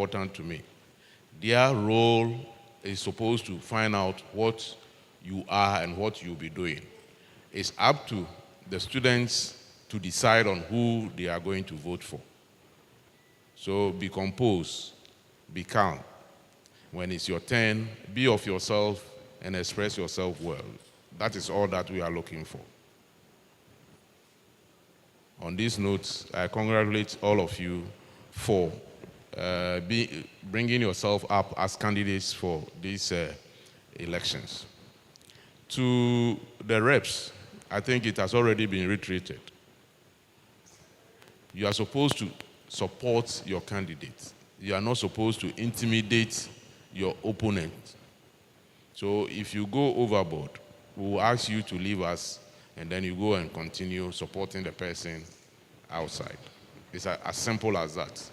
important to me. Their role is supposed to find out what you are and what you'll be doing. It's up to the students to decide on who they are going to vote for. So be composed, be calm. When it's your turn, be of yourself and express yourself well. That is all that we are looking for. On this note, I congratulate all of you for bringing yourself up as candidates for these elections. To the reps, I think it has already been reiterated. You are supposed to support your candidate. You are not supposed to intimidate your opponent. So if you go overboard, we will ask you to leave us, and then you go and continue supporting the person outside. It's as simple as that.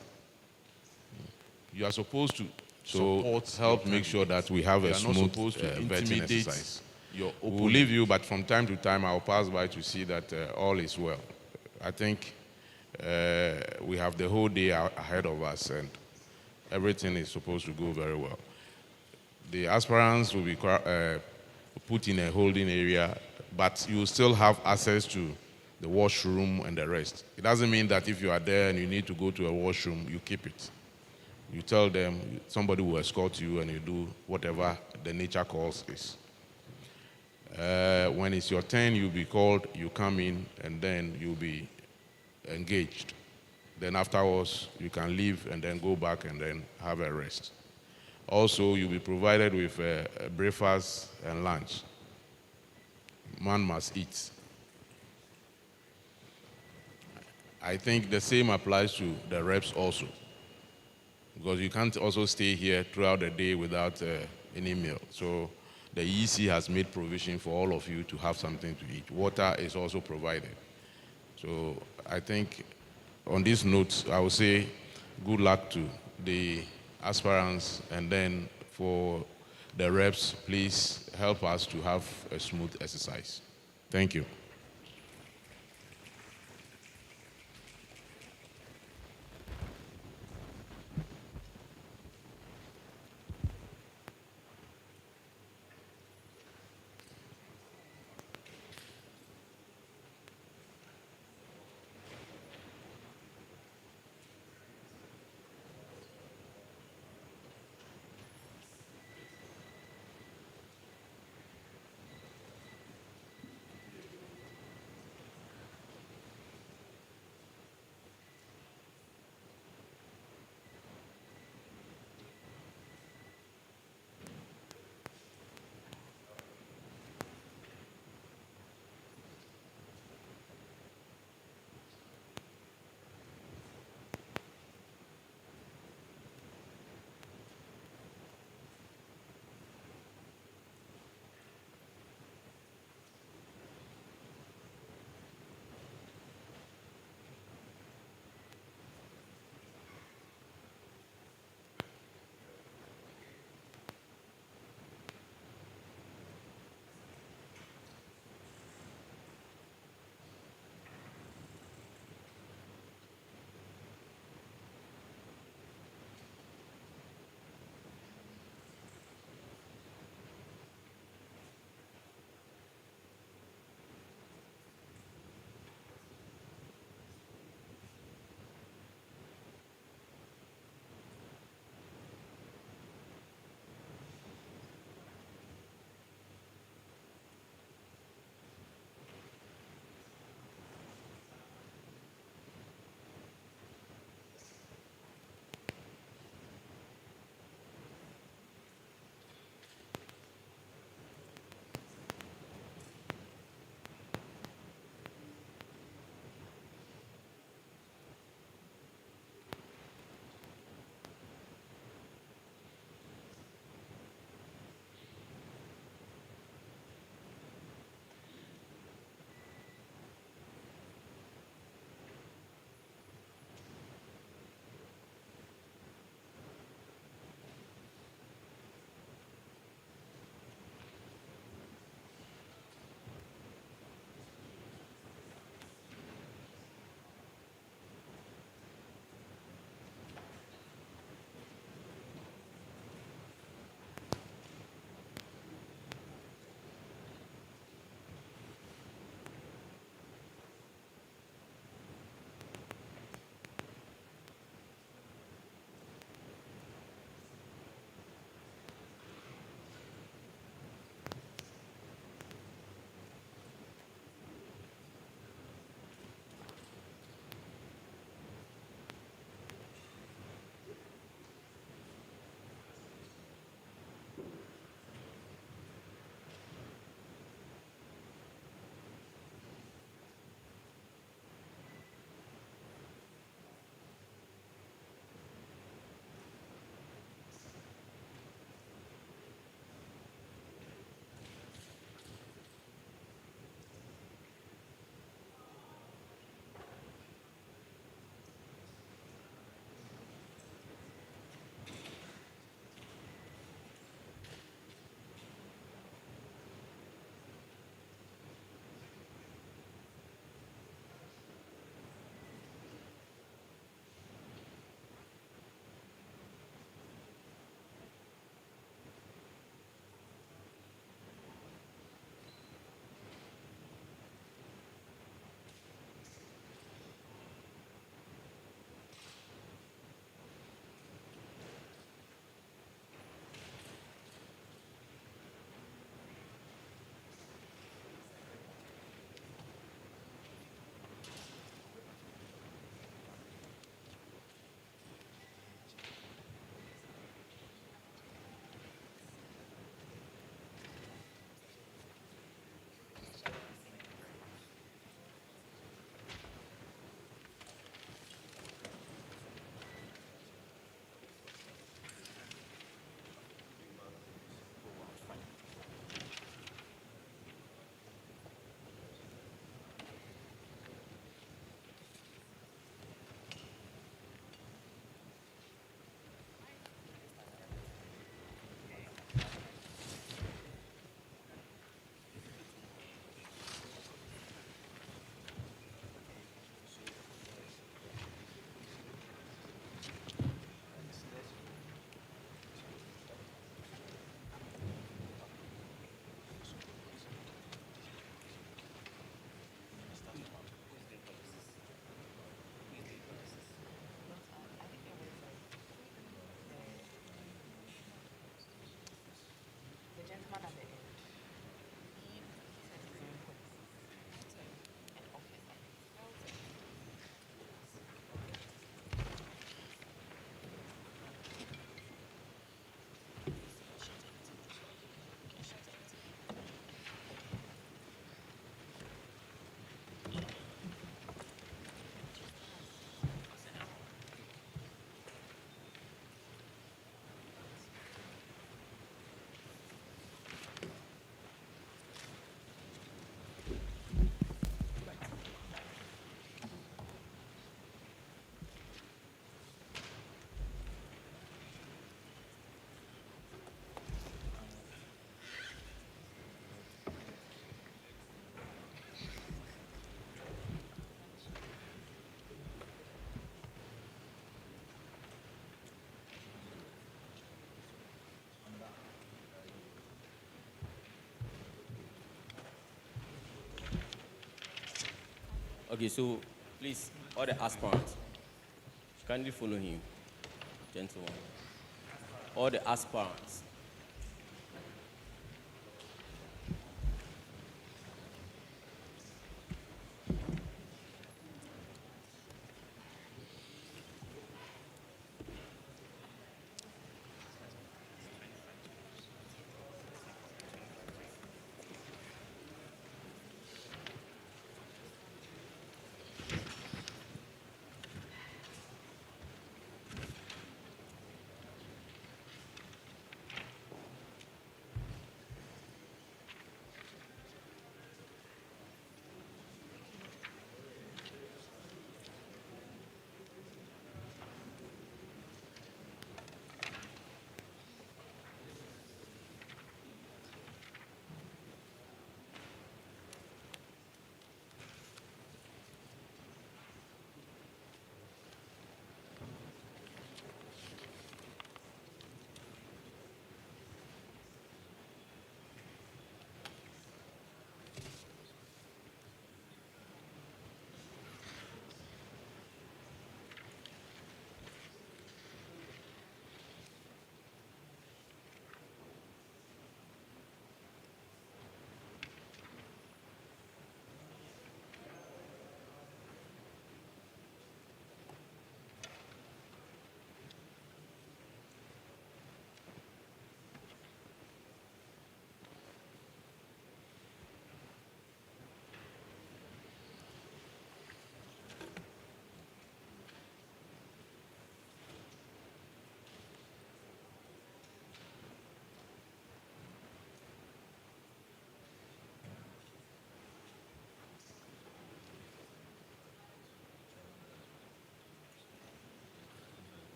You are supposed to support, help make sure that we have a smooth vetting exercise. We will leave you, but from time to time I'll pass by to see that all is well. I think we have the whole day ahead of us, and everything is supposed to go very well. The aspirants will be put in a holding area, but you will still have access to the washroom and the rest. It doesn't mean that if you are there and you need to go to a washroom, you keep it. You tell them, somebody will escort you, and you do whatever the nature calls is. When it's your turn, you'll be called, you come in, and then you'll be engaged. Then afterwards, you can leave and then go back and then have a rest. Also, you'll be provided with a breakfast and lunch. Man must eat. I think the same applies to the reps also, because you can't also stay here throughout the day without any meal. So the EC has made provision for all of you to have something to eat. Water is also provided. So I think on this note, I will say good luck to the aspirants, and then for the reps, please help us to have a smooth exercise. Thank you. Okay, so please, all the aspirants, kindly follow him, gentlemen. All the aspirants.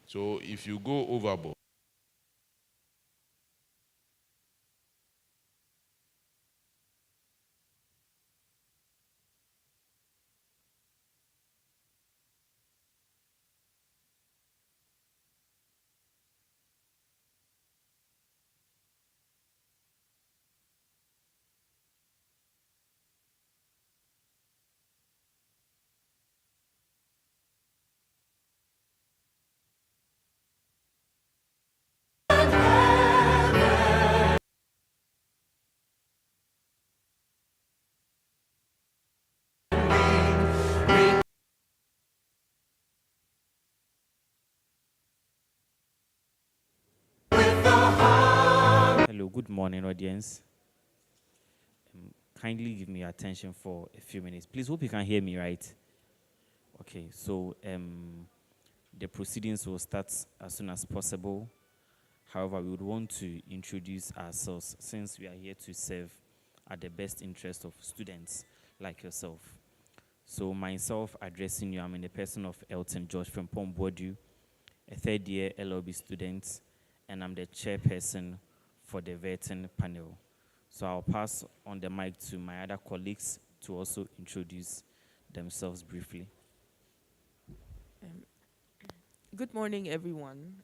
So if you go overboard, Hello, good morning, audience. Kindly give me your attention for a few minutes. Please, hope you can hear me right. Okay, so the proceedings will start as soon as possible. However, we would want to introduce ourselves since we are here to serve at the best interest of students like yourself. So myself addressing you, I'm in the person of Elton George from Pombodu, a third year LLB student, and I'm the chairperson for the vetting panel. So I'll pass on the mic to my other colleagues to also introduce themselves briefly. Good morning, everyone.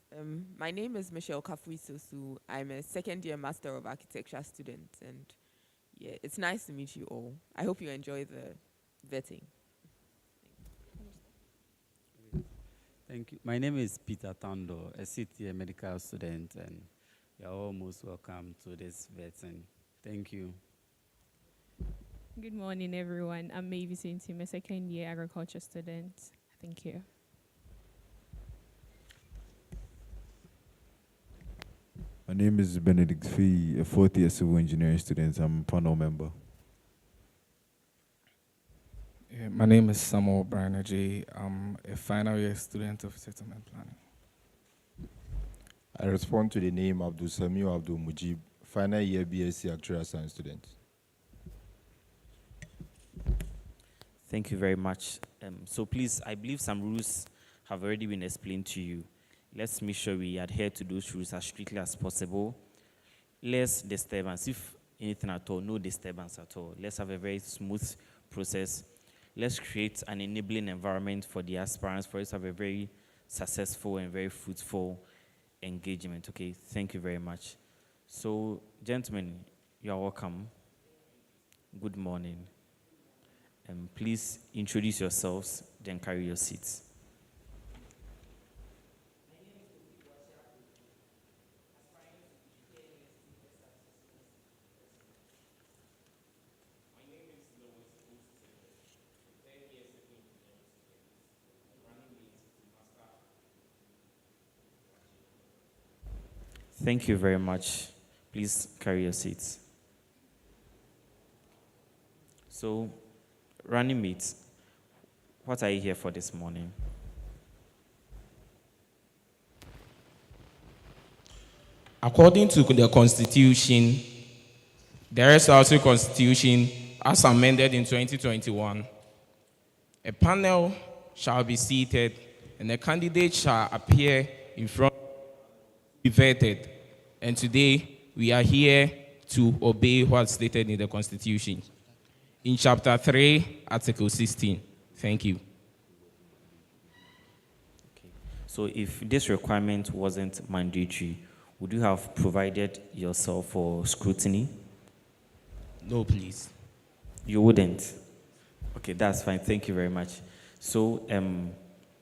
My name is Michelle Kafui-Sosu. I'm a second-year Master of Architecture student, and yeah, it's nice to meet you all. I hope you enjoy the vetting. Thank you. My name is Peter Tondo, a city medical student, and you're all most welcome to this vetting. Thank you. Good morning, everyone. I'm Mavis Intim, a second-year agriculture student. Thank you. My name is Benedict Fee, a fourth-year civil engineering student. I'm a panel member. Yeah, my name is Samuel Banerjee. I'm a final year student of settlement planning. I respond to the name Abdul Samir Abdul Mujib, final year BSc Actuarial Science student. Thank you very much. So please, I believe some rules have already been explained to you. Let's make sure we adhere to those rules as strictly as possible. Less disturbance, if anything at all, no disturbance at all. Let's have a very smooth process. Let's create an enabling environment for the aspirants for us to have a very successful and very fruitful engagement. Okay, thank you very much. So, gentlemen, you are welcome. Good morning. Please introduce yourselves, then carry your seats. Thank you very much. Please carry your seats. So, running mates, what are you here for this morning? According to the Constitution, the SRC Constitution, as amended in 2021, a panel shall be seated and a candidate shall appear in front be vetted. And today, we are here to obey what's stated in the Constitution. In Chapter 3, Article 16. Thank you. Okay. So if this requirement wasn't mandatory, would you have provided yourself for scrutiny? No, please. You wouldn't? Okay, that's fine. Thank you very much. So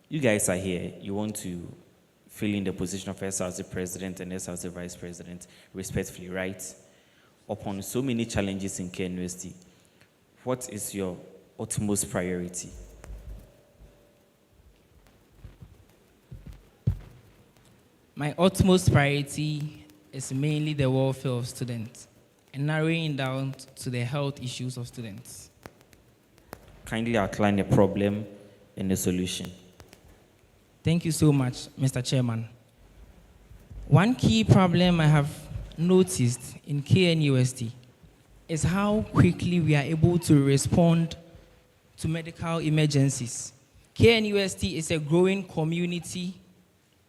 you guys are here. You want to fill in the position of SRC President and SRC Vice President, respectfully, right? Upon so many challenges in KNUST, what is your utmost priority? My utmost priority is mainly the welfare of students and narrowing down to the health issues of students. Kindly outline the problem and the solution. Thank you so much, Mr. Chairman. One key problem I have noticed in KNUST is how quickly we are able to respond to medical emergencies. KNUST is a growing community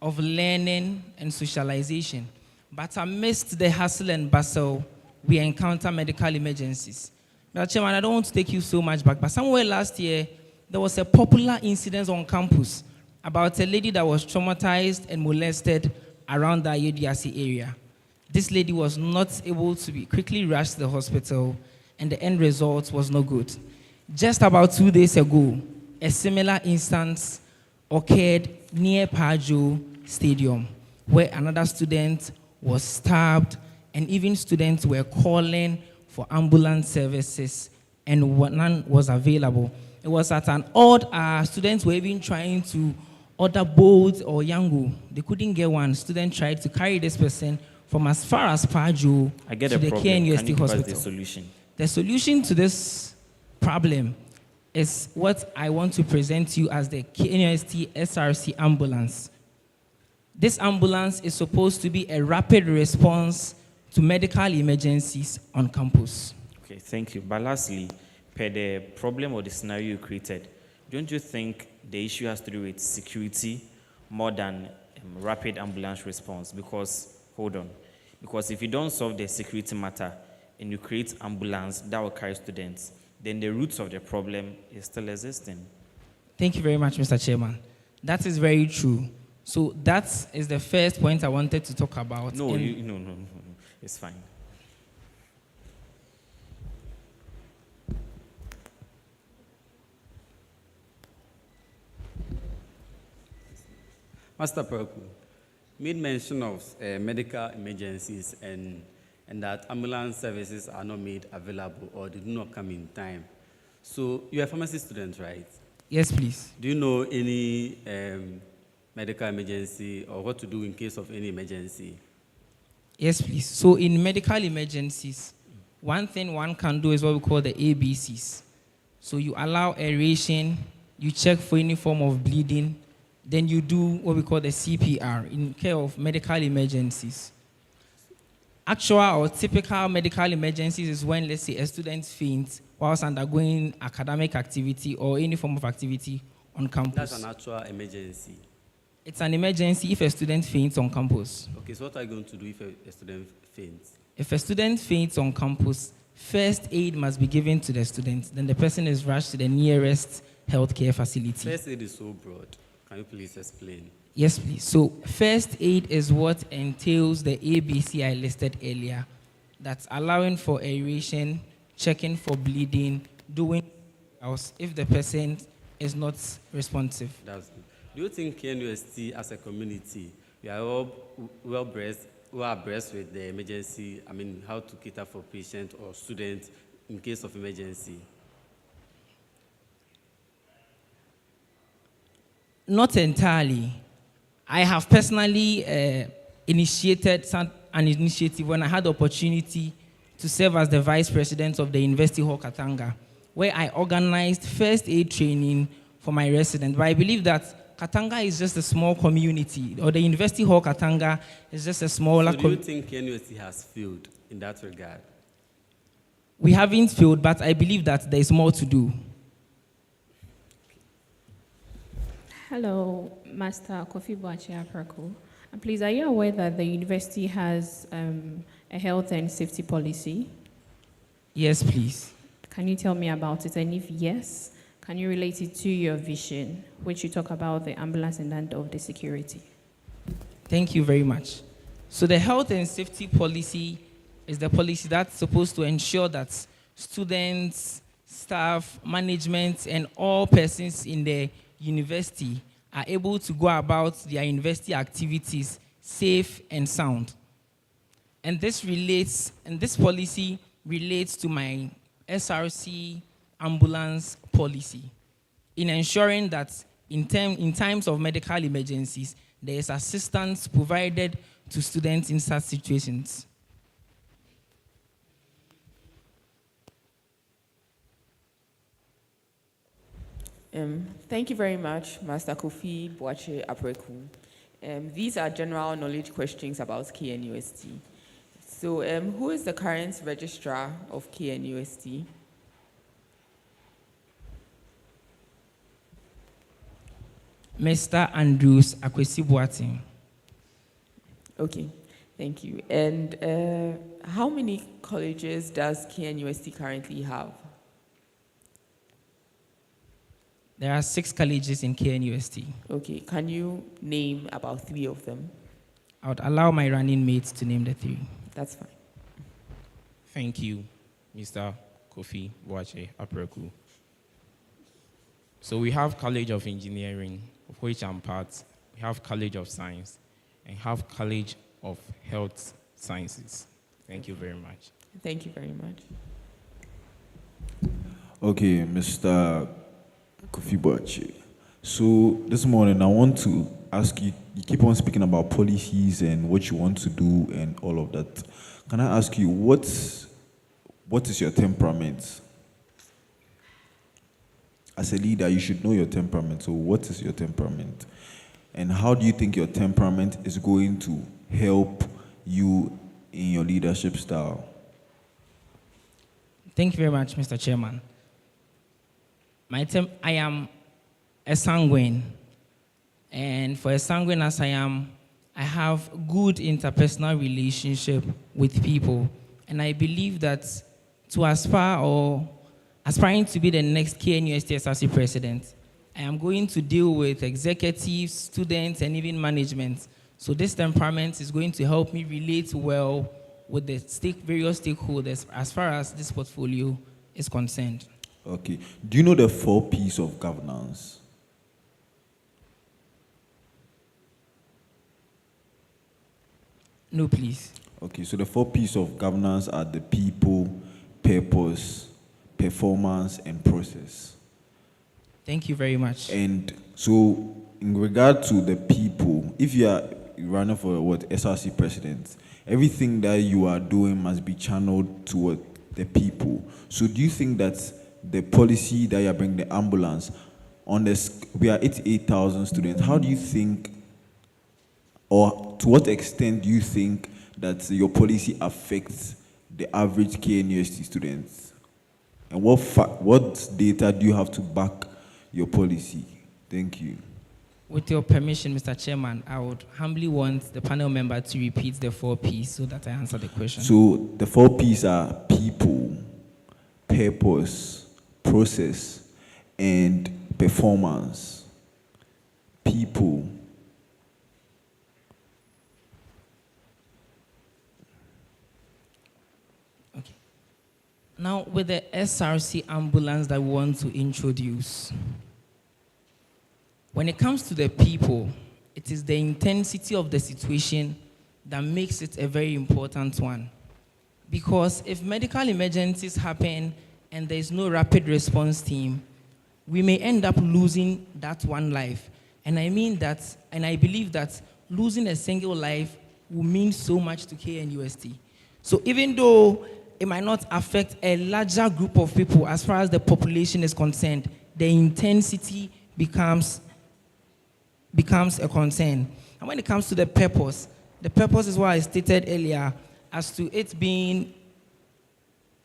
of learning and socialization. But amidst the hustle and bustle, we encounter medical emergencies. Now, Chairman, I don't want to take you so much back, but somewhere last year, there was a popular incident on campus about a lady that was traumatized and molested around the Ayediasi area. This lady was not able to be quickly rushed to the hospital, and the end result was no good. Just about 2 days ago, a similar instance occurred near Pajo Stadium, where another student was stabbed, and even students were calling for ambulance services, and none was available. It was at an odd hour. Students were even trying to order Bolt or Yango. They couldn't get one. Student tried to carry this person from as far as Pajo to the KNUST hospital. The solution? The solution to this problem is what I want to present to you as the KNUST SRC ambulance. This ambulance is supposed to be a rapid response to medical emergencies on campus. Okay, thank you. But lastly, per the problem or the scenario you created, don't you think the issue has to do with security more than rapid ambulance response? Because, hold on, because if you don't solve the security matter and you create ambulance that will carry students, then the roots of the problem is still existing. Thank you very much, Mr. Chairman. That is very true. So that is the first point I wanted to talk about. No, no, it's fine. Master Perku made mention of medical emergencies and that ambulance services are not made available or they do not come in time. So you're a pharmacy student, right? Yes, please. Do you know any medical emergency or what to do in case of any emergency? Yes, please. So in medical emergencies, one thing one can do is what we call the ABCs. So you allow aeration, you check for any form of bleeding, then you do what we call the CPR in care of medical emergencies. Actual or typical medical emergencies is when, let's say, a student faints whilst undergoing academic activity or any form of activity on campus. That's an actual emergency. It's an emergency if a student faints on campus. Okay, so what are you going to do if a student faints? If a student faints on campus, first aid must be given to the student. Then the person is rushed to the nearest healthcare facility. First aid is so broad. Can you please explain? Yes, please. So first aid is what entails the ABC I listed earlier. That's allowing for aeration, checking for bleeding, doing else if the person is not responsive. That's good. Do you think KNUST as a community, we are all well-abreast with the emergency, how to cater for patient or student in case of emergency? Not entirely. I have personally initiated an initiative when I had the opportunity to serve as the vice president of the University Hall Katanga, where I organized first aid training for my residents. But I believe that Katanga is just a small community, or the University Hall Katanga is just a smaller community. So do you think KNUST has failed in that regard? We haven't failed, but I believe that there is more to do. Hello, Master Kofi Boache-Aproko. And please, are you aware that the university has a health and safety policy? Yes, please. Can you tell me about it? And if yes, can you relate it to your vision, which you talk about the ambulance and of the security? Thank you very much. So the health and safety policy is the policy that's supposed to ensure that students, staff, management, and all persons in the university are able to go about their university activities safe and sound. And this policy relates to my SRC ambulance policy in ensuring that in times of medical emergencies, there is assistance provided to students in such situations. Thank you very much, Master Kofi Boache-Aproko. These are general knowledge questions about KNUST. So who is the current registrar of KNUST? Mr. Andrews Akwesi Boateng. Okay, thank you. And how many colleges does KNUST currently have? There are 6 colleges in KNUST. Okay, can you name about 3 of them? I would allow my running mates to name the 3. That's fine. Thank you, Mr. Kofi Boache Apreku. So we have College of Engineering, of which I'm part. We have College of Science, and have College of Health Sciences. Thank you very much. Thank you very much. Okay, Mr. Kofi Boache. So this morning I want to ask you, you keep on speaking about policies and what you want to do and all of that. Can I ask you, what is your temperament? As a leader, you should know your temperament. So what is your temperament? And how do you think your temperament is going to help you in your leadership style? Thank you very much, Mr. Chairman. I am a sanguine. And for a sanguine as I am, I have good interpersonal relationship with people. And I believe that to aspiring to be the next KNUST SRC president, I am going to deal with executives, students, and even management. So this temperament is going to help me relate well with the various stakeholders as far as this portfolio is concerned. Okay. Do you know the 4 P's of governance? No, please. Okay, so the 4 P's of governance are the people, purpose, performance, and process. Thank you very much. And so, in regard to the people, if you are running for SRC president, everything that you are doing must be channeled toward the people. So, do you think that the policy that you are bringing, the ambulance, on this, we are 88,000 students, how do you think, or to what extent do you think that your policy affects the average KNUST students? And what data do you have to back your policy? Thank you. With your permission, Mr. Chairman, I would humbly want the panel member to repeat the 4 P's so that I answer the question. So the 4 P's are people, purpose, process, and performance. People. Okay. Now, with the SRC ambulance that we want to introduce, when it comes to the people, it is the intensity of the situation that makes it a very important one. Because if medical emergencies happen and there is no rapid response team, we may end up losing that one life. And I mean that, and I believe that losing a single life will mean so much to KNUST. So even though it might not affect a larger group of people as far as the population is concerned, the intensity becomes a concern. And when it comes to the purpose is what I stated earlier as to it being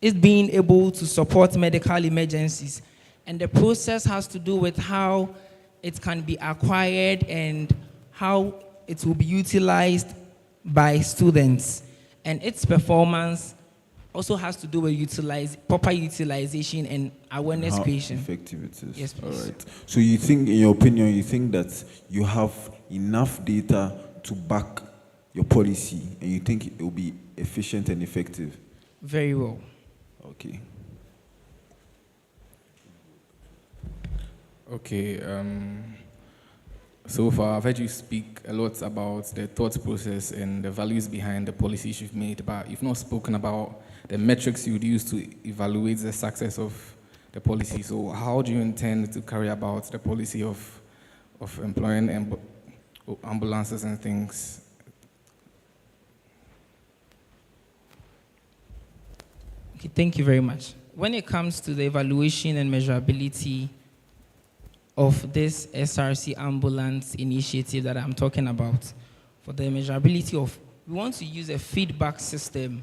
able to support medical emergencies. And the process has to do with how it can be acquired and how it will be utilized by students. And its performance also has to do with proper utilization and awareness How creation. effective it is. Yes, please. All right. So you think, in your opinion, you think that you have enough data to back your policy, and you think it will be efficient and effective? Very well. Okay. Okay. So far, I've heard you speak a lot about the thought process and the values behind the policies you've made, but you've not spoken about the metrics you would use to evaluate the success of the policy. So how do you intend to carry about the policy of employing ambulances and things? Okay, thank you very much. When it comes to the evaluation and measurability of this SRC ambulance initiative that I'm talking about, for the measurability of, we want to use a feedback system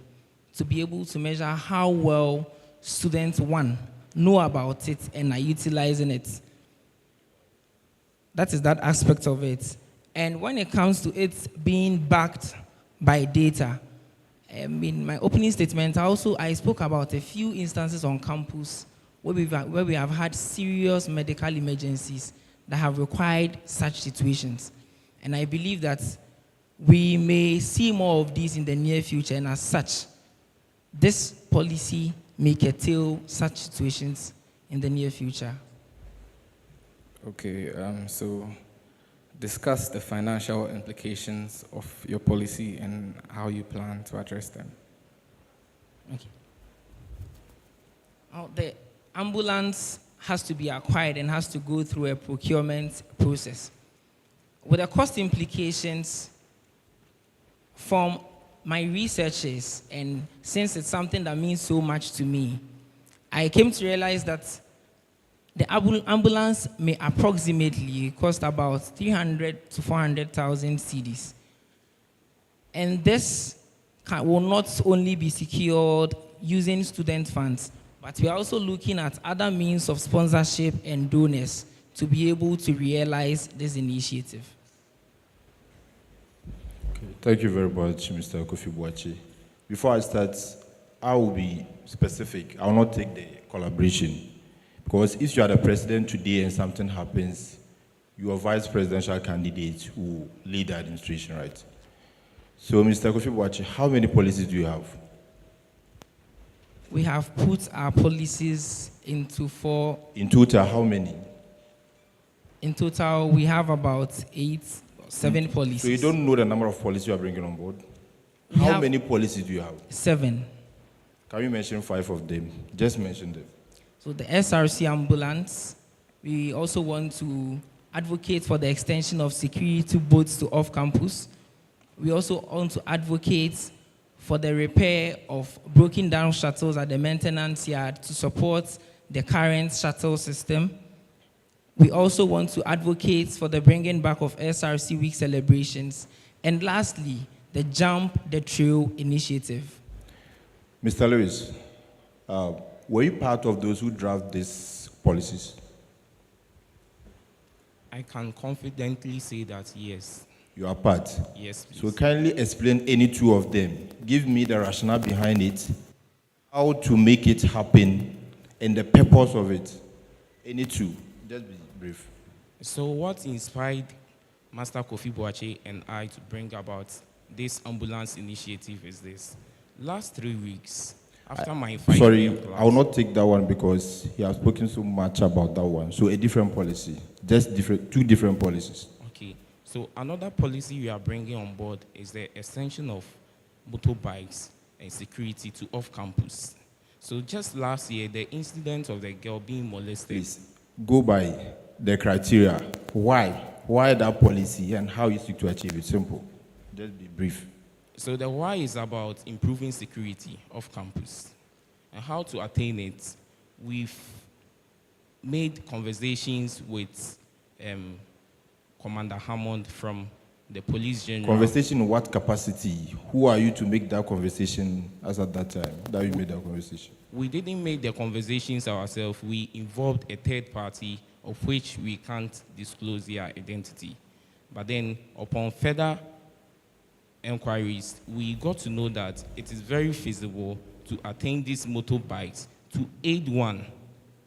to be able to measure how well students, one, know about it and are utilizing it. That is that aspect of it. And when it comes to it being backed by data. In my opening statement, I spoke about a few instances on campus where we have had serious medical emergencies that have required such situations. And I believe that we may see more of these in the near future, and as such, this policy may curtail such situations in the near future. Okay, so discuss the financial implications of your policy and how you plan to address them. Okay. The ambulance has to be acquired and has to go through a procurement process. With the cost implications from my researches, and since it's something that means so much to me, I came to realize that the ambulance may approximately cost about 300 to 400,000 cedis. And this will not only be secured using student funds, but we are also looking at other means of sponsorship and donors to be able to realize this initiative. Okay, thank you very much, Mr. Kofi Boakye. Before I start, I will be specific. I will not take the collaboration. Because if you are the president today and something happens, your vice presidential candidate will lead the administration, right? So, Mr. Kofi Boakye, how many policies do you have? We have put our policies into 4. In total, how many? In total, we have about 7 policies. So you don't know the number of policies you are bringing on board? How many policies do you have? 7. Can you mention 5 of them? Just mention them. So the SRC ambulance, we also want to advocate for the extension of security boats to off-campus. We also want to advocate for the repair of broken down shuttles at the maintenance yard to support the current shuttle system. We also want to advocate for the bringing back of SRC week celebrations. And lastly, the Jump the Trail initiative. Mr. Lewis, were you part of those who draft these policies? I can confidently say that yes. You are part? Yes, please. So kindly explain any 2 of them. Give me the rationale behind it, how to make it happen, and the purpose of it. Any 2. Just be brief. So what inspired Master Kofi Boakye and I to bring about this ambulance initiative is this. Last 3 weeks, after my 5 Sorry, I will not take that one because he has spoken so much about that one. So a different policy, just 2 different policies. Okay, so another policy we are bringing on board is the extension of motorbikes and security to off-campus. So just last year, the incident of the girl being molested. Please, go by the criteria. Why that policy and how you seek to achieve it? Simple. Just be brief. So the why is about improving security off campus. And how to attain it, we've made conversations with Commander Hammond from the Police General. Conversation in what capacity? Who are you to make that conversation as at that time that you made that conversation? We didn't make the conversations ourselves. We involved a third party of which we can't disclose their identity. But then upon further inquiries, we got to know that it is very feasible to attain these motorbikes to aid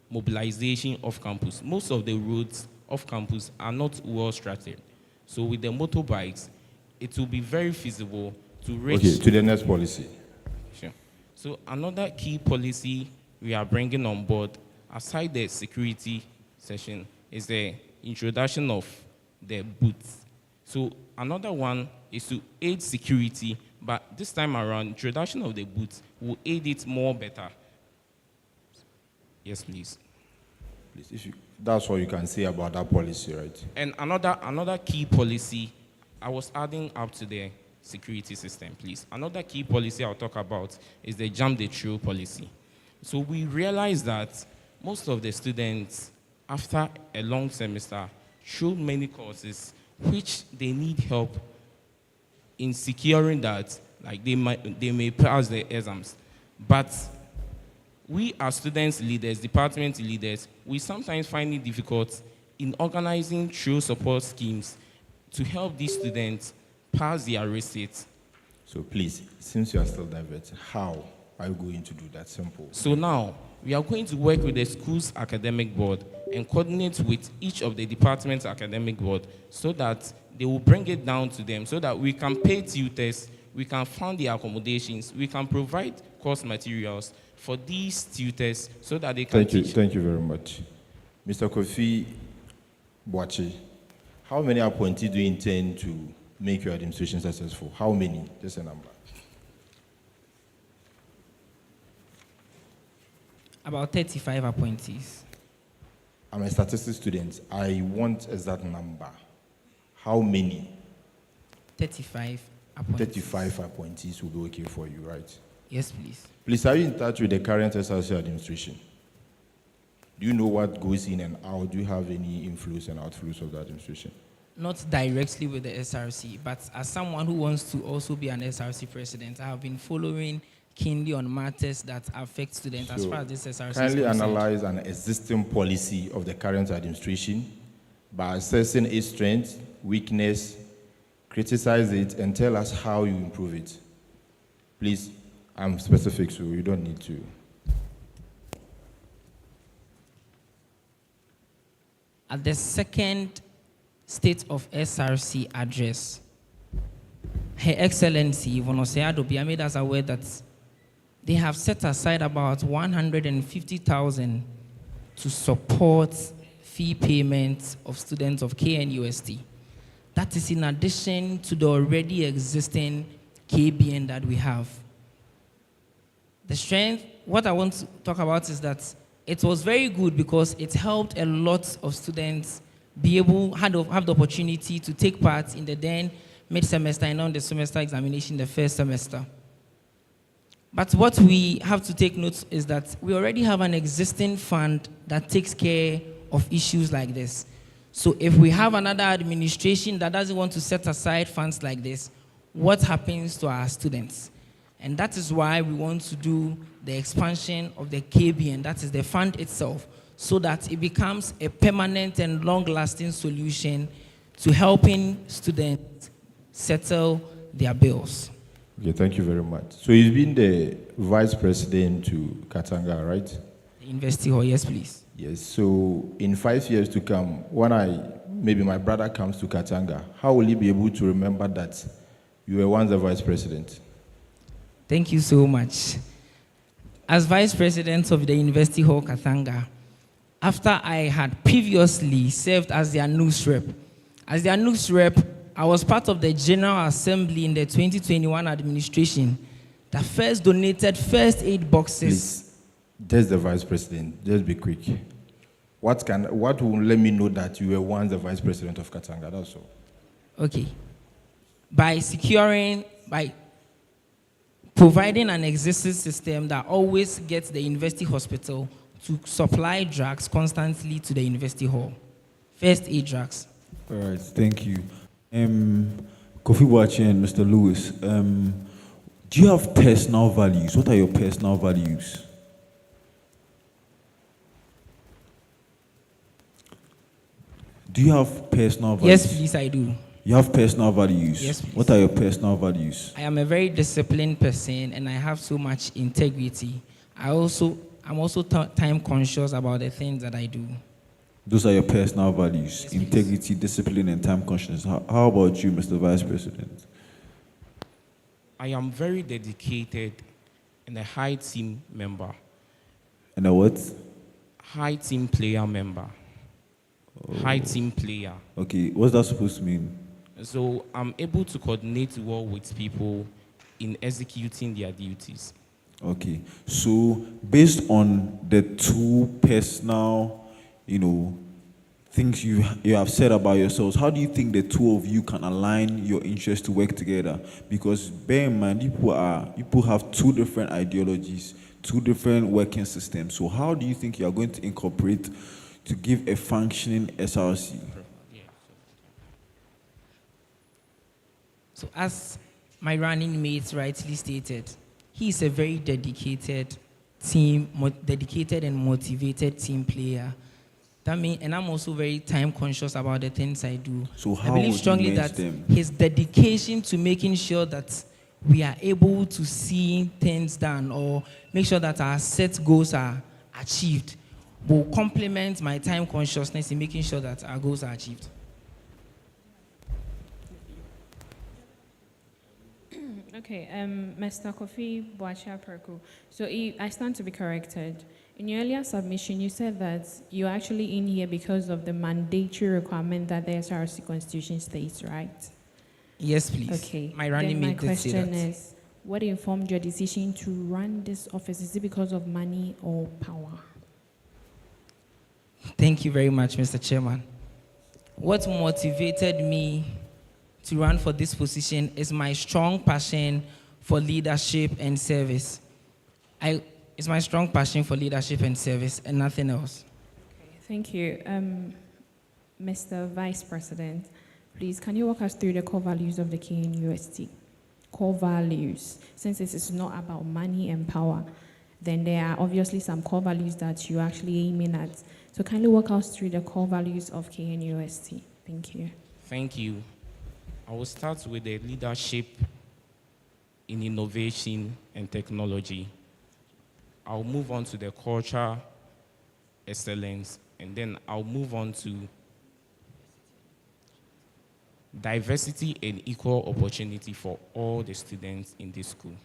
mobilization off campus. Most of the roads off campus are not well structured. So with the motorbikes, it will be very feasible to reach... Okay, to the next policy. Sure. So another key policy we are bringing on board, aside the security session, is the introduction of the boots. So another one is to aid security, but this time around, introduction of the boots will aid it more better. Yes, please. Please, that's what you can say about that policy, right? And another key policy, I was adding up to the security system, please. Another key policy I'll talk about is the Jump the Trail policy. So we realized that most of the students, after a long semester, show many courses which they need help in securing that, like they may pass the exams. But we as students leaders, department leaders, we sometimes find it difficult in organizing true support schemes to help these students pass their receipts. So please, since you are still diverting, how are you going to do that? Simple. So now, we are going to work with the school's academic board and coordinate with each of the department's academic board so that they will bring it down to them so that we can pay tutors, we can fund the accommodations, we can provide course materials for these tutors so that they can teach. Thank you very much. Mr. Kofi Boache, how many appointees do you intend to make your administration successful? How many? Just a number. About 35 appointees. I'm a statistics student. I want exact number. How many? 35 appointees. 35 appointees will be okay for you, right? Yes, please. Please, are you in touch with the current SRC administration? Do you know what goes in and out? Do you have any influence and outflows of the administration? Not directly with the SRC, but as someone who wants to also be an SRC president, I have been following keenly on matters that affect students as far as this SRC is kindly concerned. analyze an existing policy of the current administration by assessing its strength, weakness, criticize it, and tell us how you improve it. Please, I'm specific, so you don't need to. At the second State of SRC address, Her Excellency Vonoseado Bia made us aware that they have set aside about 150,000 to support fee payments of students of KNUST. That is in addition to the already existing KBN that we have. The strength, what I want to talk about is that it was very good because it helped a lot of students have the opportunity to take part in the then mid-semester and on the semester examination the first semester. But what we have to take note is that we already have an existing fund that takes care of issues like this. So if we have another administration that doesn't want to set aside funds like this, what happens to our students? And that is why we want to do the expansion of the KBN, that is the fund itself, so that it becomes a permanent and long-lasting solution to helping students settle their bills. Okay, thank you very much. So you've been the vice president to Katanga, right? The University Hall, yes, please. Yes, so in 5 years to come, when maybe my brother comes to Katanga, how will he be able to remember that you were once the vice president? Thank you so much. As vice president of the University Hall Katanga, after I had previously served as their Knust Src. As their Knust Src, I was part of the General Assembly in the 2021 administration that first donated first aid boxes. Please, just the vice president, just be quick. What will let me know that you were once the vice president of Katanga? That's all. Okay. By providing an existing system that always gets the university hospital to supply drugs constantly to the university hall. First aid drugs. All right, thank you. Kofi Boache and Mr. Lewis, do you have personal values? What are your personal values? Do you have personal values? Yes, please, I do. You have personal values? Yes, please. What are your personal values? I am a very disciplined person and I have so much integrity. I'm also time conscious about the things that I do. Those are your personal values, Yes, integrity, discipline, and time consciousness. How about you, Mr. Vice President? I am very dedicated and a high team member. And a what? High team player member. High team player. Okay, what's that supposed to mean? So I'm able to coordinate well with people in executing their duties. Okay, so based on the two personal, things you have said about yourselves, how do you think the two of you can align your interests to work together? Because bear in mind, people have two different ideologies, two different working systems. So how do you think you are going to incorporate to give a functioning SRC? So as my running mate rightly stated, he is a very dedicated and motivated team player. And I'm also very time conscious about the things I do. So how I believe would strongly you match that them? his dedication to making sure that we are able to see things done or make sure that our set goals are achieved will complement my time consciousness in making sure that our goals are achieved. Okay, Mr. Kofi Boachia-Perku. So I stand to be corrected. In your earlier submission, you said that you're actually in here because of the mandatory requirement that the SRC Constitution states, right? Yes, please. Okay. My running mate did say that. My question is, what informed your decision to run this office? Is it because of money or power? Thank you very much, Mr. Chairman. What motivated me to run for this position is my strong passion for leadership and service. It's my strong passion for leadership and service and nothing else. Okay, thank you. Mr. Vice President, please, can you walk us through the core values of the KNUST? Core values. Since this is not about money and power, then there are obviously some core values that you're actually aiming at. So kindly walk us through the core values of KNUST. Thank you. Thank you. I will start with the leadership in innovation and technology. I'll move on to the culture, excellence, and then I'll move on to diversity and equal opportunity for all the students in this school.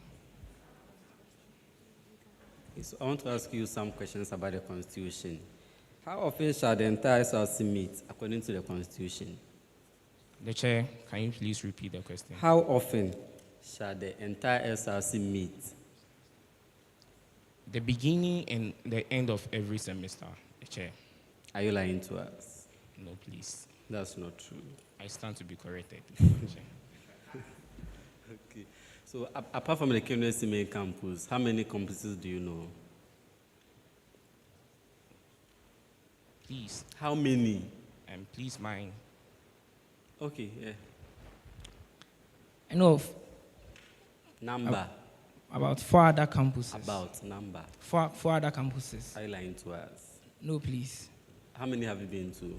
So I want to ask you some questions about the Constitution. How often shall the entire SRC meet according to the Constitution? The Chair, can you please repeat the question? How often shall the entire SRC meet? The beginning and the end of every semester, the Chair. Are you lying to us? No, please. That's not true. I stand to be corrected, Chair. Okay. So apart from the KNUST main campus, how many campuses do you know? Please. How many? Please, mine. Okay, yeah. I know of number. About 4 other campuses. About number. Four other campuses. Are you lying to us? No, please. How many have you been to?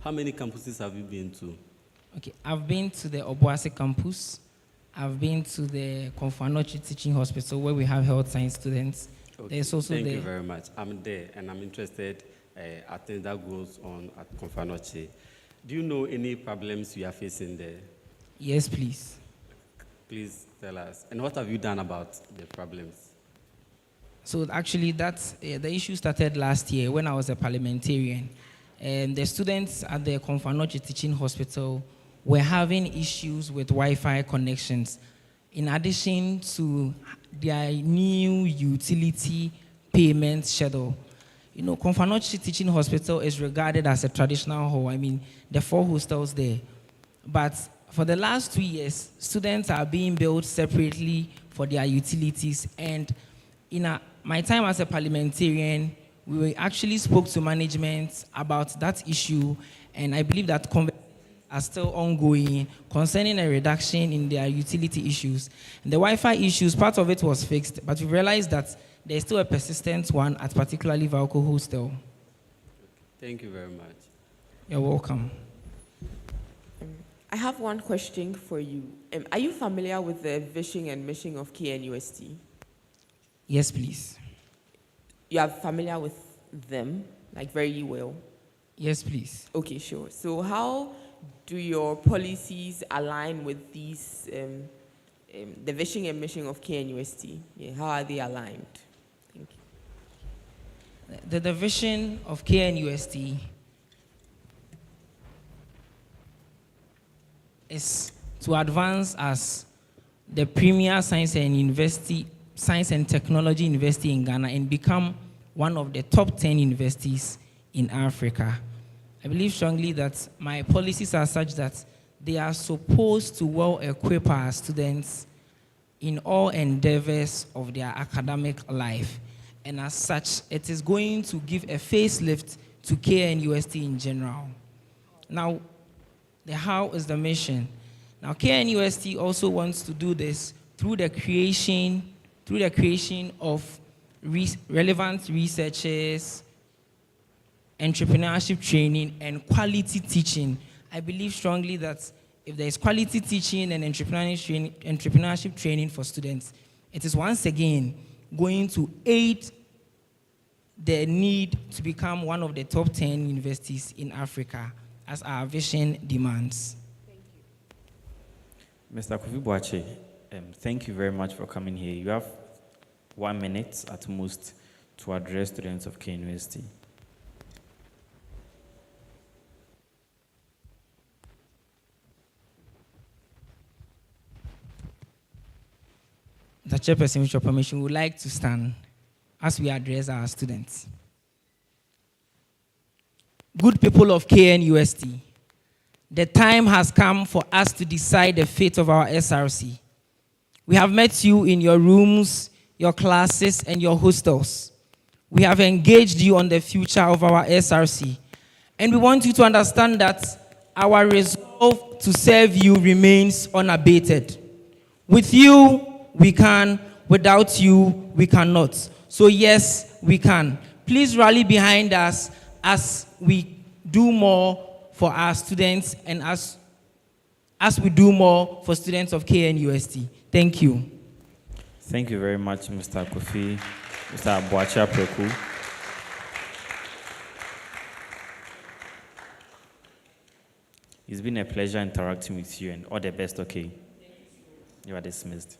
How many campuses have you been to? Okay, I've been to the Obuasi campus. I've been to the Konfanochi Teaching Hospital where we have health science students. Okay. There's also Thank you very much. I'm there and I'm interested at things that goes on at Konfanochi. Do you know any problems you are facing there? Yes, please. Please tell us. And what have you done about the problems? So actually, the issue started last year when I was a parliamentarian. And the students at the Konfanochi Teaching Hospital were having issues with Wi-Fi connections, in addition to their new utility payment schedule. You know, Konfanochi Teaching Hospital is regarded as a traditional hall. I mean, the 4 hostels there. But for the last 2 years, students are being billed separately for their utilities. And in my time as a parliamentarian, we actually spoke to management about that issue. And I believe that conversations are still ongoing concerning a reduction in their utility issues. And the Wi-Fi issues, part of it was fixed, but we realized that there's still a persistent one at particularly Valco Hostel. Thank you very much. You're welcome. I have one question for you. Are you familiar with the vision and mission of KNUST? Yes, please. You are familiar with them, like very well? Yes, please. Okay, sure. So how do your policies align with these, the vision and mission of KNUST? Yeah, how are they aligned? Thank you. The division of KNUST is to advance as the premier science and technology university in Ghana and become one of the top 10 universities in Africa. I believe strongly that my policies are such that they are supposed to well equip our students in all endeavors of their academic life. And as such, it is going to give a facelift to KNUST in general. Now, the how is the mission. Now, KNUST also wants to do this through the creation of relevant researchers, entrepreneurship training, and quality teaching. I believe strongly that if there is quality teaching and entrepreneurship training for students, it is once again going to aid the need to become one of the top 10 universities in Africa, as our vision demands. Mr. Kofi Boache, thank you very much for coming here. You have 1 minute at most to address students of K University. The chairperson, with your permission, would like to stand as we address our students. Good people of KNUST, the time has come for us to decide the fate of our SRC. We have met you in your rooms, your classes, and your hostels. We have engaged you on the future of our SRC. And we want you to understand that our resolve to serve you remains unabated. With you, we can. Without you, we cannot. So yes, we can. Please rally behind us as we do more for our students and as we do more for students of KNUST. Thank you. Thank you very much, Mr. Kofi, Mr. Boache Preku. It's been a pleasure interacting with you, and all the best, okay? You are dismissed.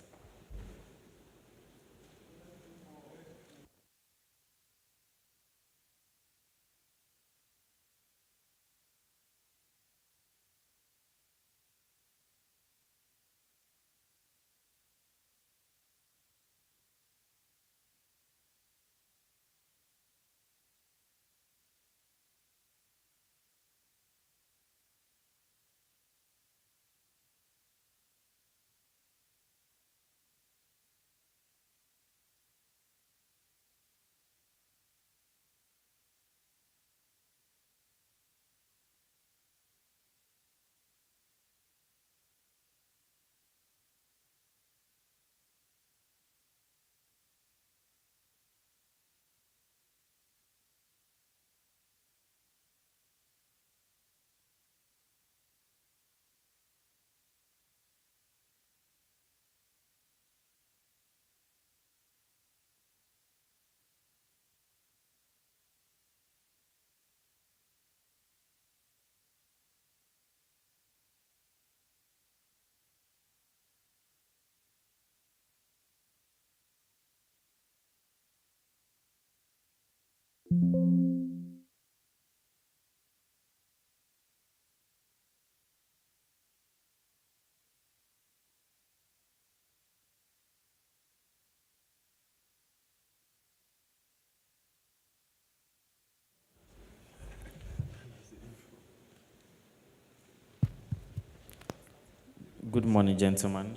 Good morning, gentlemen.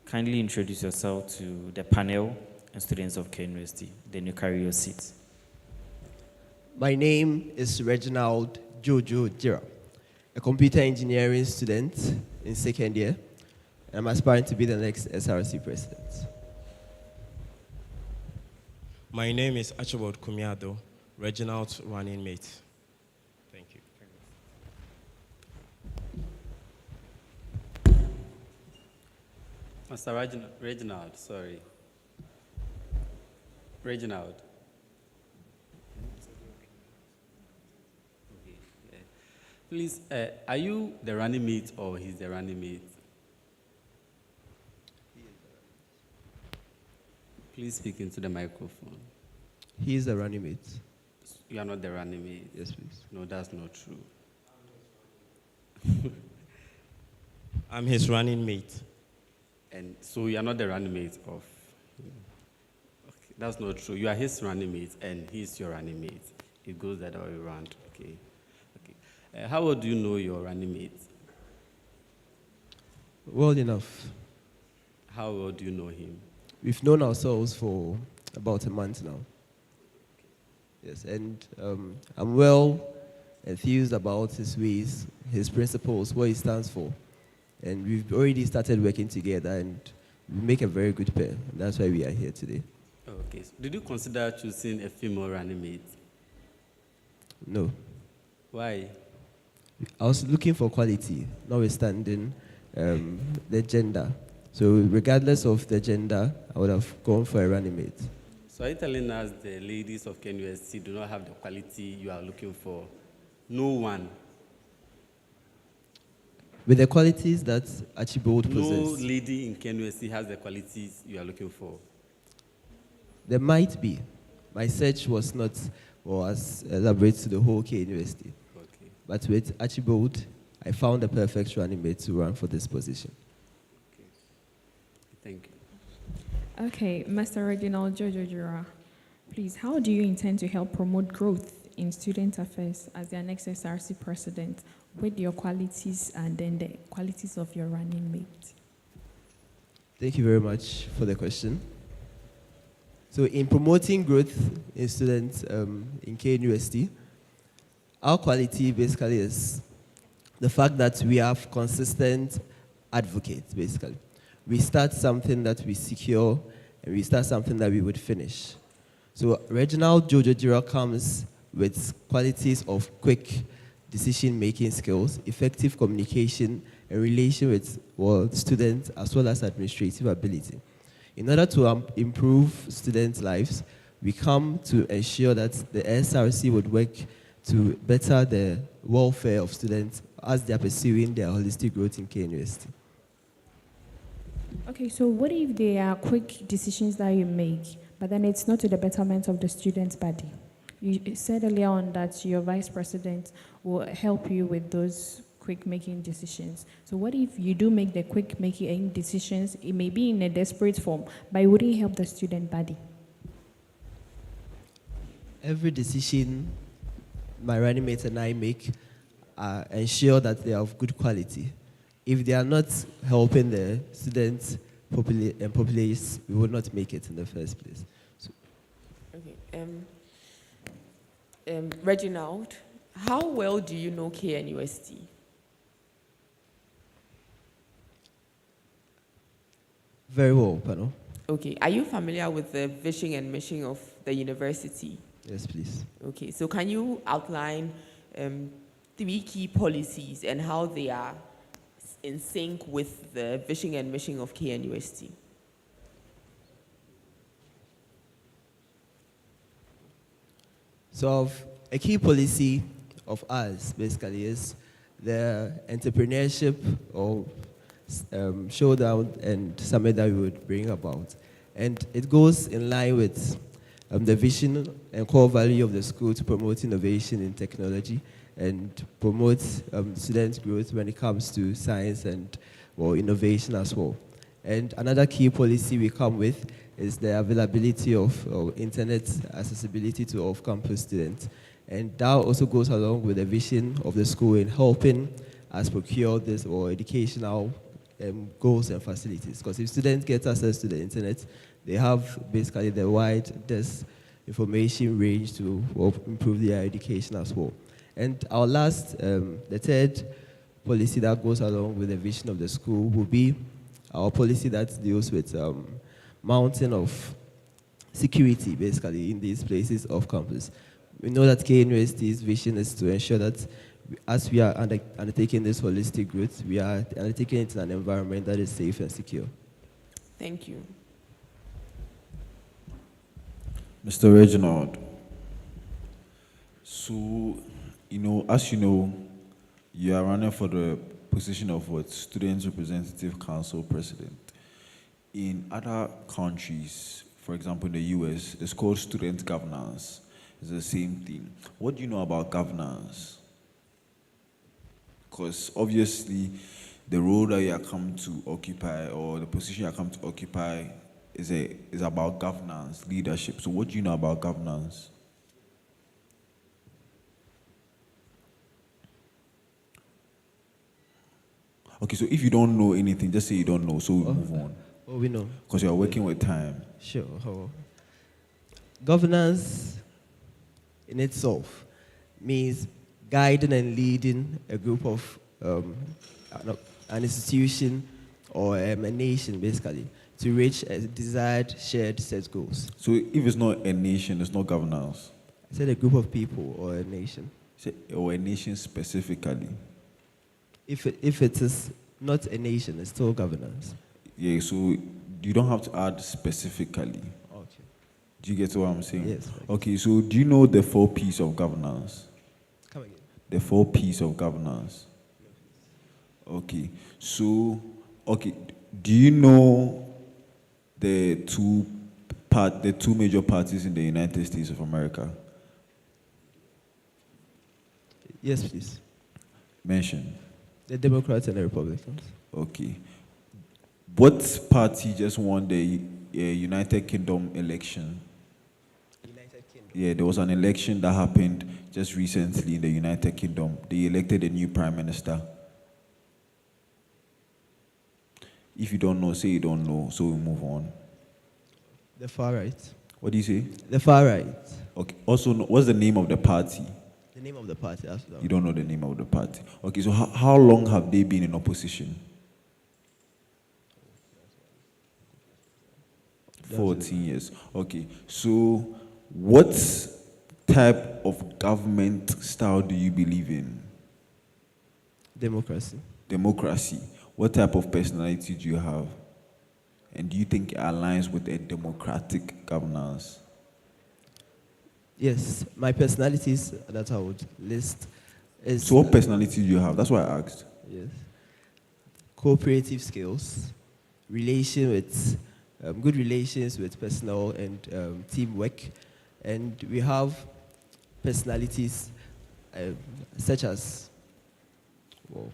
Kindly introduce yourself to the panel and students of K University. Then you carry your seats. My name is Reginald Jojo Jira, a computer engineering student in second year. I'm aspiring to be the next SRC president. My name is Archibald Kumiado, Reginald's running mate. Thank you. Mr. Reginald, sorry. Reginald. Okay, yeah. Please, are you the running mate or he's the running mate? Please speak into the microphone. He is the running mate. You are not the running mate? Yes, please. No, that's not true. I'm his running mate. And so you are not the running mate of... Okay, that's not true. You are his running mate and he's your running mate. It goes the other way around. Okay. Okay. How well do you know your running mate? Well enough. How well do you know him? We've known ourselves for about a month now. Yes, and I'm well enthused about his ways, his principles, what he stands for. And we've already started working together and we make a very good pair. And that's why we are here today. Okay. So did you consider choosing a female running mate? No. Why? I was looking for quality, notwithstanding the gender. So regardless of the gender, I would have gone for a running mate. So are you telling us the ladies of KNUST do not have the quality you are looking for? No one. With the qualities that Archibald No possesses. lady in KNUST has the qualities you are looking for. There might be. My search was not as elaborate to the whole KNUST. Okay. But with Archibald, I found the perfect running mate to run for this position. Okay. Thank you. Okay, Mr. Reginald Jojo Jura, please, how do you intend to help promote growth in student affairs as the next SRC president with your qualities and then the qualities of your running mate? Thank you very much for the question. So in promoting growth in students in KNUST, our quality basically is the fact that we have consistent advocates, basically. We start something that we secure, and we start something that we would finish. So Reginald Jojo Jira comes with qualities of quick decision-making skills, effective communication, and relation with students, as well as administrative ability. In order to improve students' lives, we come to ensure that the SRC would work to better the welfare of students as they are pursuing their holistic growth in KNUST. Okay, so what if there are quick decisions that you make, but then it's not to the betterment of the student's body? You said earlier on that your vice president will help you with those quick making decisions. So what if you do make the quick making decisions, it may be in a desperate form, but it wouldn't help the student body? Every decision my running mates and I make ensure that they are of good quality. If they are not helping the students and populace, we will not make it in the first place. So. Okay. Reginald, how well do you know KNUST? Very well, Pano. Okay. Are you familiar with the vision and mission of the university? Yes, please. Okay. So can you outline 3 key policies and how they are in sync with the vision and mission of KNUST? So a key policy of ours basically is the entrepreneurship or showdown and summit that we would bring about. And it goes in line with the vision and core value of the school to promote innovation in technology and promote student growth when it comes to science and innovation as well. And another key policy we come with is the availability of internet accessibility to off-campus students. And that also goes along with the vision of the school in helping us procure this educational goals and facilities. Because if students get access to the internet, they have basically the widest information range to improve their education as well. And our last, the third policy that goes along with the vision of the school will be our policy that deals with mounting of security, basically, in these places off campus. We know that KNUST's vision is to ensure that as we are undertaking this holistic growth, we are undertaking it in an environment that is safe and secure. Thank you. Mr. Reginald, so, as you know, you are running for the position of Student Representative Council President. In other countries, for example, in the US, it's called student governance. It's the same thing. What do you know about governance? Because obviously, the role that you are come to occupy or the position you are come to occupy is about governance, leadership. So what do you know about governance? Okay, so if you don't know anything, just say you don't know, so we move on. Oh, we know. Because you are working with time. Sure. Governance in itself means guiding and leading a group of an institution or a nation, basically, to reach a desired shared set goals. So if it's not a nation, it's not governance? I said a group of people or a nation. Or a nation specifically? If it is not a nation, it's still governance. Yeah, so you don't have to add specifically. Okay. Do you get what I'm saying? Yes. Okay, so do you know the 4 P's of governance? Come again. The 4 P's of governance. Okay, so, do you know the two major parties in the United States of America? Yes, please. Mention. The Democrats and the Republicans. Okay. What party just won the United Kingdom election? United Kingdom. Yeah, there was an election that happened just recently in the United Kingdom. They elected a new prime minister. If you don't know, say you don't know, so we move on. The far right. What do you say? The far right. Okay. Also, what's the name of the party? The name of the party. You don't know the name of the party. Okay, so how long have they been in opposition? 14 years. Okay, so what type of government style do you believe in? Democracy. Democracy. What type of personality do you have? And do you think it aligns with a democratic governance? Yes, my personalities that I would list is... So what personality do you have? That's why I asked. Yes. Cooperative skills, good relations with personal and teamwork, and we have personalities such as... Well,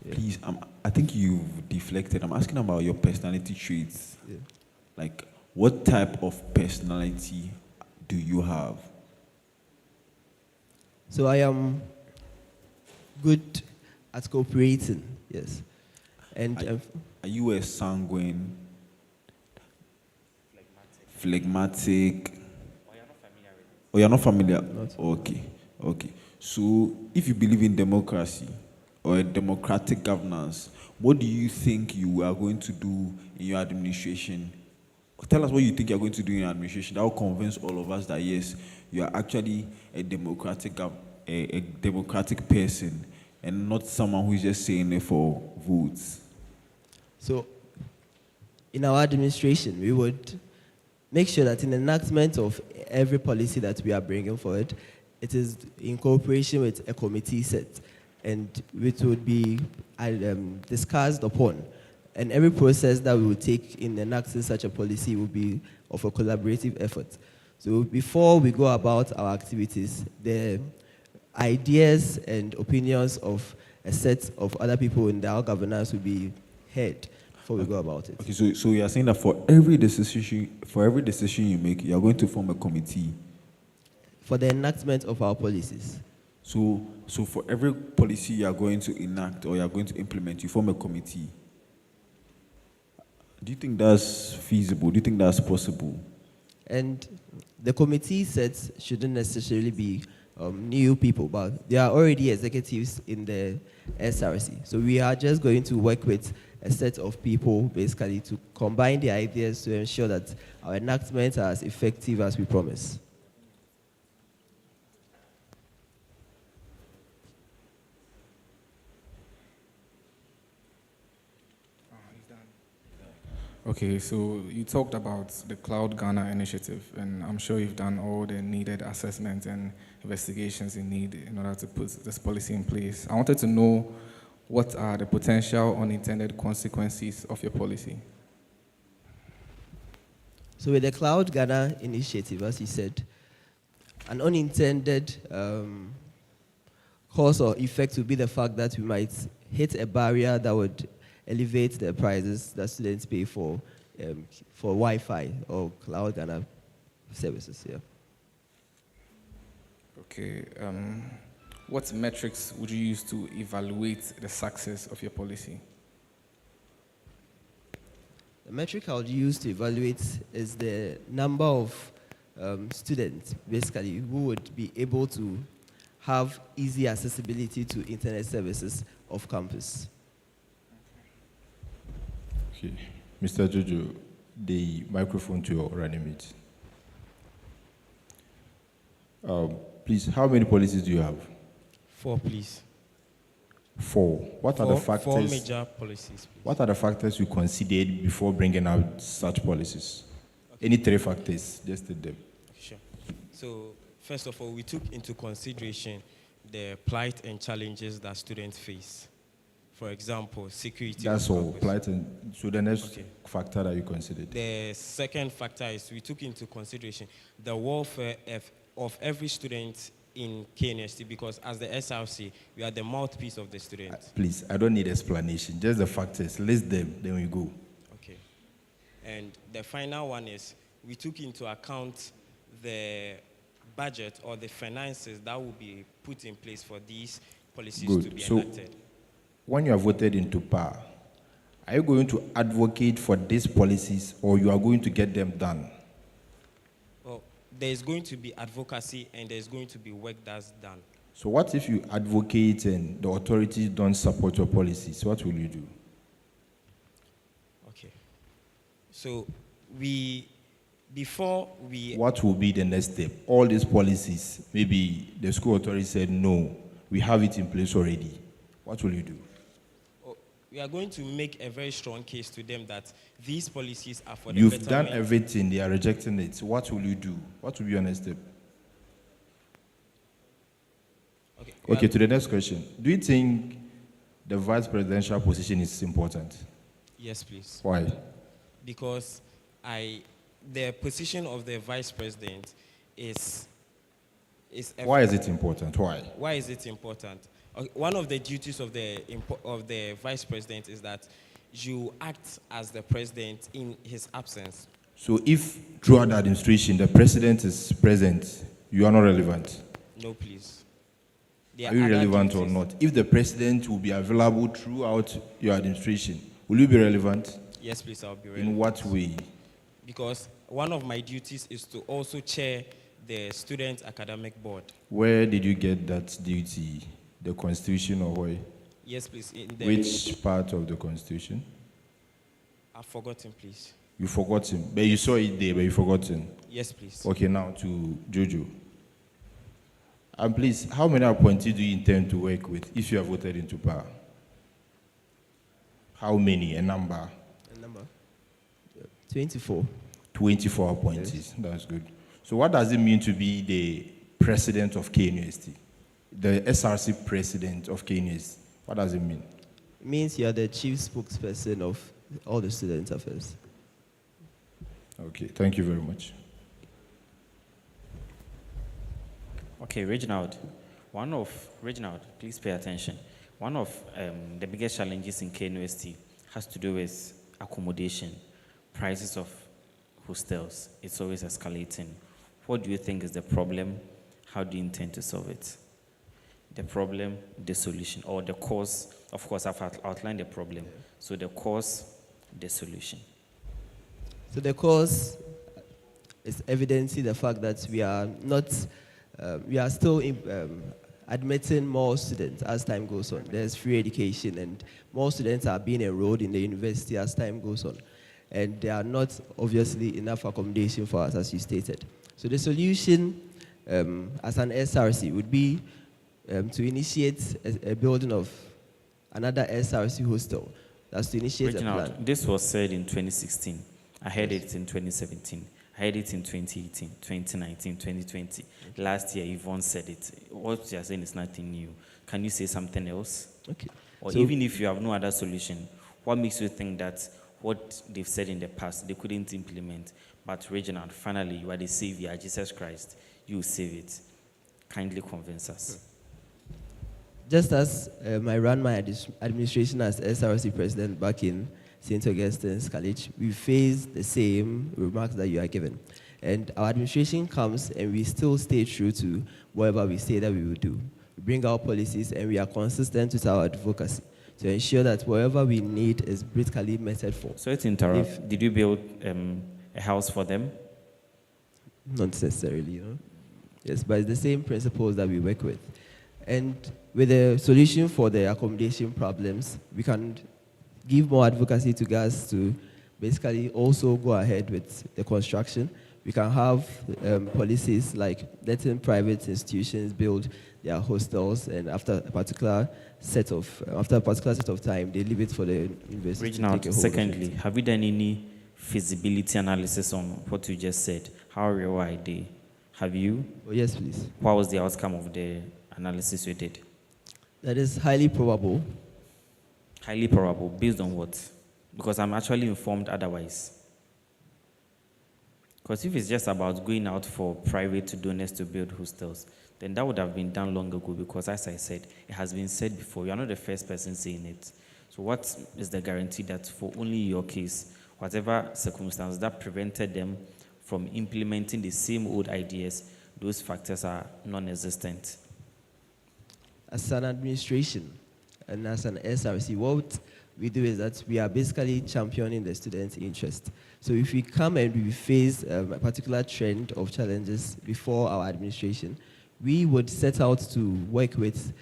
yeah. Please, I think you've deflected. I'm asking about your personality traits. Yeah. Like, what type of personality do you have? So I am good at cooperating, yes. And are you a sanguine, phlegmatic? Oh, you're not familiar? Okay, okay. So if you believe in democracy or a democratic governance, what do you think you are going to do in your administration? Tell us what you think you're going to do in your administration. That will convince all of us that yes, you are actually a democratic person and not someone who is just saying it for votes. So in our administration, we would make sure that in the enactment of every policy that we are bringing forward, it is in cooperation with a committee set, and it would be discussed upon. And every process that we will take in enacting such a policy will be of a collaborative effort. So before we go about our activities, the ideas and opinions of a set of other people in our governance will be heard before we go about it. Okay, so you are saying that for every decision you make, you are going to form a committee for the enactment of our policies. So for every policy you are going to enact or you are going to implement, you form a committee. Do you think that's feasible? Do you think that's possible? And the committee sets shouldn't necessarily be new people, but there are already executives in the SRC. So we are just going to work with a set of people basically to combine the ideas to ensure that our enactments are as effective as we promise. Okay, so you talked about the Cloud Ghana initiative, and I'm sure you've done all the needed assessments and investigations you need in order to put this policy in place. I wanted to know what are the potential unintended consequences of your policy? So with the Cloud Ghana initiative, as you said, an unintended cause or effect would be the fact that we might hit a barrier that would elevate the prices that students pay for Wi-Fi or Cloud Ghana services. Yeah. Okay. What metrics would you use to evaluate the success of your policy? The metric I would use to evaluate is the number of students, basically, who would be able to have easy accessibility to internet services off campus. Okay. Mr. Jojo, the microphone to your running mate. Please, how many policies do you have? 4, please. 4. What are the 4 factors? major policies, please. What are the factors you considered before bringing out such policies? Any 3 factors? Just state them. Sure. So, first of all, we took into consideration the plight and challenges that students face. For example, security. That's all. Plight and so the next factor that you considered. The second factor is we took into consideration the welfare of every student in KNST, because as the SRC, we are the mouthpiece of the students. Please, I don't need explanation. Just the factors. List them, then we go. Okay. And the final one is we took into account the budget or the finances that will be put in place for these policies to be enacted. When you are voted into power, are you going to advocate for these policies or you are going to get them done? Well, there is going to be advocacy and there is going to be work that's done. So what if you advocate and the authorities don't support your policies? What will you do? Okay. So what will be the next step? All these policies, maybe the school authority said, no, we have it in place already. What will you do? We are going to make a very strong case to them that these policies are for the You've betterment. done everything, they are rejecting it. What will you do? What will be your next step? Okay, to the next question. Do you think the vice presidential position is important? Yes, please. Why? Because the position of the vice president is why is it important? Why? Why is it important? One of the duties of the vice president is that you act as the president in his absence. So if throughout the administration the president is present, you are not relevant? No, please. Are you relevant or not? If the president will be available throughout your administration, will you be relevant? Yes, please, I'll be relevant. In what way? Because one of my duties is to also chair the student academic board. Where did you get that duty? The Constitution or where? Yes, please. Which part of the Constitution? I've forgotten, please. You forgotten, but you saw it there, but you forgotten. Yes, please. Okay, now to Jojo. And please, how many appointees do you intend to work with if you are voted into power? How many? A number? 24. 24 appointees. Yes. That's good. So what does it mean to be the president of KNUST? The SRC president of KNUST. What does it mean? It means you are the chief spokesperson of all the student affairs. Okay, thank you very much. Okay, Reginald, please pay attention. One of the biggest challenges in KNUST has to do with accommodation, prices of hostels. It's always escalating. What do you think is the problem? How do you intend to solve it? The problem, the solution, or the cause. Of course, I've outlined the problem. So the cause, the solution. So the cause is evidencing the fact that we are still admitting more students as time goes on. There's free education and more students are being enrolled in the university as time goes on. And there are not obviously enough accommodation for us, as you stated. So the solution as an SRC would be to initiate a building of another SRC hostel. That's to initiate Reginald, a plan. This was said in 2016. I heard it in 2017. I heard it in 2018, 2019, 2020. Last year, Yvonne said it. What you are saying is nothing new. Can you say something else? Okay. Or So- even if you have no other solution, what makes you think that what they've said in the past, they couldn't implement? But Reginald, finally, you are the Savior, Jesus Christ. You will save it. Kindly convince us. Just as I ran my administration as SRC president back in St. Augustine's College, we faced the same remarks that you are given. And our administration comes and we still stay true to whatever we say that we will do. We bring our policies and we are consistent with our advocacy to ensure that whatever we need is critically meted for. Sorry to interrupt. Did you build a house for them? Not necessarily, you know. Yes, but it's the same principles that we work with. And with the solution for the accommodation problems, we can give more advocacy to guys to basically also go ahead with the construction. We can have policies like letting private institutions build their hostels, and after a particular set of time, they leave it for the university to take a Reginald, hold secondly, of it. have you done any feasibility analysis on what you just said? How real are they? Have you? Oh, yes, please. What was the outcome of the analysis you did? That is highly probable. Highly probable. Based on what? Because I'm actually informed otherwise. Because if it's just about going out for private donors to build hostels, then that would have been done long ago, because as I said, it has been said before. You're not the first person saying it. So what is the guarantee that for only your case, whatever circumstance that prevented them from implementing the same old ideas, those factors are non-existent? As an administration and as an SRC, what we do is that we are basically championing the students' interest. So if we come and we face a particular trend of challenges before our administration, we would set out to work with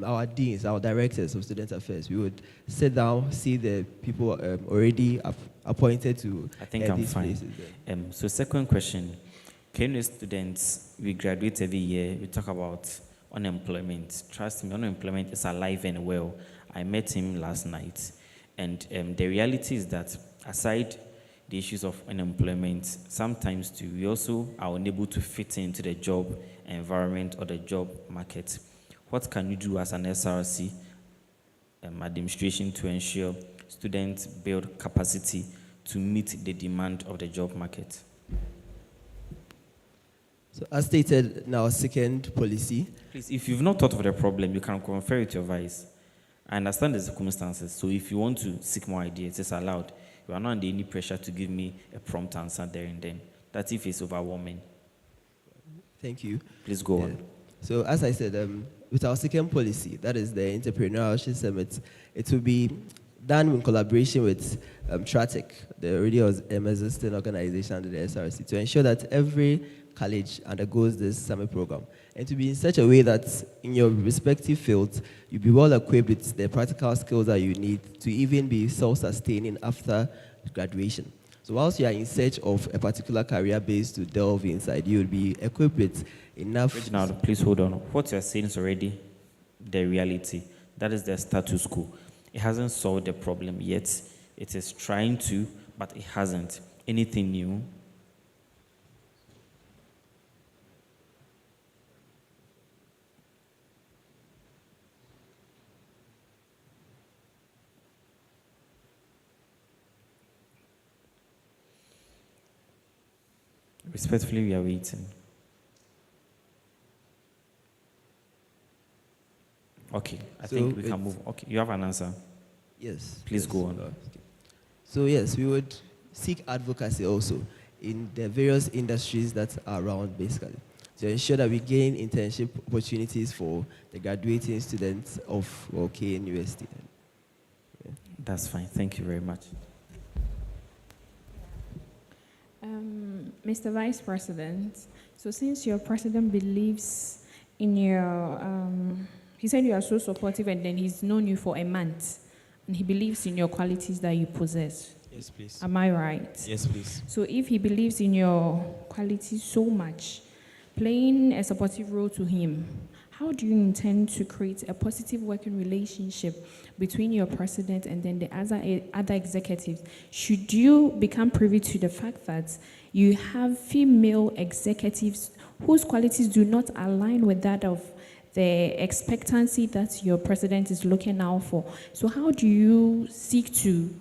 our deans, our directors of student affairs. We would sit down, see the people already appointed to I think I'm these fine. places. So second question, KNU students, we graduate every year, we talk about unemployment. Trust me, unemployment is alive and well. I met him last night, and the reality is that aside the issues of unemployment, sometimes too, we also are unable to fit into the job environment or the job market. What can you do as an SRC administration to ensure students build capacity to meet the demand of the job market? So as stated in our second policy. Please, if you've not thought of the problem, you can confer with your vice. I understand the circumstances, so if you want to seek more ideas, it's allowed. You are not under any pressure to give me a prompt answer there and then. That's if it's overwhelming. Thank you. Please go on. So as I said, with our second policy, that is the Entrepreneurship Summit, it will be done in collaboration with TRATEC, the already existing organization under the SRC, to ensure that every college undergoes this summer program, and to be in such a way that in your respective fields, you'll be well equipped with the practical skills that you need to even be self-sustaining after graduation. So whilst you are in search of a particular career base to delve inside, you'll be equipped with enough... Reginald, please hold on. What you're saying is already the reality. That is the status quo. It hasn't solved the problem yet. It is trying to, but it hasn't. Anything new? Respectfully, we are waiting. Okay, I think we can move. Okay, you have an answer? Yes. Please go on. Okay. So yes, we would seek advocacy also in the various industries that are around, basically, to ensure that we gain internship opportunities for the graduating students of KNUST. Yeah. That's fine. Thank you very much. Mr. Vice President, so since your president believes in your, he said you are so supportive, and then he's known you for a month, and he believes in your qualities that you possess. Yes, please. Am I right? Yes, please. So if he believes in your qualities so much, playing a supportive role to him, how do you intend to create a positive working relationship between your president and then the other executives? Should you become privy to the fact that you have female executives whose qualities do not align with that of the expectancy that your president is looking out for? So how do you seek to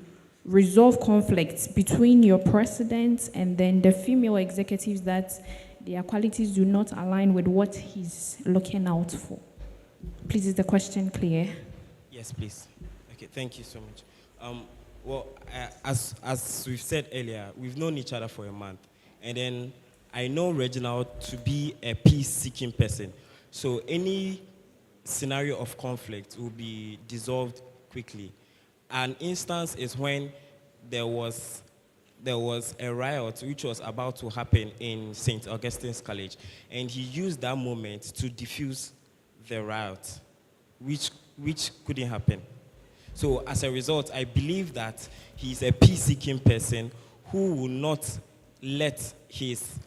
resolve conflicts between your president and then the female executives that their qualities do not align with what he's looking out for? Please, is the question clear? Yes, please. Okay, thank you so much. As we've said earlier, we've known each other for a month. And then I know Reginald to be a peace-seeking person. So any scenario of conflict will be dissolved quickly. An instance is when there was a riot which was about to happen in St. Augustine's College, and he used that moment to diffuse the riot, which couldn't happen. So as a result, I believe that he's a peace-seeking person who will not let his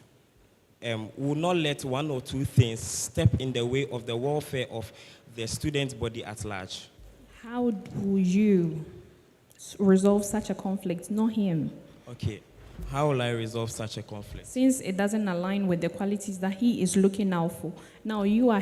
will not let one or two things step in the way of the welfare of the student body at large. How do you resolve such a conflict, not him? Okay, how will I resolve such a conflict? Since it doesn't align with the qualities that he is looking out for. Now you are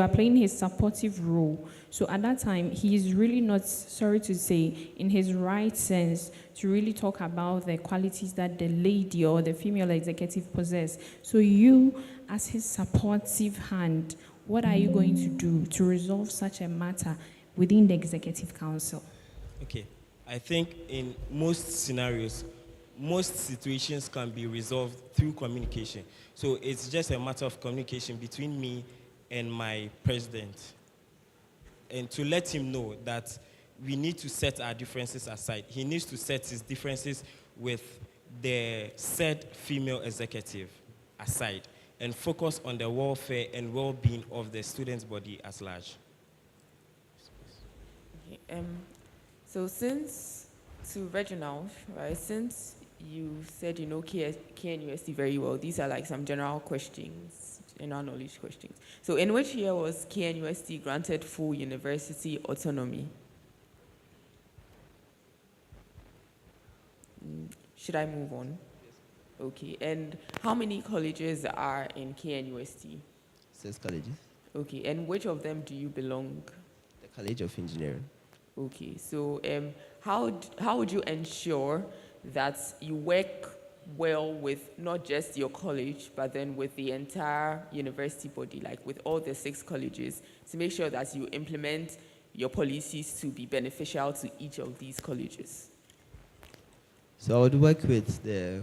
playing his supportive role. So at that time, he is really not, sorry to say, in his right sense to really talk about the qualities that the lady or the female executive possess. So you, as his supportive hand, what are you going to do to resolve such a matter within the executive council? Okay, I think in most scenarios, most situations can be resolved through communication. So it's just a matter of communication between me and my president. And to let him know that we need to set our differences aside. He needs to set his differences with the said female executive aside and focus on the welfare and well-being of the student's body at large. Okay, so to Reginald, right, since you said you know KNUST very well, these are like some general questions, general knowledge questions. So in which year was KNUST granted full university autonomy? Should I move on? Okay, and how many colleges are in KNUST? 6 colleges. Okay, and which of them do you belong? The College of Engineering. Okay, so how would you ensure that you work well with not just your college, but then with the entire university body, like with all the 6 colleges, to make sure that you implement your policies to be beneficial to each of these colleges? So I would work with the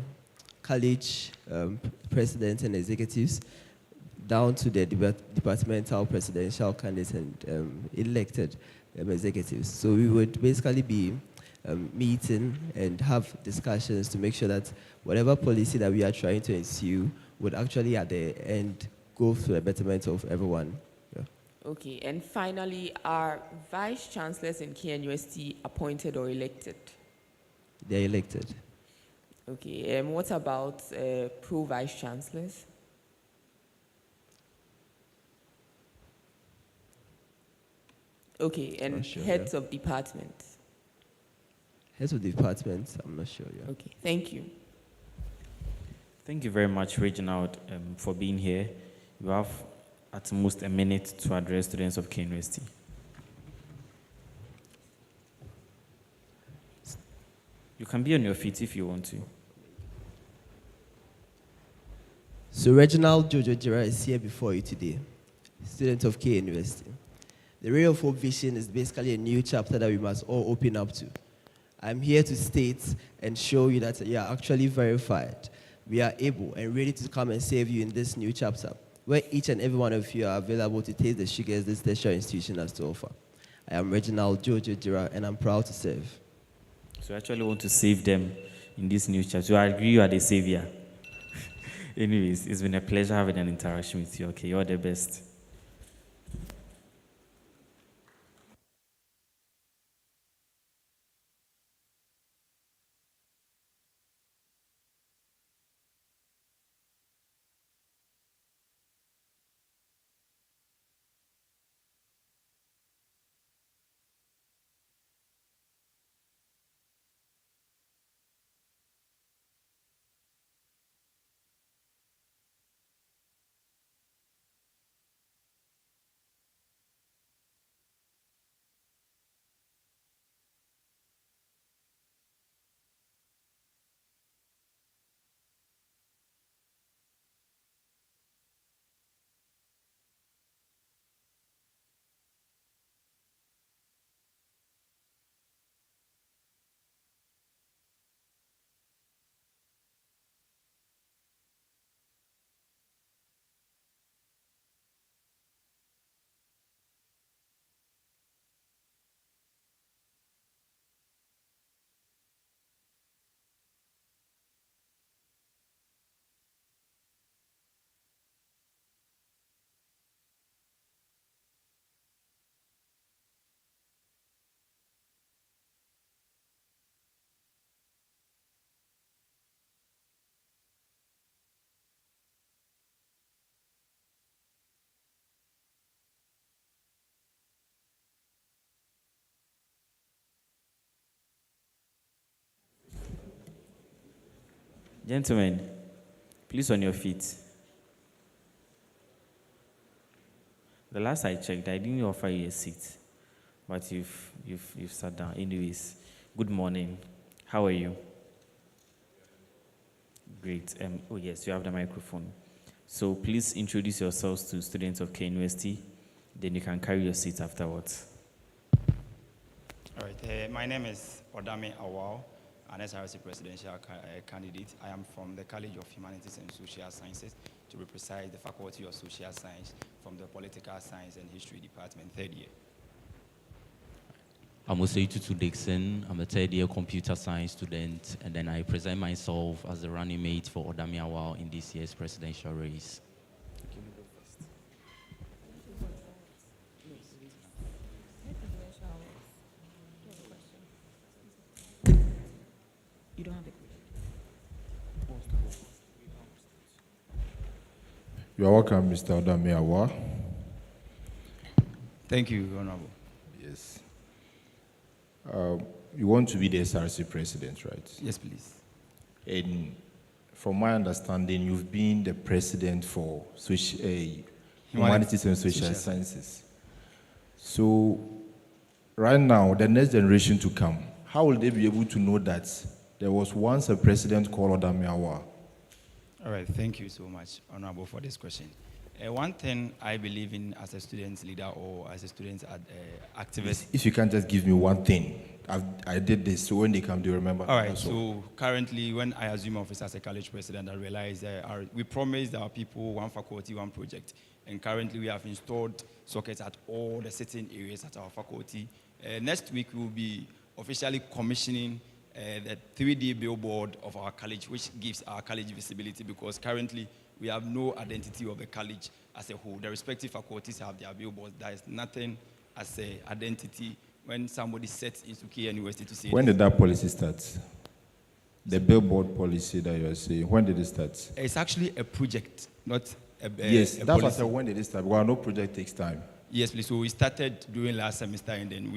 college presidents and executives down to the departmental presidential candidates and elected executives. So we would basically be meeting and have discussions to make sure that whatever policy that we are trying to ensue would actually at the end go for the betterment of everyone. Yeah. Okay, and finally, are vice chancellors in KNUST appointed or elected? They're elected. Okay, what about pro vice chancellors? Okay, and sure, heads of departments? Heads of departments, I'm not sure. Yeah. Okay, thank you. Thank you very much, Reginald, for being here. You have at most a minute to address students of KNUST. You can be on your feet if you want to. So Reginald Jojo Jira is here before you today, student of KNUST. The Ray of Hope vision is basically a new chapter that we must all open up to. I'm here to state and show you that you are actually verified. We are able and ready to come and save you in this new chapter, where each and every one of you are available to taste the sugars this tertiary institution has to offer. I am Reginald Jojo Jira, and I'm proud to serve. So I actually want to save them in this new chapter. So I agree you are the savior. Anyways, it's been a pleasure having an interaction with you. Okay, you're the best. Gentlemen, please on your feet. The last I checked, I didn't offer you a seat, but you've sat down. Anyways, good morning. How are you? Great. Oh yes, you have the microphone. So please introduce yourselves to students of KNUST. Then you can carry your seat afterwards. All right. My name is Odame Awao, an SRC presidential candidate. I am from the College of Humanities and Social Sciences, to be precise, the Faculty of Social Science from the Political Science and History Department, third year. I'm Osei Dixon. I'm a third year computer science student, and then I present myself as the running mate for Odame Awao in this year's presidential race. You don't have it. You are welcome, Mr. Odame Awao. Thank you, Honorable. Yes. You want to be the SRC president, right? Yes, please. And from my understanding, you've been the president for humanities and social sciences. So right now, the next generation to come, how will they be able to know that there was once a president called Odame Awao? All right, thank you so much, Honorable, for this question. One thing I believe in as a student leader or as a student activist. If you can just give me one thing. I did this, so when they come, do you remember? All right, so currently when I assume office as a college president, I realized we promised our people one faculty, one project. And currently we have installed sockets at all the sitting areas at our faculty. Next week we will be officially commissioning the 3D billboard of our college, which gives our college visibility, because currently we have no identity of the college as a whole. The respective faculties have their billboards. There is nothing as an identity when somebody sets into KNUST to say. When did that policy start? The billboard policy that you are saying, when did it start? It's actually a project, not a yes, a that's policy. what I said, when did it start? Well, no project takes time. Yes, please. So we started during last semester, and then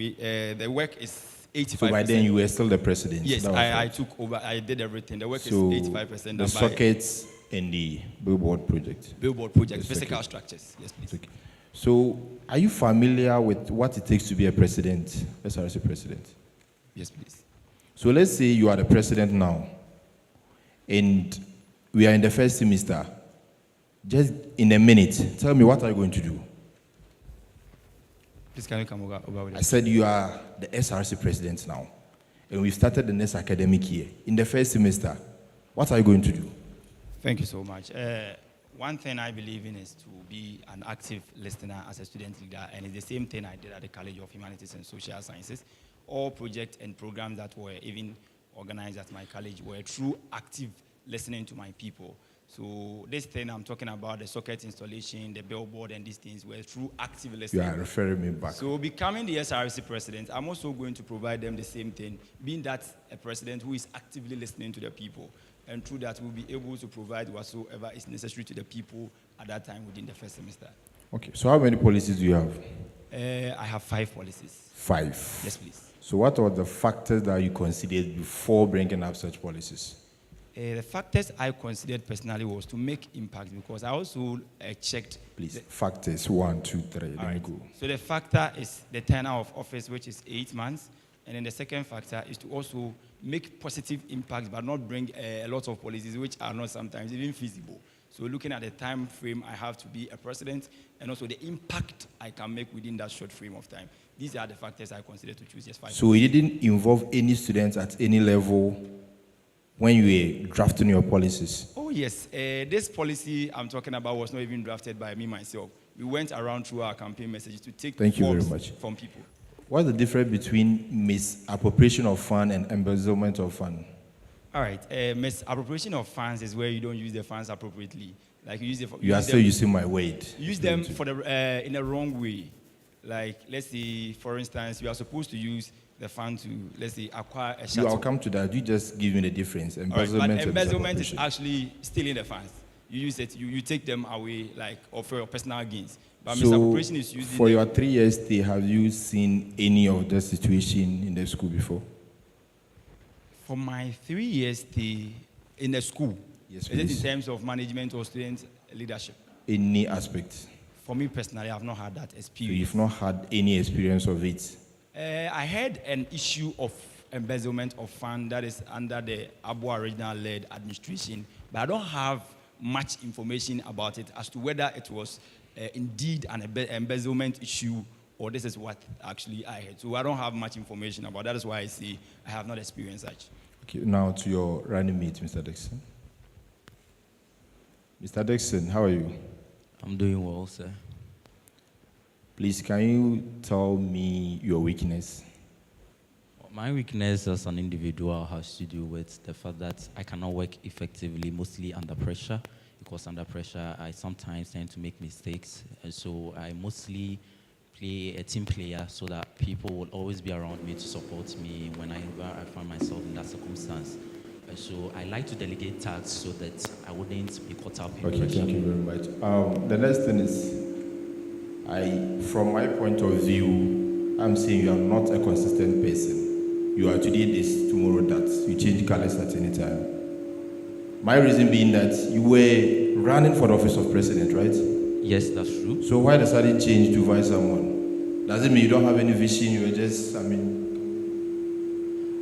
the work is 85%. So by then you were still the president? Yes, I took over. I did everything. The work so is 85%. The sockets in the billboard project? Billboard project, physical structures. Yes, please. Okay. So are you familiar with what it takes to be a president, SRC president? Yes, please. So let's say you are the president now, and we are in the first semester. Just in a minute, tell me, what are you going to do? Please, can you come over with I said you are the SRC president now, and we've started the next academic year. In the first semester, what are you going to do? Thank you so much. One thing I believe in is to be an active listener as a student leader, and it's the same thing I did at the College of Humanities and Social Sciences. All projects and programs that were even organized at my college were through active listening to my people. So this thing I'm talking about, the socket installation, the billboard, and these things were through active listening. You are referring me back. So becoming the SRC president, I'm also going to provide them the same thing, being that a president who is actively listening to the people. And through that, we'll be able to provide whatsoever is necessary to the people at that time within the first semester. Okay, so how many policies do you have? I have 5 policies. 5? Yes, please. So what are the factors that you considered before bringing up such policies? The factors I considered personally was to make impact, because I also checked. Please, factors, 1, 2, 3, All then right. go. So the factor is the tenure of office, which is 8 months. And then the second factor is to also make positive impact, but not bring a lot of policies, which are not sometimes even feasible. So looking at the time frame I have to be a president, and also the impact I can make within that short frame of time. These are the factors I consider to choose just 5. So you didn't involve any students at any level when you were drafting your policies? Oh, yes. This policy I'm talking about was not even drafted by me myself. We went around through our campaign messages to take Thank you very forms much. from people. What's the difference between misappropriation of fund and embezzlement of fund? All right. Misappropriation of funds is where you don't use the funds appropriately. Like you use the. You are still using my word. Use them for the in a wrong way. Like, let's say, for instance, you are supposed to use the fund to, let's say, acquire a shuttle. I'll come to that. You just give me the difference. Embezzlement, Embezzlement, but embezzlement is misappropriation. actually stealing the funds. You use it. You take them away, like, or for your personal gains. But So, misappropriation is using for them. your 3 years stay, have you seen any of the situation in the school before? For my 3 years stay, in a school? Yes, Is it in please. terms of management or student leadership? Any aspect. For me personally, I have not had that So experience. you've not had any experience of it. I had an issue of embezzlement of fund that is under the Abua regional-led administration, but I don't have much information about it as to whether it was indeed an embezzlement issue or this is what actually I had. So I don't have much information about that. That is why I say I have not experienced such. Okay, now to your running mate, Mr. Dixon. Mr. Dixon, how are you? I'm doing well, sir. Please, can you tell me your weakness? My weakness as an individual has to do with the fact that I cannot work effectively, mostly under pressure, because under pressure I sometimes tend to make mistakes. And so I mostly play a team player so that people will always be around me to support me whenever I find myself in that circumstance. And so I like to delegate tasks so that I wouldn't be caught up in Okay, pressure. thank you very much. The next thing is, from my point of view, I'm saying you are not a consistent person. You are today this, tomorrow that. You change colors at any time. My reason being that you were running for the office of president, right? Yes, that's true. So why the sudden change to vice someone? Does it mean you don't have any vision? You are just, All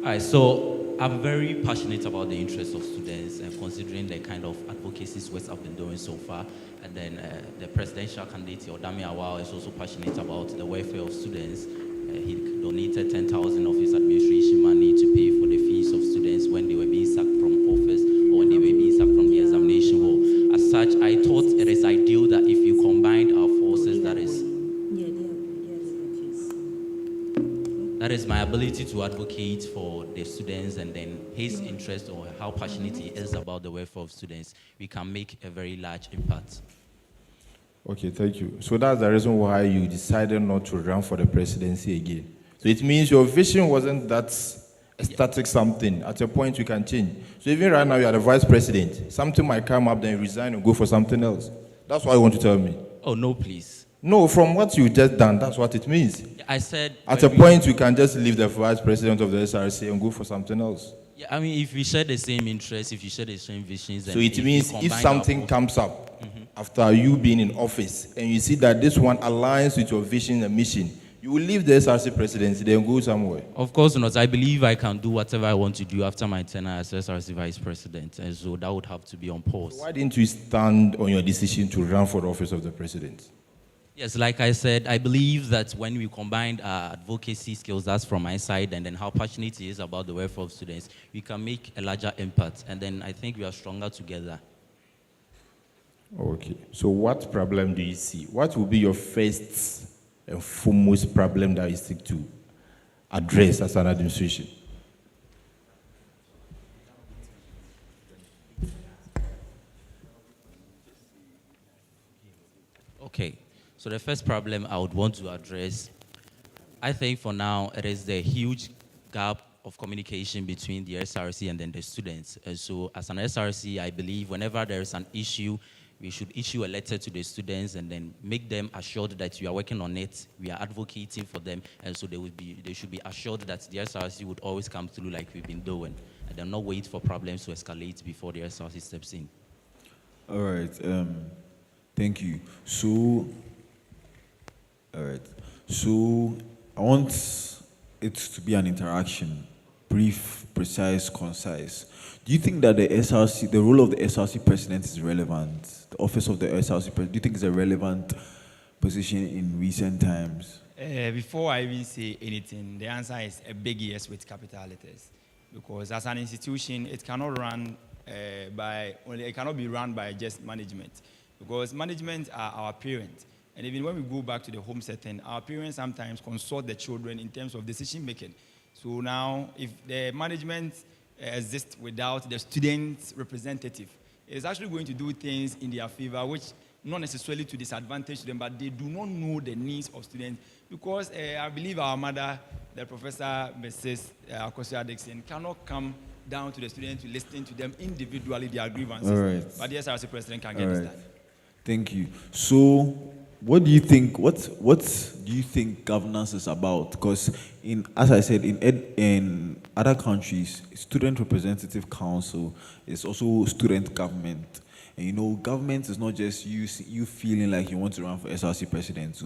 right, so I'm very passionate about the interests of students and considering the kind of advocacy work I've been doing so far. And then the presidential candidate, Odami Awao, is also passionate about the welfare of students. He donated 10,000 of his administration money to pay for the fees of students when they were being sacked from office or when they were being sacked from the examination hall. As such, I thought it is ideal that if you combined our forces, that is my ability to advocate for the students and then his interest or how passionate he is about the welfare of students, we can make a very large impact. Okay, thank you. So that's the reason why you decided not to run for the presidency again. So it means your vision wasn't that static something. At a point you can change. So even right now you are the vice president. Something might come up, then you resign and go for something else. That's what you want to tell me. Oh, no, please. No, from what you just done, that's what it means. I said... At a point you can just leave the vice president of the SRC and go for something else. Yeah, I mean, if we share the same interests, if you share the same visions... So it means if something comes up, after you being in office and you see that this one aligns with your vision and mission, you will leave the SRC presidency, then go somewhere. Of course not. I believe I can do whatever I want to do after my tenure as SRC vice president, and so that would have to be on pause. So why didn't you stand on your decision to run for the office of the president? Yes, like I said, I believe that when we combined our advocacy skills, that's from my side, and then how passionate he is about the welfare of students, we can make a larger impact, and then I think we are stronger together. Okay, so what problem do you see? What will be your first and foremost problem that you seek to address as an administration? Okay, so the first problem I would want to address, I think for now, it is the huge gap of communication between the SRC and then the students. And so as an SRC, I believe whenever there is an issue, we should issue a letter to the students and then make them assured that we are working on it, we are advocating for them, and so they should be assured that the SRC would always come through like we've been doing, and then not wait for problems to escalate before the SRC steps in. All right, thank you. So, all right, so I want it to be an interaction, brief, precise, concise. Do you think that the role of the SRC president is relevant? The office of the SRC president, do you think it's a relevant position in recent times? Before I even say anything, the answer is a big yes with capital letters. Because as an institution, it cannot be run by just management. Because management are our parents. And even when we go back to the home setting, our parents sometimes consult the children in terms of decision making. So now, if the management exists without the student's representative, it's actually going to do things in their favor, which not necessarily to disadvantage them, but they do not know the needs of students. Because I believe our mother, the Professor Mrs. Akosia Dixon, cannot come down to the students to listen to them individually, their grievances. All right. But the SRC president can get this done. Thank you. So, what do you think? What do you think governance is about? Because as I said, in other countries, student representative council is also student government. And you know, government is not just you feeling like you want to run for SRC president,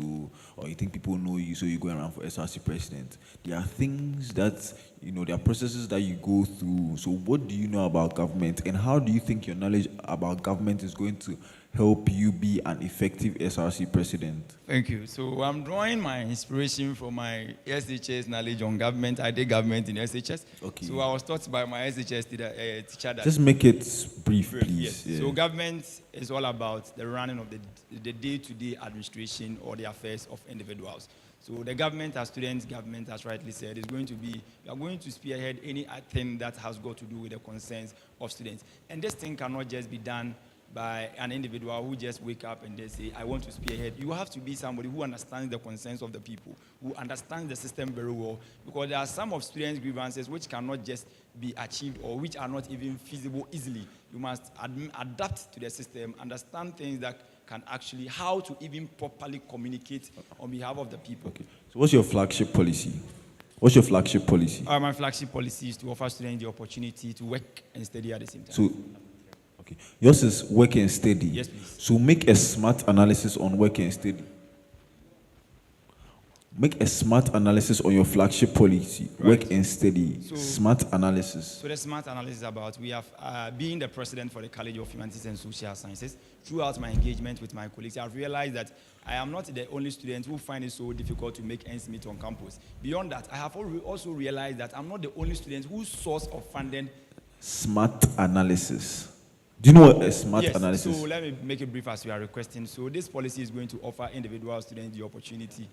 or you think people know you, so you go and run for SRC president. There are things that, you know, there are processes that you go through. So what do you know about government, and how do you think your knowledge about government is going to help you be an effective SRC president? Thank you. So I'm drawing my inspiration from my SHS knowledge on government. I did government in SHS. Okay. So I was taught by my SHS teacher that... Just make it brief, please. Yes. Yeah. So government is all about the running of the day-to-day administration or the affairs of individuals. So the government, as students' government, as rightly said, is going to be, we are going to spearhead anything that has got to do with the concerns of students. And this thing cannot just be done by an individual who just wake up and they say, I want to spearhead. You have to be somebody who understands the concerns of the people, who understands the system very well, because there are some of students' grievances which cannot just be achieved or which are not even feasible easily. You must adapt to the system, understand things that can actually, how to even properly communicate on behalf of the people. Okay. So what's your flagship policy? What's your flagship policy? My flagship policy is to offer students the opportunity to work and study at the same time. So, okay. Yours is work and study. Yes, please. So make a smart analysis on work and study. Make a smart analysis on your flagship policy, right. Work and study, so, smart analysis. So the smart analysis is about, we have, being the president for the College of Humanities and Social Sciences, throughout my engagement with my colleagues, I've realized that I am not the only student who find it so difficult to make ends meet on campus. Beyond that, I have also realized that I'm not the only student whose source of funding... Smart analysis. Do you know what a smart analysis is? So let me make it brief as you are requesting. So this policy is going to offer individual students the opportunity.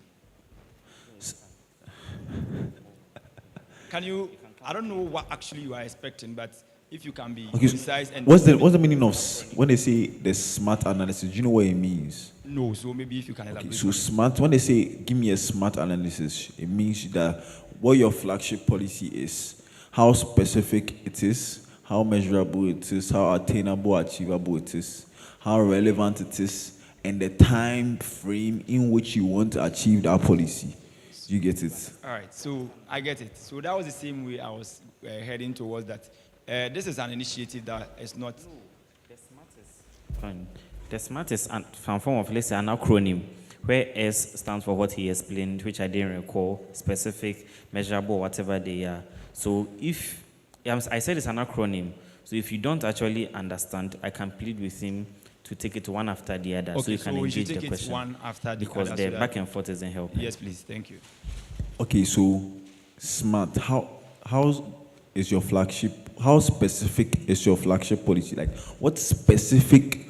Can you, I don't know what actually you are expecting, but if you can be precise and... What's the meaning of, when they say the smart analysis, do you know what it means? No, so maybe if you can elaborate. Okay, so smart, when they say, give me a smart analysis, it means that what your flagship policy is, how specific it is, how measurable it is, how attainable, achievable it is, how relevant it is, and the time frame in which you want to achieve that policy. You get it? All right, so I get it. So that was the same way I was heading towards that. This is an initiative that is not... No, the SMART is fine. The SMART is a form of, let's say, an acronym, where S stands for what he explained, which I didn't recall, specific, measurable, whatever they are. So if, I said it's an acronym, so if you don't actually understand, I can plead with him to take it one after the other, okay, so you can engage take the question. One after the because other, the back and forth isn't helping. Yes, please. Thank you. Okay, so smart. How is your flagship? How specific is your flagship policy? Like, what specific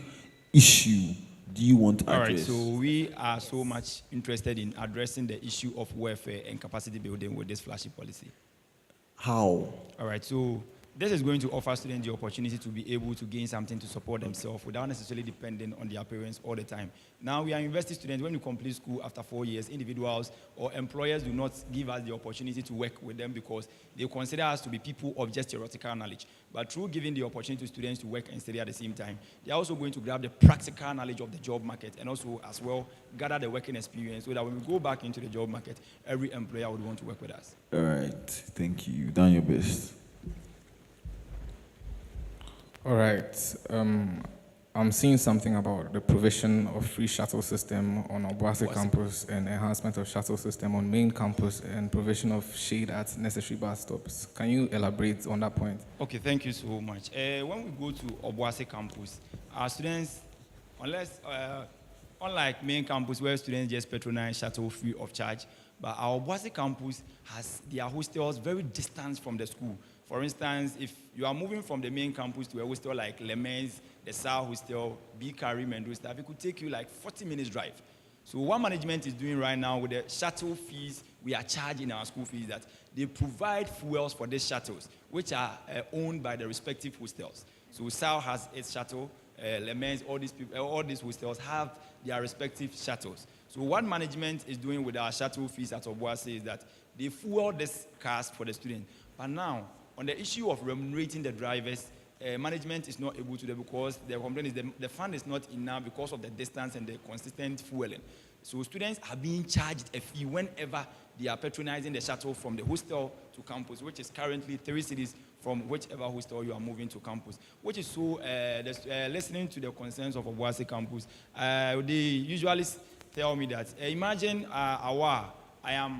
issue do you want to address? All right. So we are so much interested in addressing the issue of welfare and capacity building with this flagship policy. How? All right. So this is going to offer students the opportunity to be able to gain something to support themselves without necessarily depending on their parents all the time. Now, we are university students. When we complete school after 4 years, individuals or employers do not give us the opportunity to work with them because they consider us to be people of just theoretical knowledge. But through giving the opportunity to students to work and study at the same time, they are also going to grab the practical knowledge of the job market and also as well gather the working experience so that when we go back into the job market, every employer would want to work with us. All right. Thank you. You've done your best. All right. I'm seeing something about the provision of free shuttle system on Obuasi campus and enhancement of shuttle system on main campus and provision of shade at necessary bus stops. Can you elaborate on that point? Okay, thank you so much. When we go to Obuasi campus, our students, unlike main campus where students just patronize shuttle free of charge, but our Obuasi campus has their hostels very distant from the school. For instance, if you are moving from the main campus to a hostel like Lemens, the South Hostel, Karim, and those stuff, it could take you like 40 minutes drive. So what management is doing right now with the shuttle fees we are charging our school fees, that they provide fuels for these shuttles, which are owned by the respective hostels. So South has its shuttle, Lemens, all these hostels have their respective shuttles. So what management is doing with our shuttle fees at Obuasi is that they fuel these cars for the students. But now, on the issue of remunerating the drivers, management is not able to do because the complaint is the fund is not enough because of the distance and the consistent fueling. So students are being charged a fee whenever they are patronizing the shuttle from the hostel to campus, which is currently 3 cities from whichever hostel you are moving to campus, which is so, listening to the concerns of Obuasi campus, they usually tell me that, imagine I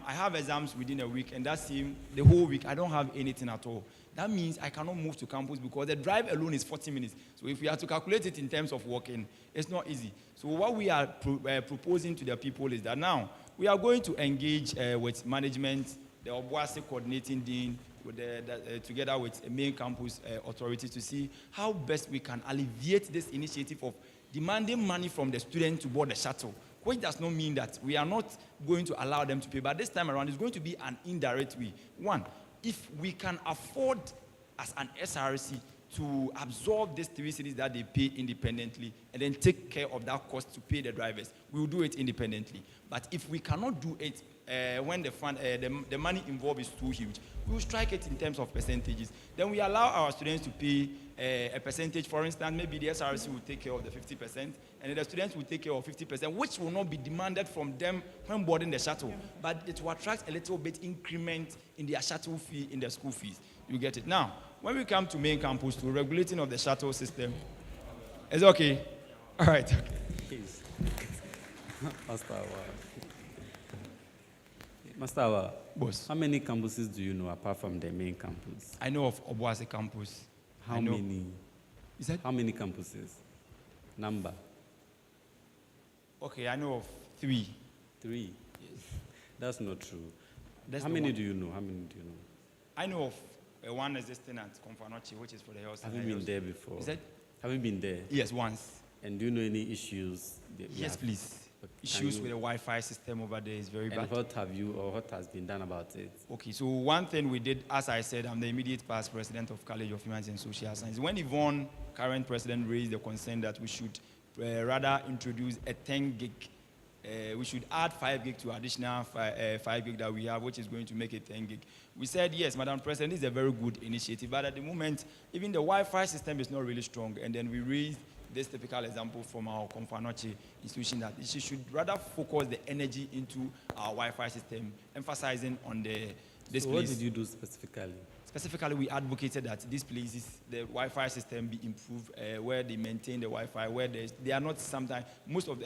have exams within a week, and that's the whole week, I don't have anything at all. That means I cannot move to campus because the drive alone is 40 minutes. So if we have to calculate it in terms of walking, it's not easy. So what we are proposing to the people is that now we are going to engage with management, the Obuasi coordinating dean, with together with main campus authorities to see how best we can alleviate this initiative of demanding money from the student to board the shuttle, which does not mean that we are not going to allow them to pay. But this time around, it's going to be an indirect way. One, if we can afford as an SRC to absorb these 3 cities that they pay independently and then take care of that cost to pay the drivers, we will do it independently. But if we cannot do it when the fund, the money involved is too huge, we will strike it in terms of percentages. Then we allow our students to pay a percentage. For instance, maybe the SRC will take care of the 50%, and then the students will take care of 50%, which will not be demanded from them when boarding the shuttle. But it will attract a little bit increment in their shuttle fee, in their school fees. You get it? Now, when we come to main campus, to regulating of the shuttle system, is it okay? All right. Okay. Please. Master Awa, boss, how many campuses do you know apart from the main campus? I know of Obuasi campus. How many? Is that? How many campuses? Number? Okay, I know of 3. 3? Yes. That's not true. That's how many do you know? How many do you know? I know of one existing at Confanochi, which is for the health. Have you been there before? Is that? Have you been there? Yes, once. And do you know any issues? Yes, please. Issues with the Wi-Fi system over there is very bad. And what have you, or what has been done about it? Okay, so one thing we did, as I said, I'm the immediate past president of College of Humanities and Social Sciences. When Yvonne, current president, raised the concern that we should rather introduce a 10 gig, we should add 5 gig to additional 5 gig that we have, which is going to make it 10 gig. We said, yes, Madam President, this is a very good initiative, but at the moment, even the Wi-Fi system is not really strong, and then we raised this typical example from our Confanochi institution that she should rather focus the energy into our Wi-Fi system, emphasizing on this so place. What did you do specifically? Specifically, we advocated that these places, the Wi-Fi system be improved, where they maintain the Wi-Fi, where they are not sometimes,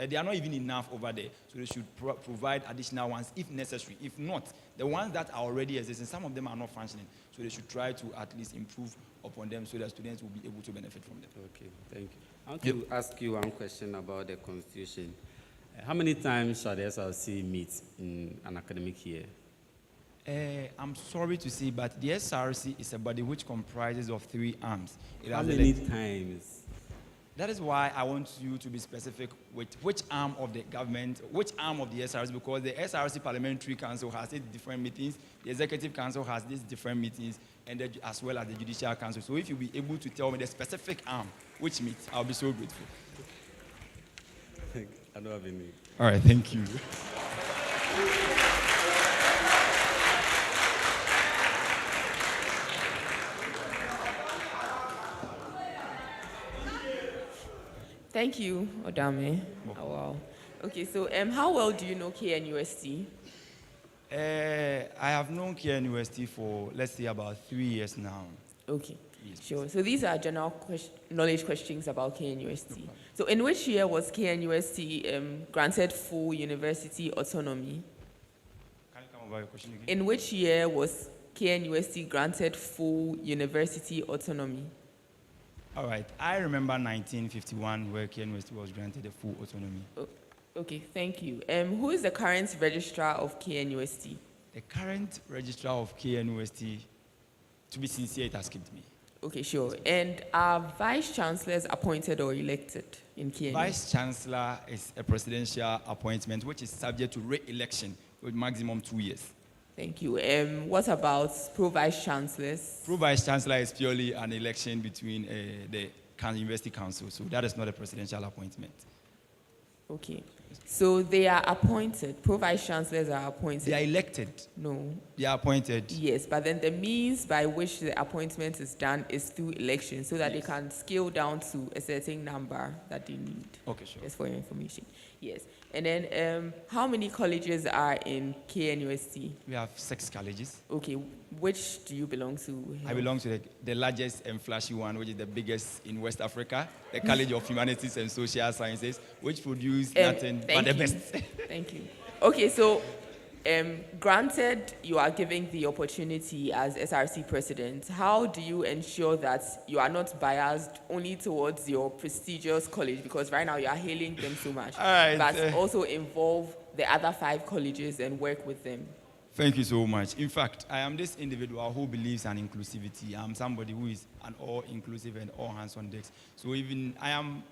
they are not even enough over there. So they should provide additional ones if necessary. If not, the ones that are already existing, some of them are not functioning. So they should try to at least improve upon them so that students will be able to benefit from them. Okay, thank you. I want to ask you one question about the Constitution. How many times shall the SRC meet in an academic year? I'm sorry to say, but the SRC is a body which comprises of 3 arms. How many times? That is why I want you to be specific with which arm of the government, which arm of the SRC, because the SRC Parliamentary Council has its different meetings, the Executive Council has these different meetings, and as well as the Judicial Council. So if you'll be able to tell me the specific arm which meets, I'll be so grateful. I don't have any. All right, thank you. Thank you, Odame. Oh, wow. Okay, so how well do you know KNUST? I have known KNUST for, let's say, about 3 years now. Okay, yes, sure. So these are general knowledge questions about KNUST. So in which year was KNUST granted full university autonomy? Can you come over your question again? In which year was KNUST granted full university autonomy? All right. I remember 1951 where KNUST was granted a full autonomy. Oh, okay, thank you. Who is the current registrar of KNUST? The current registrar of KNUST, to be sincere, it has skipped me. Okay, sure. And are vice chancellors appointed or elected in KNUST? Vice chancellor is a presidential appointment which is subject to re-election with maximum 2 years. Thank you. What about pro-vice chancellors? Pro-vice chancellor is purely an election between the university council, so that is not a presidential appointment. Okay. So they are appointed. Pro-vice chancellors are appointed. They are elected. No. They are appointed. Yes, but then the means by which the appointment is done is through election, so that they can scale down to a certain number that they need. Okay, sure. Just for your information. Yes. And then how many colleges are in KNUST? We have 6 colleges. Okay. Which do you belong to? I belong to the largest and flashy one, which is the biggest in West Africa, the College of Humanities and Social Sciences, which produce nothing but the best. Thank you. Okay, so granted you are given the opportunity as SRC president, how do you ensure that you are not biased only towards your prestigious college, because right now you are hailing them so much, but also involve the other 5 colleges and work with them? Thank you so much. In fact, I am this individual who believes in inclusivity. I'm somebody who is an all-inclusive and all-hands-on deck. So even I am,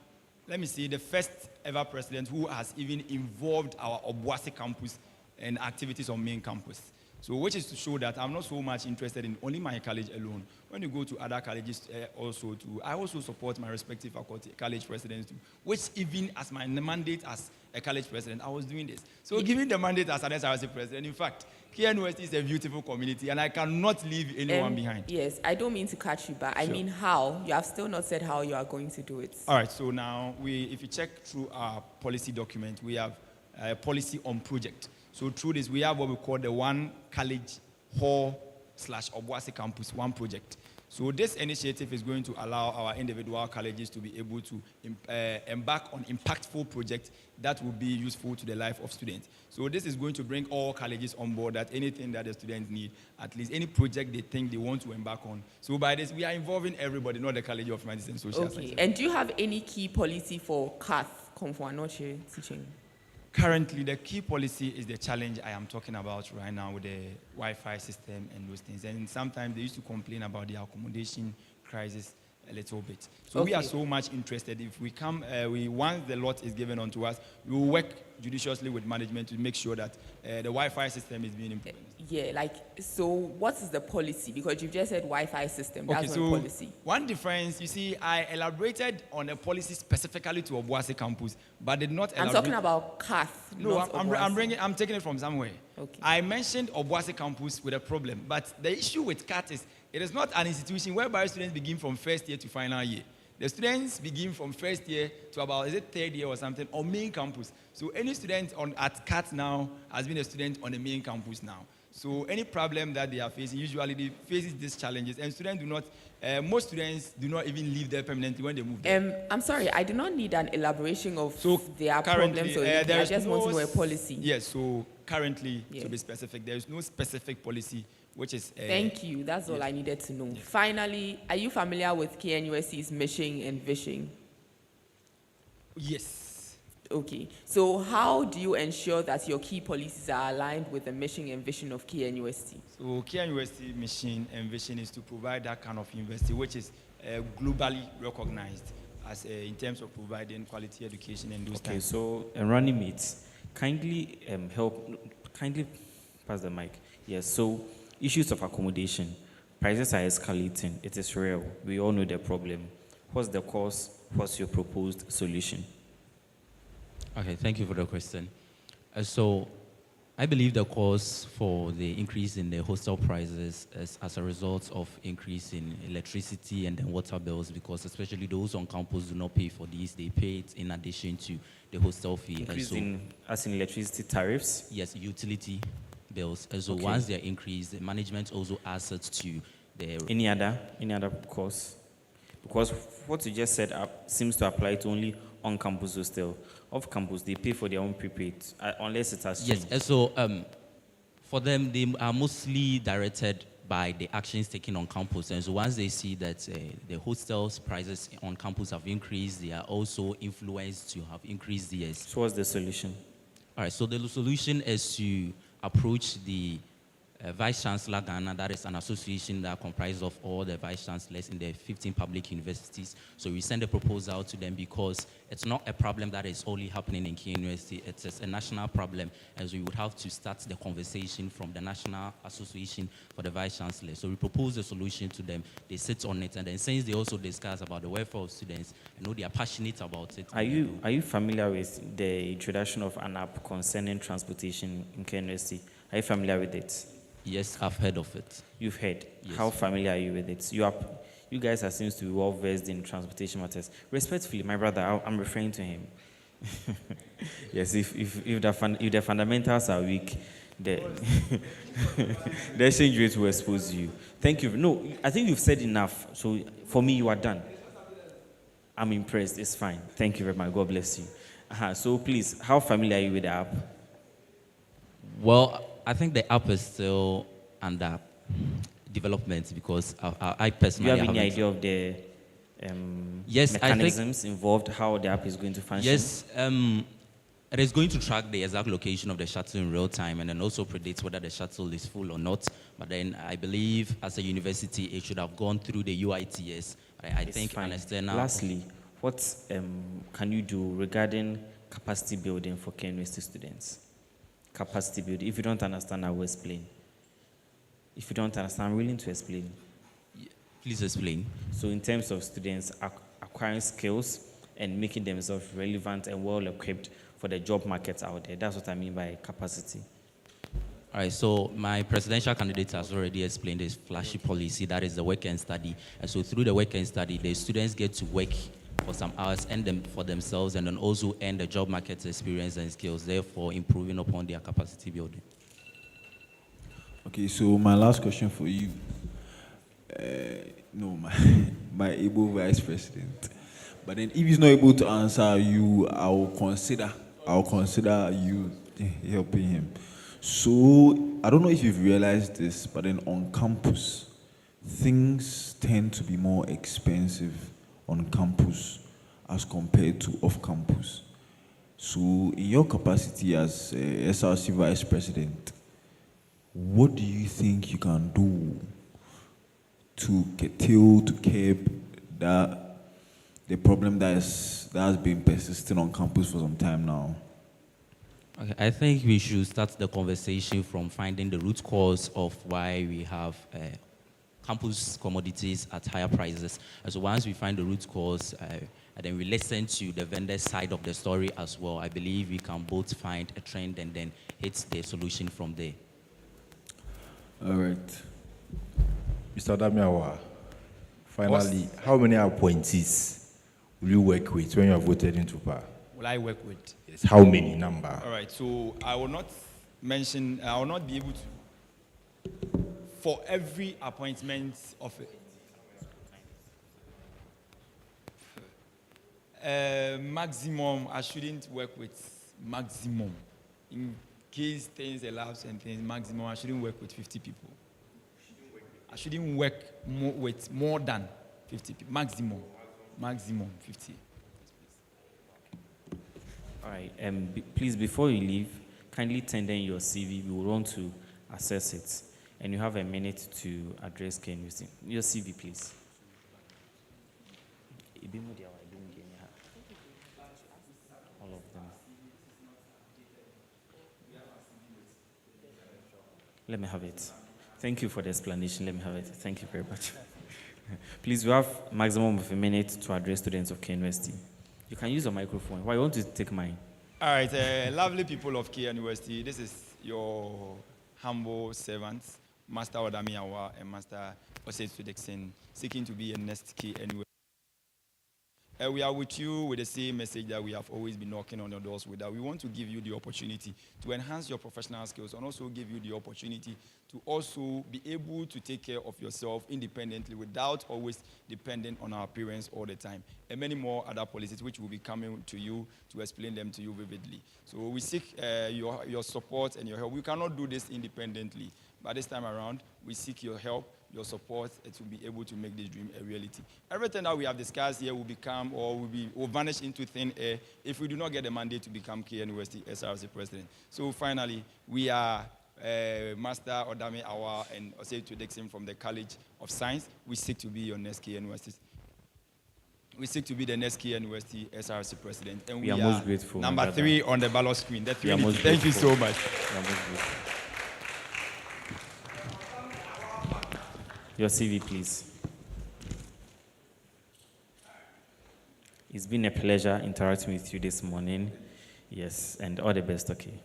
let me say, the first ever president who has even involved our Obuasi campus and activities on main campus. So which is to show that I'm not so much interested in only my college alone. When you go to other colleges also too, I also support my respective faculty, college presidents too, which even as my mandate as a college president, I was doing this. So giving the mandate as an SRC president, in fact, KNUST is a beautiful community and I cannot leave anyone behind. Yes, I don't mean to catch you, but I mean how. You have still not said how you are going to do it. All right, so now if you check through our policy document, we have a policy on project. So through this, we have what we call the One College Hall / Obuasi Campus One Project. So this initiative is going to allow our individual colleges to be able to embark on impactful projects that will be useful to the life of students. So this is going to bring all colleges on board, that anything that the students need, at least any project they think they want to embark on. So by this, we are involving everybody, not the College of Humanities and Social Sciences. Okay, and do you have any key policy for CATH, Konfuanoche teaching? Currently, the key policy is the challenge I am talking about right now with the Wi-Fi system and those things. And sometimes they used to complain about the accommodation crisis a little bit. So we are so much interested. If we come, once the lot is given onto us, we will work judiciously with management to make sure that the Wi-Fi system is being implemented. Yeah, so what is the policy? Because you've just said Wi-Fi system, that's not policy. One difference, you see, I elaborated on a policy specifically to Obuasi campus, but did not elaborate. I'm talking about CATH, No, not I'm taking it from somewhere. Okay. I mentioned Obuasi campus with a problem, but the issue with CATH is it is not an institution whereby students begin from first year to final year. The students begin from first year to about, third year or something, on main campus. So any student at CATH now has been a student on the main campus now. So any problem that they are facing, usually they face these challenges, and most students do not even live there permanently when they move there. I'm sorry, I do not need an elaboration of their problems, or I just want to know a policy. Yes, so currently, to be specific, there is no specific policy which is... Thank you, that's all I needed to know. Finally, are you familiar with KNUST's mission and vision? Yes. Okay, so how do you ensure that your key policies are aligned with the mission and vision of KNUST? So KNUST mission and vision is to provide that kind of university which is globally recognized as in terms of providing quality education and those Okay, so running mates, kindly kindly pass the mic. Yes, so issues of accommodation. Prices are escalating. It is real. We all know the problem. What's the cause? What's your proposed solution? Okay, thank you for the question. So I believe the cause for the increase in the hostel prices is as a result of increase in electricity and then water bills, because especially those on campus do not pay for these. They pay it in addition to the hostel fee. Increase as in electricity tariffs? Yes, utility bills. And so once they're increased, the management also adds it to the... Any other cause? Because what you just said seems to apply to only on-campus hostel. Off-campus, they pay for their own prepaid, unless it has changed. Yes, and so for them, they are mostly directed by the actions taken on campus. And so once they see that the hostels prices on campus have increased, they are also influenced to have increased theirs. So what's the solution? All right, so the solution is to approach the Vice Chancellor Ghana, that is an association that comprises of all the vice chancellors in the 15 public universities. So we send a proposal to them because it's not a problem that is only happening in Key University, it is a national problem, as we would have to start the conversation from the National Association for the Vice Chancellor. So we propose a solution to them, they sit on it, and then since they also discuss about the welfare of students, I know they are passionate about it. Are you familiar with the introduction of an app concerning transportation in Key University? Are you familiar with it? Yes, I've heard of it. You've heard? Yes. How familiar are you with it? You guys are seems to be well versed in transportation matters. Respectfully, my brother, I'm referring to him. Yes, if the fundamentals are weak, the the exchange rate will expose you. Thank you. No, I think you've said enough. So for me, you are done. I'm impressed. It's fine. Thank you very much. God bless you. So please, how familiar are you with the app? Well, I think the app is still under development because I personally Do you have any haven't- idea of the Yes, mechanisms involved, how the app is going to function? Yes, it is going to track the exact location of the shuttle in real time and then also predict whether the shuttle is full or not. But then I believe as a university, it should have gone through the UITS. I think fine. an external... Lastly, what can you do regarding capacity building for Kenya University students? Capacity building. If you don't understand, I will explain. If you don't understand, I'm willing to explain. Please explain. So in terms of students acquiring skills and making themselves relevant and well-equipped for the job markets out there, that's what I mean by capacity. All right, so my presidential candidate has already explained this flashy policy, that is the work and study. And so through the work and study, the students get to work for some hours, earn them for themselves, and then also earn the job market experience and skills, therefore improving upon their capacity building. Okay, so my last question for you. My able vice president. But then if he's not able to answer you, I'll consider you helping him. So I don't know if you've realized this, but then on campus, things tend to be more expensive on campus as compared to off campus. So in your capacity as SRC vice president, what do you think you can do to curb the problem that has been persisting on campus for some time now? Okay, I think we should start the conversation from finding the root cause of why we have campus commodities at higher prices. And so once we find the root cause, and then we listen to the vendor side of the story as well, I believe we can both find a trend and then hit the solution from there. All right. Mr. Damiawa, finally, how many appointees will you work with when you are voted into power? Will I work with? Yes, how many number? All right, so I will not be able to, for every appointment of maximum, I shouldn't work with maximum. In case things elapse and things maximum, I shouldn't work with 50 people. I shouldn't work with more than 50 people. Maximum 50. All right. Please, before you leave, kindly tender in your CV. We will want to assess it. And you have a minute to address KNUC. Your CV, please. All of them. Let me have it. Thank you for the explanation. Let me have it. Thank you very much. Please, we have maximum of a minute to address students of KNUST. You can use your microphone. Why you want to take mine? All right, lovely people of Key University, this is your humble servants, Master Odamiawa and Master Osei Dixon, seeking to be a next Key University. We are with you with the same message that we have always been knocking on your doors with, that we want to give you the opportunity to enhance your professional skills and also give you the opportunity to also be able to take care of yourself independently without always depending on our parents all the time. And many more other policies which will be coming to you to explain them to you vividly. So we seek your support and your help. We cannot do this independently. But this time around, we seek your help, your support to be able to make this dream a reality. Everything that we have discussed here will become or will vanish into thin air if we do not get the mandate to become Key University SRC president. So finally, we are Master Odame Awa and Osei Dixon from the College of Science. We seek to be your next KNUST. We seek to be the next KNUST SRC president. And we are most grateful. number 3 on the ballot screen. The three. Most Thank you so much. Your CV, please. It's been a pleasure interacting with you this morning. Yes, and all the best, okay?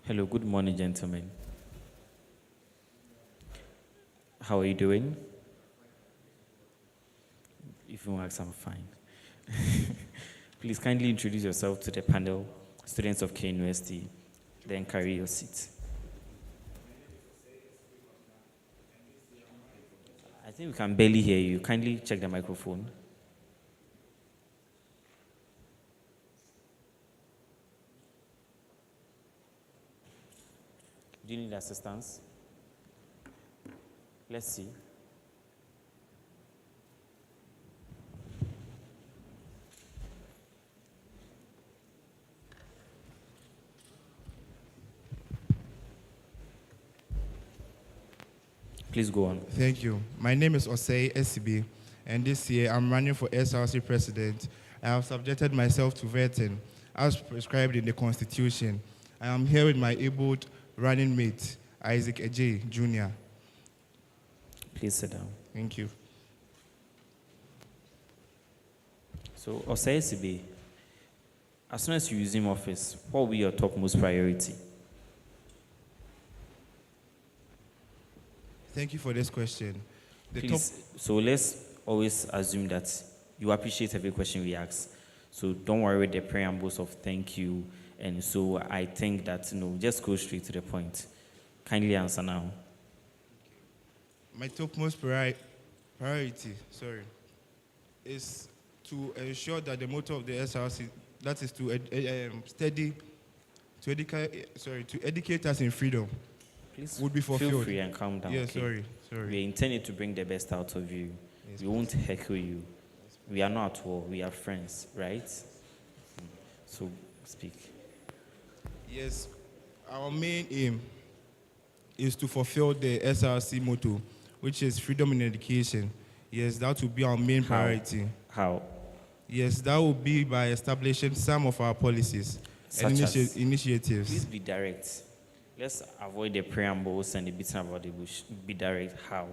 Hello, good morning, gentlemen. How are you doing? If you ask, I'm fine. Please kindly introduce yourself to the panel, students of KNUST, then carry your seats. I think we can barely hear you. Kindly check the microphone. Do you need assistance? Let's see. Please go on. Thank you. My name is Osei SCB, and this year I'm running for SRC president. I have subjected myself to vetting as prescribed in the Constitution. I am here with my abled running mate, Isaac Ejay Jr. Please sit down. Thank you. So, Osei SCB, as soon as you resume office, what will be your topmost priority? Thank you for this question. So let's always assume that you appreciate every question we ask. So don't worry with the preambles of thank you. And so I think that, just go straight to the point. Kindly answer now. My topmost priority, is to ensure that the motto of the SRC, that is to educate us in freedom. Please would be fulfilled. feel free and calm down. Yeah, okay? sorry. We intended to bring the best out of you. Yes, we won't heckle you. We are not at war. We are friends, right? So speak. Yes, our main aim is to fulfill the SRC motto, which is freedom in education. Yes, that will be our main priority. How? Yes, that will be by establishing some of our policies and initiatives. Please be direct. Let's avoid the preambles and the beating about the bush. Be direct. How?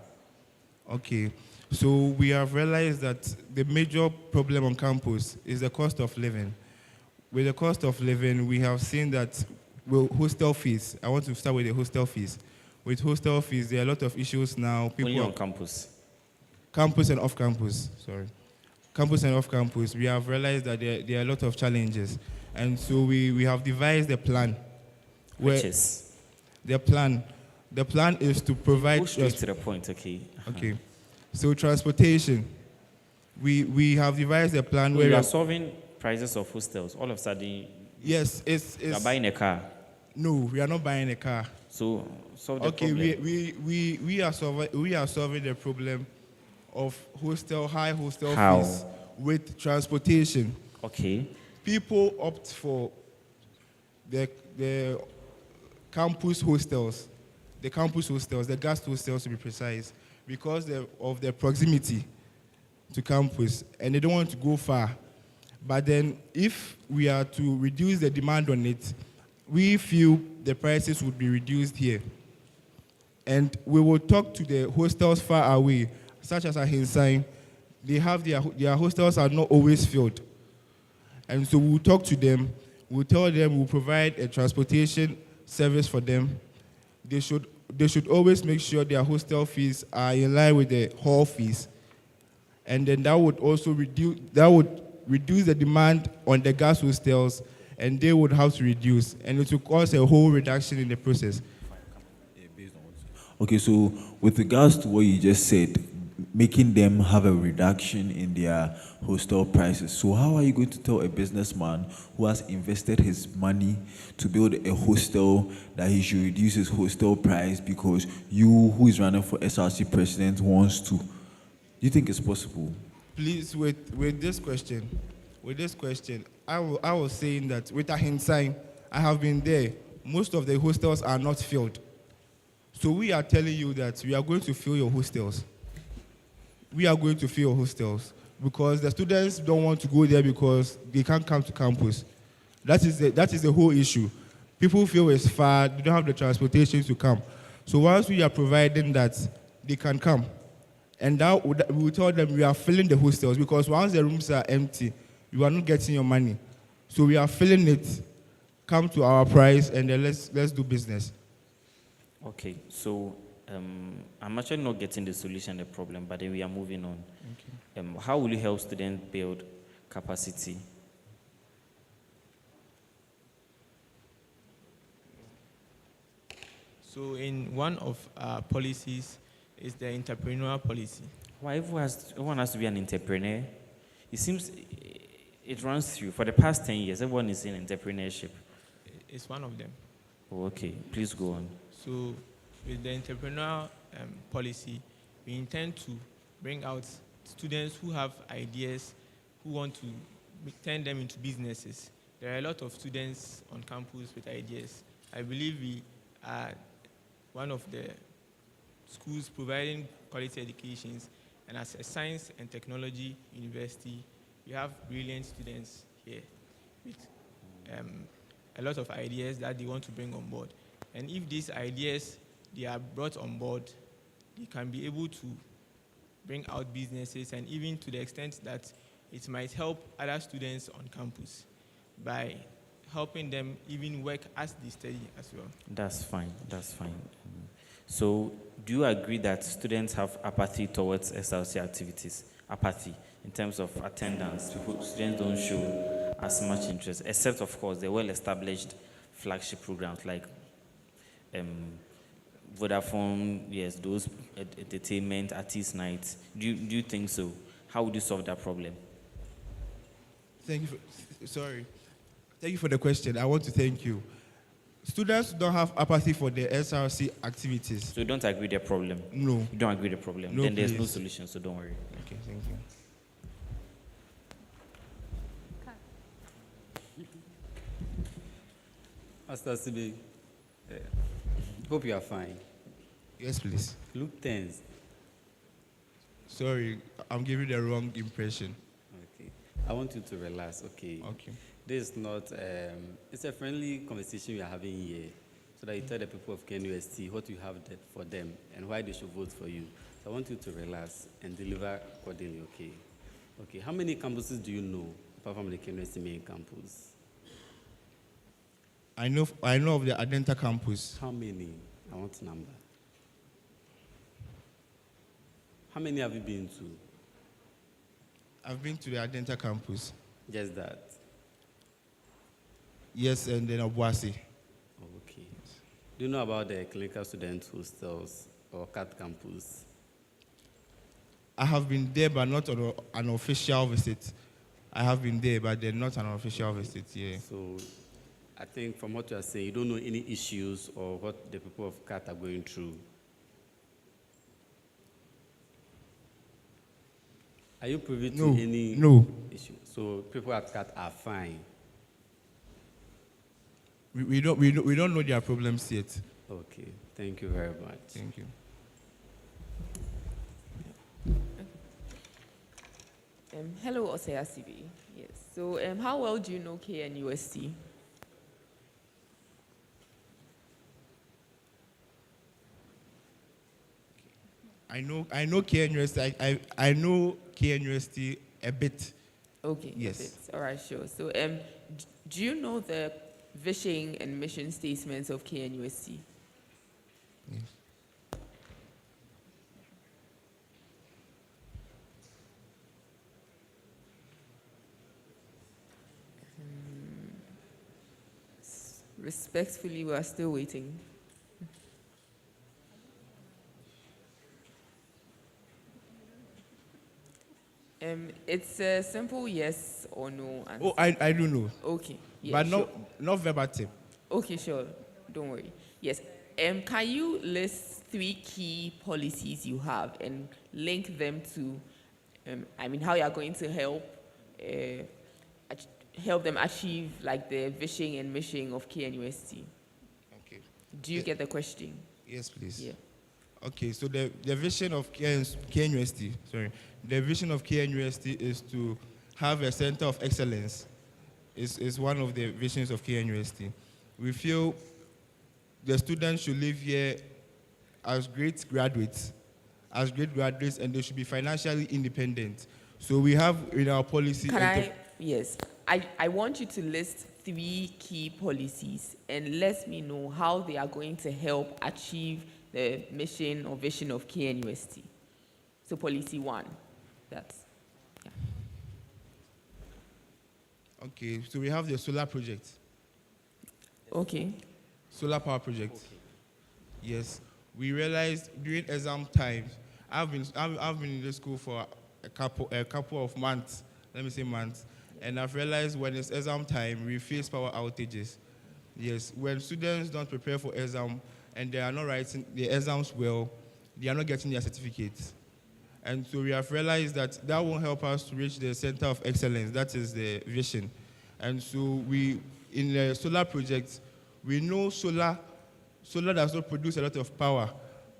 Okay. So we have realized that the major problem on campus is the cost of living. With the cost of living, we have seen that hostel fees. I want to start with the hostel fees. With hostel fees, there are a lot of issues now. Only on campus? Campus and off campus, Campus and off campus, we have realized that there are a lot of challenges. And so we have devised a plan. Which is? The plan is to provide. Go straight to the point, okay? Okay. So transportation. We have devised a plan So where you are solving prices of hostels. All of a sudden, yes, you are buying a car. No, we are not buying a car. So solve the okay, problem. we are solving the problem of high hostel How? fees with transportation. Okay. People opt for the campus hostels, the guest hostels to be precise, because of their proximity to campus, and they don't want to go far. But then, if we are to reduce the demand on it, we feel the prices would be reduced here. And we will talk to the hostels far away, such as at Hinsine. They have their hostels are not always filled. And so we'll talk to them, we'll tell them we'll provide a transportation service for them. They should always make sure their hostel fees are in line with the hall fees. And then that would also reduce the demand on the gas hostels, and they would have to reduce, and it will cause a whole reduction in the process. Okay, so with regards to what you just said, making them have a reduction in their hostel prices. So how are you going to tell a businessman who has invested his money to build a hostel that he should reduce his hostel price because you, who is running for SRC president, wants to? Do you think it's possible? Please, with this question, I was saying that with a hindsight, I have been there. Most of the hostels are not filled. So we are telling you that we are going to fill your hostels. We are going to fill your hostels because the students don't want to go there because they can't come to campus. That is the whole issue. People feel it's far, they don't have the transportation to come. So once we are providing that, they can come. And now we will tell them we are filling the hostels because once the rooms are empty, you are not getting your money. So we are filling it, come to our price, and then let's do business. Okay, so I'm actually not getting the solution to the problem, but then we are moving on. Okay. How will you help students build capacity? So in one of our policies is the entrepreneurial policy. Why everyone has to be an entrepreneur? It seems it runs through. For the past 10 years, everyone is in entrepreneurship. It's one of them. Oh, okay, please go on. So with the entrepreneurial policy, we intend to bring out students who have ideas, who want to turn them into businesses. There are a lot of students on campus with ideas. I believe we are one of the schools providing quality educations, and as a science and technology university, we have brilliant students here with a lot of ideas that they want to bring on board. And if these ideas, they are brought on board, they can be able to bring out businesses, and even to the extent that it might help other students on campus by helping them even work as they study as well. That's fine. So do you agree that students have apathy towards SLC activities? Apathy in terms of attendance. Students don't show as much interest, except, of course, the well-established flagship programs like Vodafone, yes, those entertainment, artist nights. Do you think so? How would you solve that problem? Thank you for the question. I want to thank you. Students don't have apathy for the SRC activities. So you don't agree the problem? No. You don't agree the problem? No, then there's please. no solution, so don't worry. Okay, thank you. Master CB, hope you are fine. Yes, please. You look tense. Sorry, I'm giving the wrong impression. Okay. I want you to relax, okay? Okay. This is not, it's a friendly conversation we are having here, so that you tell the people of KNUST what you have for them and why they should vote for you. So I want you to relax and deliver accordingly, okay? Okay, how many campuses do you know apart from the KNUST main campus? I know of the Adenta campus. How many? I want a number. How many have you been to? I've been to the Adenta campus. Just that? Yes, and then Obuasi. Okay. Do you know about the clinical student hostels or CAT campus? I have been there, but not on an official visit. I have been there, but they're not an official visit, yeah. So I think from what you are saying, you don't know any issues or what the people of CAT are going through. Are you privy to any issue? So people at CAT are fine. We don't know their problems yet. Okay, thank you very much. Thank you. Hello, Osea CB. Yes. So, how well do you know KNUST? I know KNUST. I know KNUST a bit. Okay. Yes. A bit. All right. Sure. So, do you know the vision and mission statements of KNUST? Yes. Respectfully, we are still waiting. It's a simple yes or no answer. Oh, I do know. Okay. Yeah, but sure. not verbatim. Okay, sure. Don't worry. Yes. Can you list 3 key policies you have and link them to, how you are going to help help them achieve like the vision and mission of KNUST? Okay. Do you get the question? Yes, please. Yeah. Okay, so the vision of KNUST, the vision of KNUST is to have a center of excellence. Is one of the visions of KNUST. We feel the students should live here as great graduates, and they should be financially independent. So we have in our policy. Yes. I want you to list 3 key policies and let me know how they are going to help achieve the mission or vision of KNUST. So policy 1, that's, yeah. Okay, so we have the solar project. Okay. Solar power project. Okay. Yes, we realized during exam times, I've been in the school for a couple of months, and I've realized when it's exam time, we face power outages. Yes, when students don't prepare for exam and they are not writing the exams well, they are not getting their certificates. And so we have realized that won't help us to reach the center of excellence. That is the vision. And so in the solar project, we know solar does not produce a lot of power,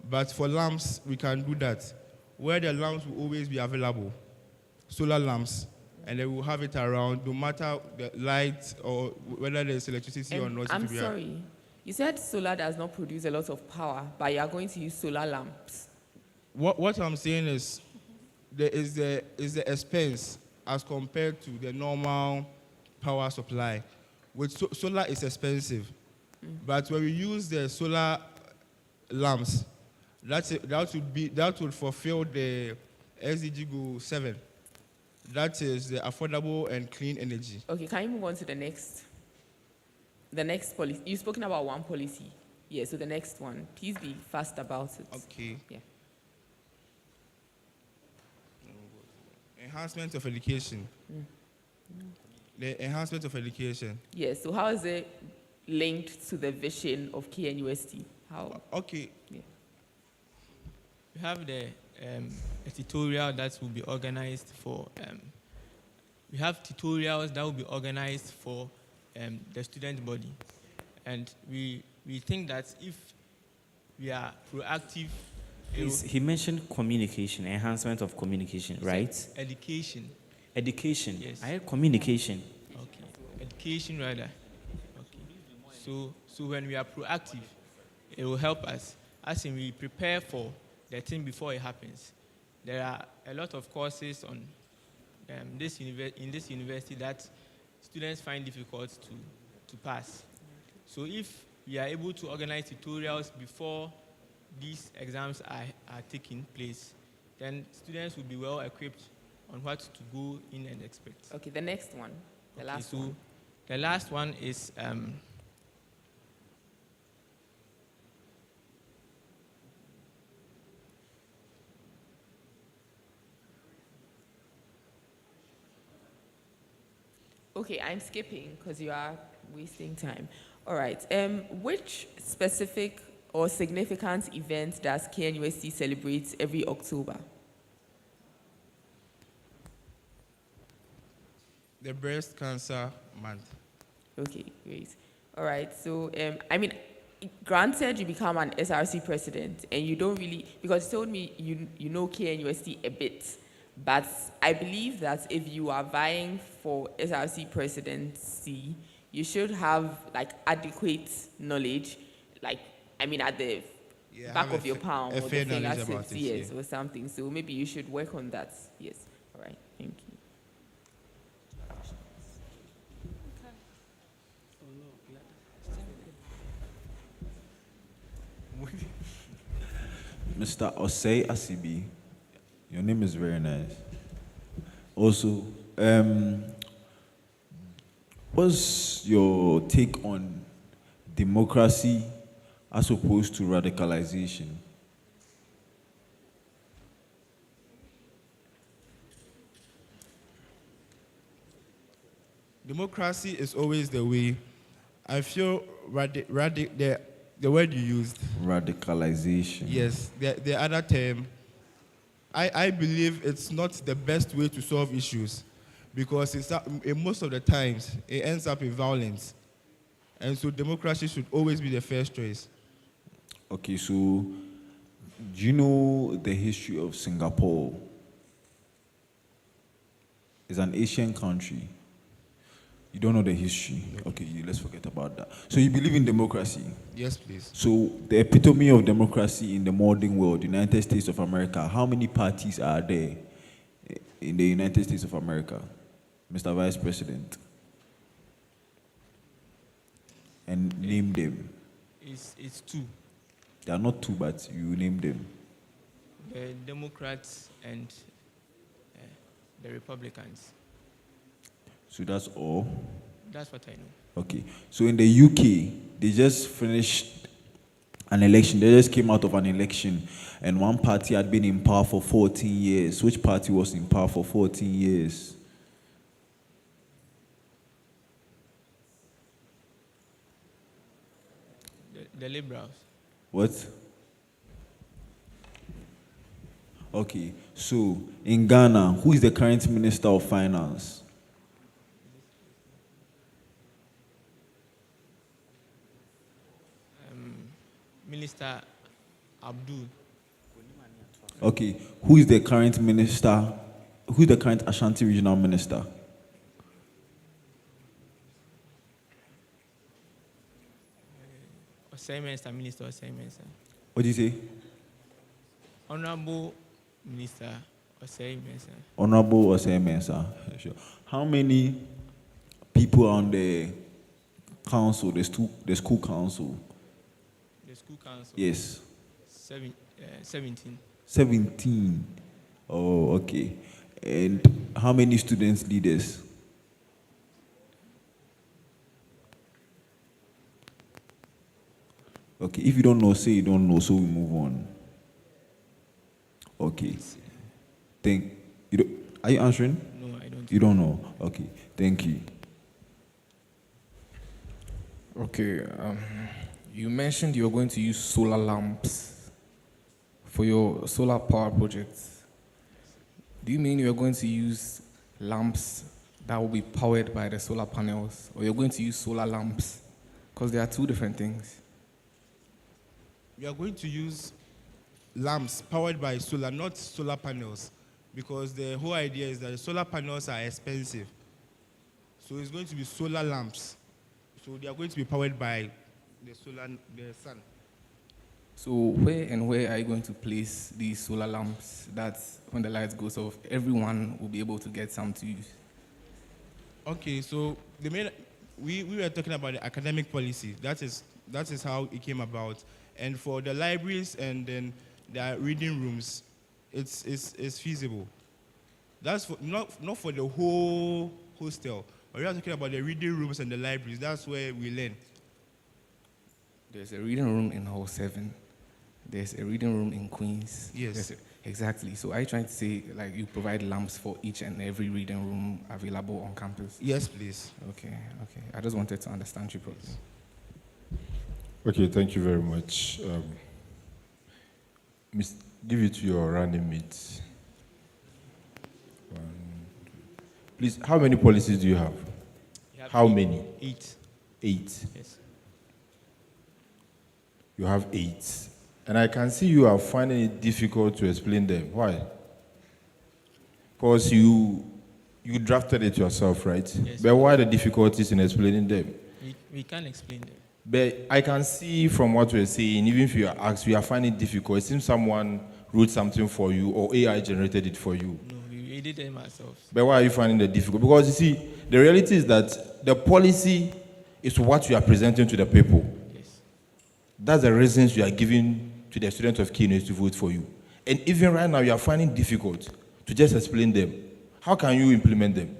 but for lamps, we can do that. Where the lamps will always be available, solar lamps, and they will have it around, no matter the light or whether there's electricity or not. I'm sorry. You said solar does not produce a lot of power, but you are going to use solar lamps. What I'm saying is there is the expense as compared to the normal power supply. With solar is expensive, but when we use the solar lamps, that would fulfill the SDG goal 7. That is the affordable and clean energy. Okay, can you move on to the next? The next policy. You've spoken about one policy. Yeah, so the next one. Please be fast about it. Okay. Yeah. Enhancement of education. The enhancement of education. Yes, so how is it linked to the vision of KNUST? How? Okay. Yeah. We have a tutorial that will be organized for, we have tutorials that will be organized for the student body. And we think that if we are proactive, he mentioned communication, enhancement of communication, right? Education. Education. Yes. I heard communication. Okay. Education rather. Okay. So when we are proactive, it will help us. As in we prepare for the thing before it happens. There are a lot of courses on in this university that students find difficult to pass. So if we are able to organize tutorials before these exams are taking place, then students will be well equipped on what to go in and expect. Okay, the next one, the last one. The last one is Okay, I'm skipping because you are wasting time. All right. Which specific or significant event does KNUST celebrate every October? The breast cancer month. Okay, great. All right. So, I mean, granted, you become an SRC president, and you don't really, because you told me you know KNUST a bit, but I believe that if you are vying for SRC presidency, you should have like adequate knowledge, like I mean, at the back of your palm a or fair the knowledge fingertips, about it, yes, yeah. or something. So maybe you should work on that. Yes. All right. Thank you. Mr. Osei Asibi, your name is very nice. Also, what's your take on democracy as opposed to radicalization? Democracy is always the way. I feel the word you used. Radicalization. Yes, the other term. I believe it's not the best way to solve issues because most of the times it ends up in violence. And so democracy should always be the first choice. Okay, so do you know the history of Singapore? It's an Asian country. You don't know the history? Okay, let's forget about that. So you believe in democracy? Yes, please. So the epitome of democracy in the modern world, United States of America, how many parties are there in the United States of America, Mr. Vice President? And name them. It's two. They are not two, but you name them. The Democrats and the Republicans. So that's all? That's what I know. Okay. So in the UK, they just finished an election. They just came out of an election, and one party had been in power for 14 years. Which party was in power for 14 years? The Liberals. What? Okay. So in Ghana, who is the current Minister of Finance? Minister Abdul. Okay, who is the current minister? Who is the current Ashanti Regional Minister? Minister Osei Mensah. What do you say? Honorable Minister Osei Mensah. Honorable Osei Mensah. Sure. How many people are on the council, the school council? The school council? Yes. 17. 17. Oh, okay. And how many students leaders? Okay, if you don't know, say you don't know, so we move on. Okay. Are you answering? No, I don't. You don't know? Okay, thank you. Okay, you mentioned you're going to use solar lamps for your solar power projects. Do you mean you're going to use lamps that will be powered by the solar panels, or you're going to use solar lamps? Because there are two different things. We are going to use lamps powered by solar, not solar panels, because the whole idea is that the solar panels are expensive. So it's going to be solar lamps. So they are going to be powered by the sun. So where are you going to place these solar lamps that when the lights goes off, everyone will be able to get some to use? Okay, so we were talking about the academic policy. That is how it came about. And for the libraries and then the reading rooms, it's feasible. That's not for the whole hostel. But we are talking about the reading rooms and the libraries. That's where we learn. There's a reading room in Hall 7. There's a reading room in Queens. Yes. Exactly. So are you trying to say like you provide lamps for each and every reading room available on campus? Yes, please. Okay. I just wanted to understand you properly. Okay, thank you very much. Give it to your running mates. Please, how many policies do you have? How many? 8. 8. Yes. You have 8. And I can see you are finding it difficult to explain them. Why? Because you drafted it yourself, right? Yes. But why the difficulties in explaining them? We can't explain them. But I can see from what we're saying, even if you are asked, you are finding it difficult. It seems someone wrote something for you or AI generated it for you. No, we did them ourselves. But why are you finding it difficult? Because you see, the reality is that the policy is what you are presenting to the people. Yes. That's the reasons you are giving to the students of KNUS to vote for you. And even right now, you are finding it difficult to just explain them. How can you implement them?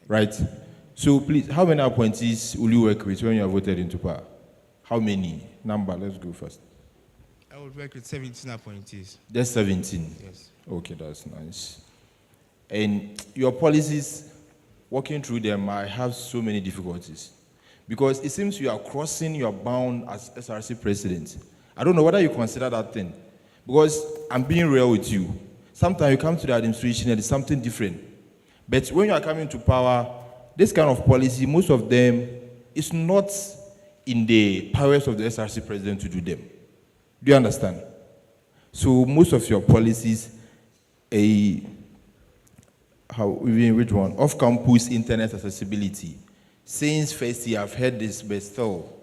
Right? So please, how many appointees will you work with when you are voted into power? How many? Number, let's go first. I would work with 17 appointees. Just 17? Yes. Okay, that's nice. And your policies, working through them, I have so many difficulties. Because it seems you are crossing your bound as SRC president. I don't know whether you consider that thing. Because I'm being real with you. Sometimes you come to the administration and it's something different. But when you are coming to power, this kind of policy, most of them, is not in the powers of the SRC president to do them. Do you understand? So most of your policies, which one? Off-campus internet accessibility. Since first year, I've heard this, but still,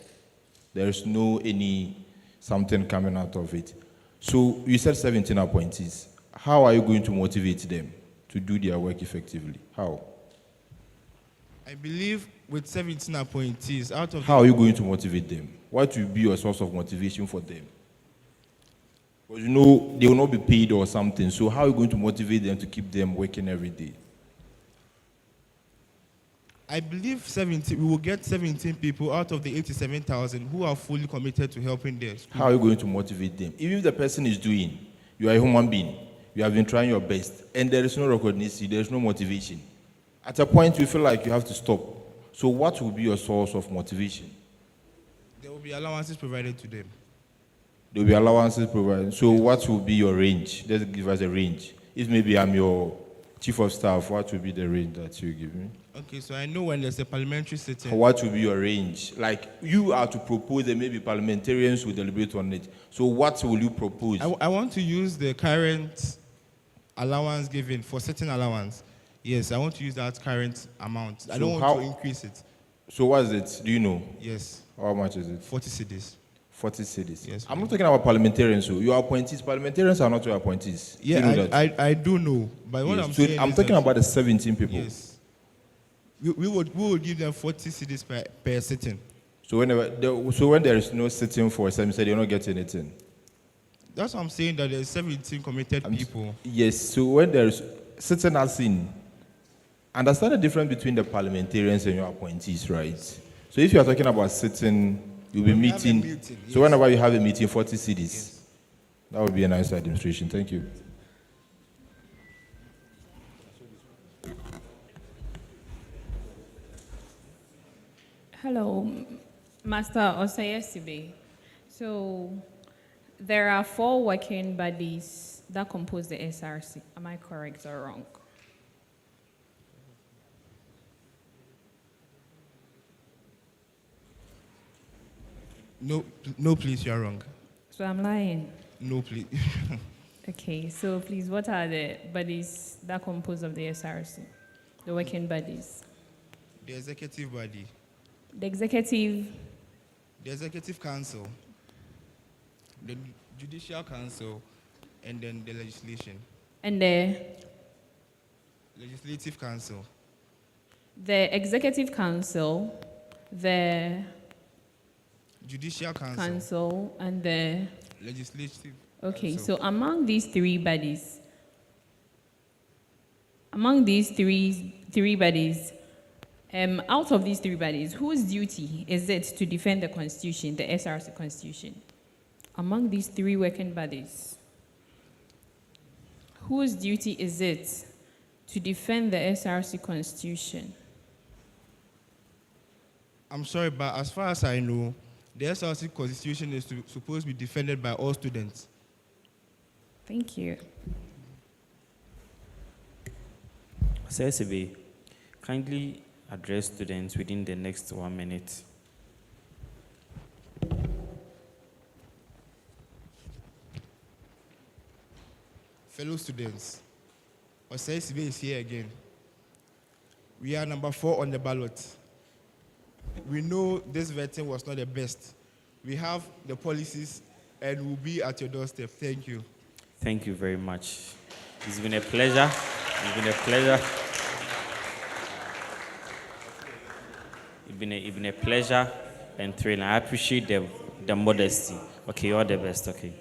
there is something coming out of it. So you said 17 appointees. How are you going to motivate them to do their work effectively? How? I believe with 17 appointees, out of How are you going to motivate them? What will be your source of motivation for them? Because they will not be paid or something. So how are you going to motivate them to keep them working every day? I believe we will get 17 people out of the 87,000 who are fully committed to helping their school. How are you going to motivate them? Even if the person is doing, you are a human being, you have been trying your best, and there is no recognition, there is no motivation. At a point, you feel like you have to stop. So what will be your source of motivation? There will be allowances provided to them. There will be allowances provided. So what will be your range? Let's give us a range. If maybe I'm your chief of staff, what will be the range that you give me? Okay, so I know when there's a parliamentary sitting. What will be your range? Like, you are to propose and maybe parliamentarians will deliberate on it. So what will you propose? I want to use the current allowance given for certain allowance. Yes, I want to use that current amount. I don't want to increase it. So what is it? Do you know? Yes. How much is it? 40 cedis. 40 cedis. Yes. I'm not talking about parliamentarians. So your appointees, parliamentarians are not your appointees. Yeah, you know that? I do know. But what I'm saying I'm is talking about the 17 people. Yes. We would give them 40 cedis per sitting. So when there is no sitting for some, you're not getting anything. That's what I'm saying, that there's 17 committed people. Yes. So when there is sitting as in, understand the difference between the parliamentarians and your appointees, right? So if you are talking about sitting, you'll be meeting. Yes. So whenever you have a meeting, 40 cedis. Yes. That would be a nice administration. Thank you. Hello, Master Osayesibe. So there are 4 working bodies that compose the SRC. Am I correct or wrong? No, please, you are wrong. So I'm lying. No, please. Okay, so please, what are the bodies that compose of the SRC? The working bodies? The executive body. The executive? The executive council. The judicial council. And then the legislation. And the? Legislative council. The executive council, the judicial council, and the legislative. Okay, council. so among these 3 bodies, out of these 3 bodies, whose duty is it to defend the Constitution, the SRC Constitution? among these three working bodies, whose duty is it to defend the SRC Constitution? I'm sorry, but as far as I know, the SRC Constitution is supposed to be defended by all students. Thank you. Src, kindly address students within the next 1 minute. Fellow students, Src is here again. We are number 4 on the ballot. We know this vetting was not the best. We have the policies and we'll be at your doorstep. Thank you. Thank you very much. It's been a pleasure. It's been a pleasure. It's been a pleasure and thrill. I appreciate the modesty. Okay, all the best. Okay.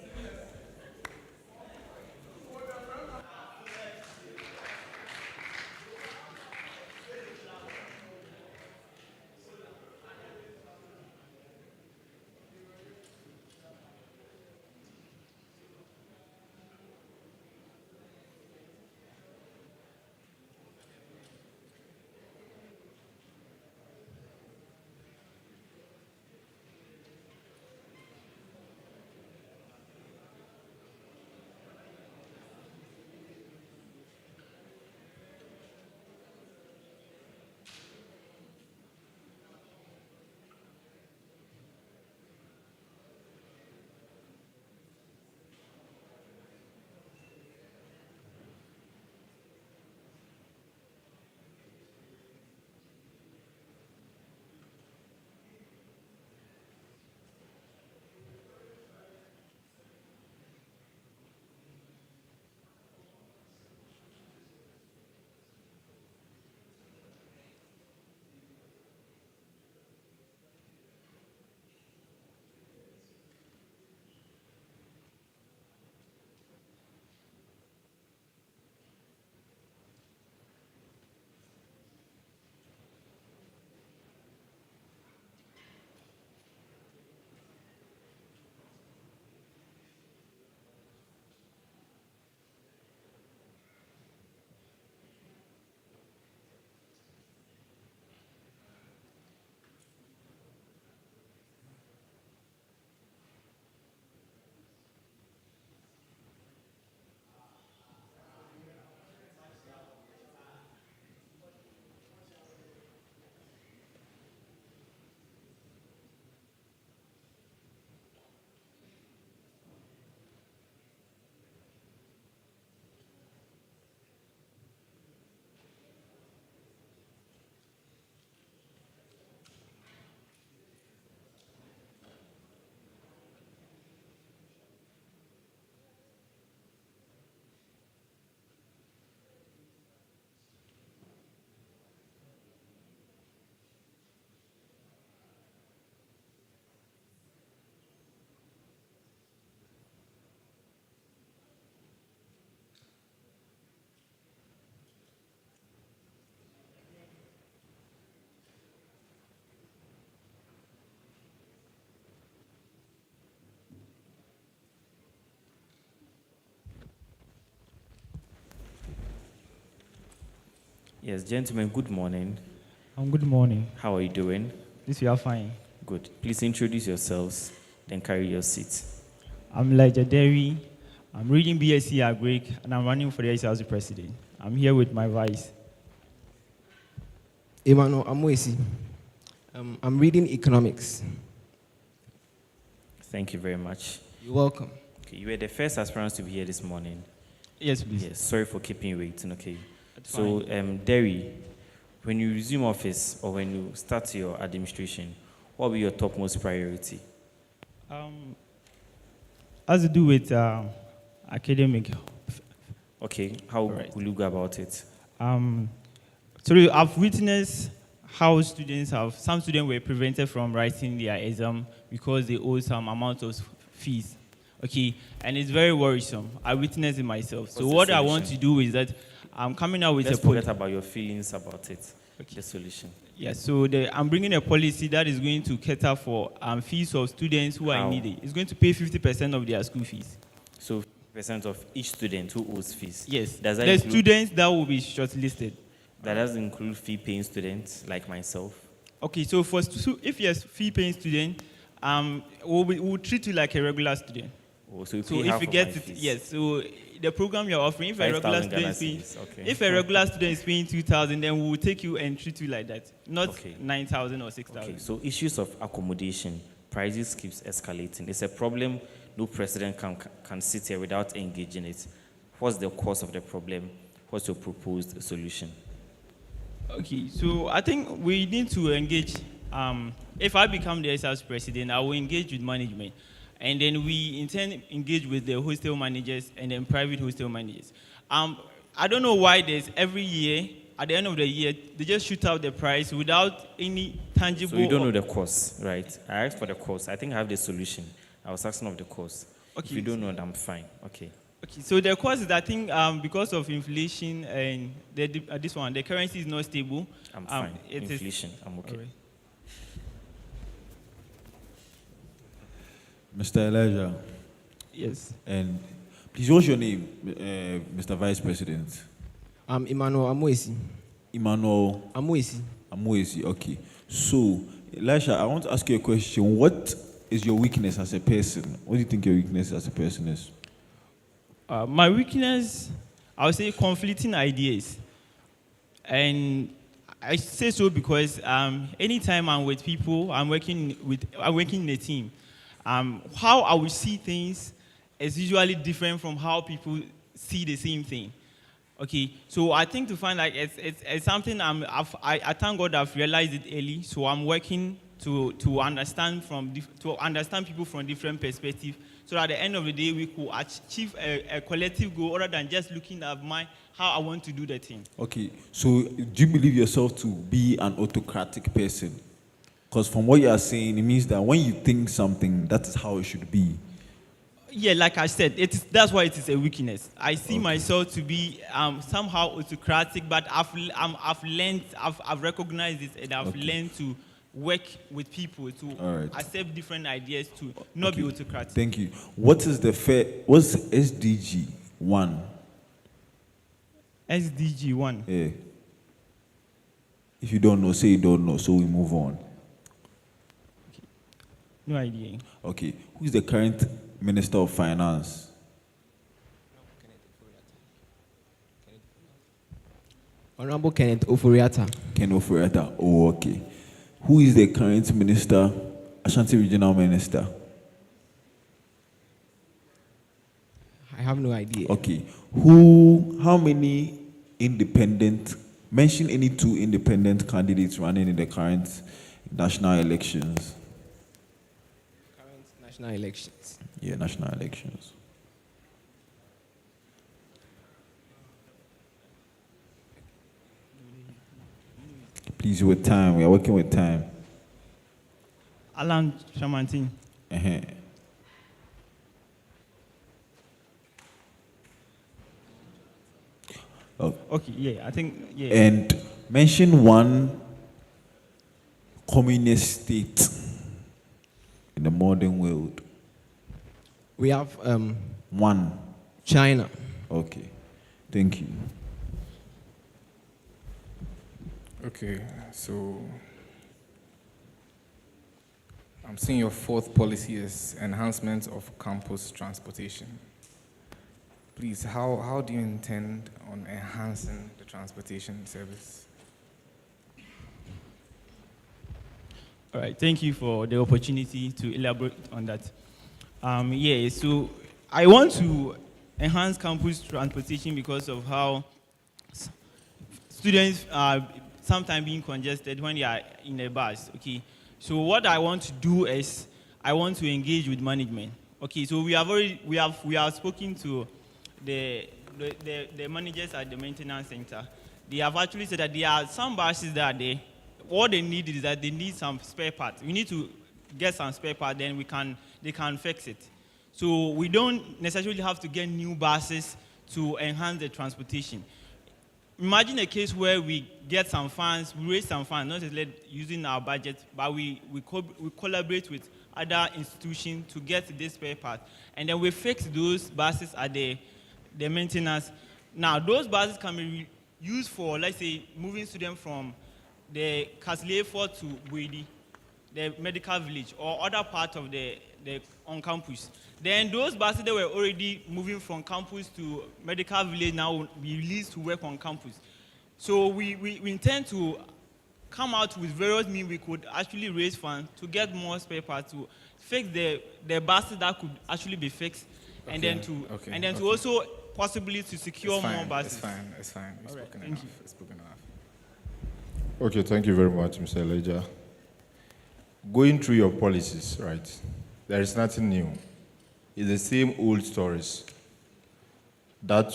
Yes, gentlemen, good morning. Good morning. How are you doing? This we are fine. Good. Please introduce yourselves, then carry your seat. I'm Elijah Derry. I'm reading BSc Agric, and I'm running for the SRC president. I'm here with my vice. Emmanuel Amwesi. I'm reading economics. Thank you very much. You're welcome. Okay, you were the first aspirants to be here this morning. Yes, please. Yes, sorry for keeping you waiting, okay. That's so, fine. Derry, when you resume office or when you start your administration, what will be your topmost priority? Has to do with academic. Okay, how will you go about it? So I've witnessed how some students were prevented from writing their exam because they owe some amount of fees. Okay, and it's very worrisome. I witnessed it myself. So what I want to do is that I'm coming out with Let's forget about your feelings about it. the solution? Yes, so I'm bringing a policy that is going to cater for fees of students who are How? in need. It's going to pay 50% of their school fees. So 50% of each student who owes fees? Yes, Does that the include, students that will be shortlisted. that doesn't include fee-paying students like myself? Okay, so if you're a fee-paying student, we'll treat you like a regular student. Oh, so you So pay if half you of get my it, fees? yes. So the program you're offering, if a regular 5,000 student Ghana is paying, cedis, okay. if a regular student is paying 2,000, then we will take you and treat you like that, not Okay. 9,000 or 6,000. Okay, so issues of accommodation, prices keeps escalating. It's a problem no president can sit here without engaging it. What's the cause of the problem? What's your proposed solution? Okay, so I think we need to engage. If I become the SRC president, I will engage with management. And then we intend to engage with the hostel managers and then private hostel managers. I don't know why there's every year, at the end of the year, they just shoot out the price without any tangible... So you don't know the cost, right? I asked for the cost. I think I have the solution. I was asking of the cost. Okay. If you don't know, then I'm fine. Okay. Okay, so the cost is, I think, because of inflation and this one, the currency is not stable. I'm fine. Inflation, I'm okay. All right. Mr. Elijah. Yes. And please, what's your name, Mr. Vice President? I'm Emmanuel Amoesi. Emmanuel Amoesi. Amoesi, okay. So, Elisha, I want to ask you a question. What is your weakness as a person? What do you think your weakness as a person is? My weakness, I would say conflicting ideas. And I say so because anytime I'm with people, I'm working in a team. How I will see things is usually different from how people see the same thing. Okay, so I think to find like it's something I thank God I've realized it early. So I'm working to understand people from different perspectives. So at the end of the day, we could achieve a collective goal other than just looking at how I want to do the thing. Okay, so do you believe yourself to be an autocratic person? Because from what you are saying, it means that when you think something, that is how it should be. Yeah, like I said, that's why it is a weakness. I see myself to be somehow autocratic, but I've recognized it, and I've learned to work with people to accept different ideas, to not be autocratic. Thank you. What's SDG 1? SDG 1? Yeah. If you don't know, say you don't know, so we move on. No idea. Okay. Who is the current Minister of Finance? Honorable Kenneth Oforiatta. Kenneth Oforiatta. Oh, okay. Who is the current Minister, Ashanti Regional Minister? I have no idea. Okay. How many mention any 2 independent candidates running in the current national elections? National elections. Yeah, national elections. Please, with time. We are working with time. Alan Shamantin. Oh. Okay, yeah, I think, yeah. And mention 1 communist state in the modern world. We have 1. China. Okay. Thank you. Okay, so I'm seeing your 4th policy is enhancement of campus transportation. Please, how do you intend on enhancing the transportation service? All right, thank you for the opportunity to elaborate on that. Yeah, so I want to enhance campus transportation because of how students are sometimes being congested when they are in a bus. Okay, so what I want to do is I want to engage with management. Okay, so we have spoken to the managers at the maintenance center. They have actually said that there are some buses that what they need is that they need some spare parts. We need to get some spare parts, then they can fix it. So we don't necessarily have to get new buses to enhance the transportation. imagine a case where we get some funds, we raise some funds, not just using our budget, but we collaborate with other institutions to get this spare part. And then we fix those buses at the maintenance. Now, those buses can be used for, let's say, moving students from the Kasle Fort to Buedi, the medical village, or other part of the on campus. Then those buses that were already moving from campus to medical village now will be released to work on campus. So we intend to come out with various means we could actually raise funds to get more spare parts to fix the buses that could actually be fixed, and then to also possibly to secure more buses. It's fine. We've spoken thank you. enough. Okay, thank you very much, Mr. Elijah. Going through your policies, right, there is nothing new. It's the same old stories that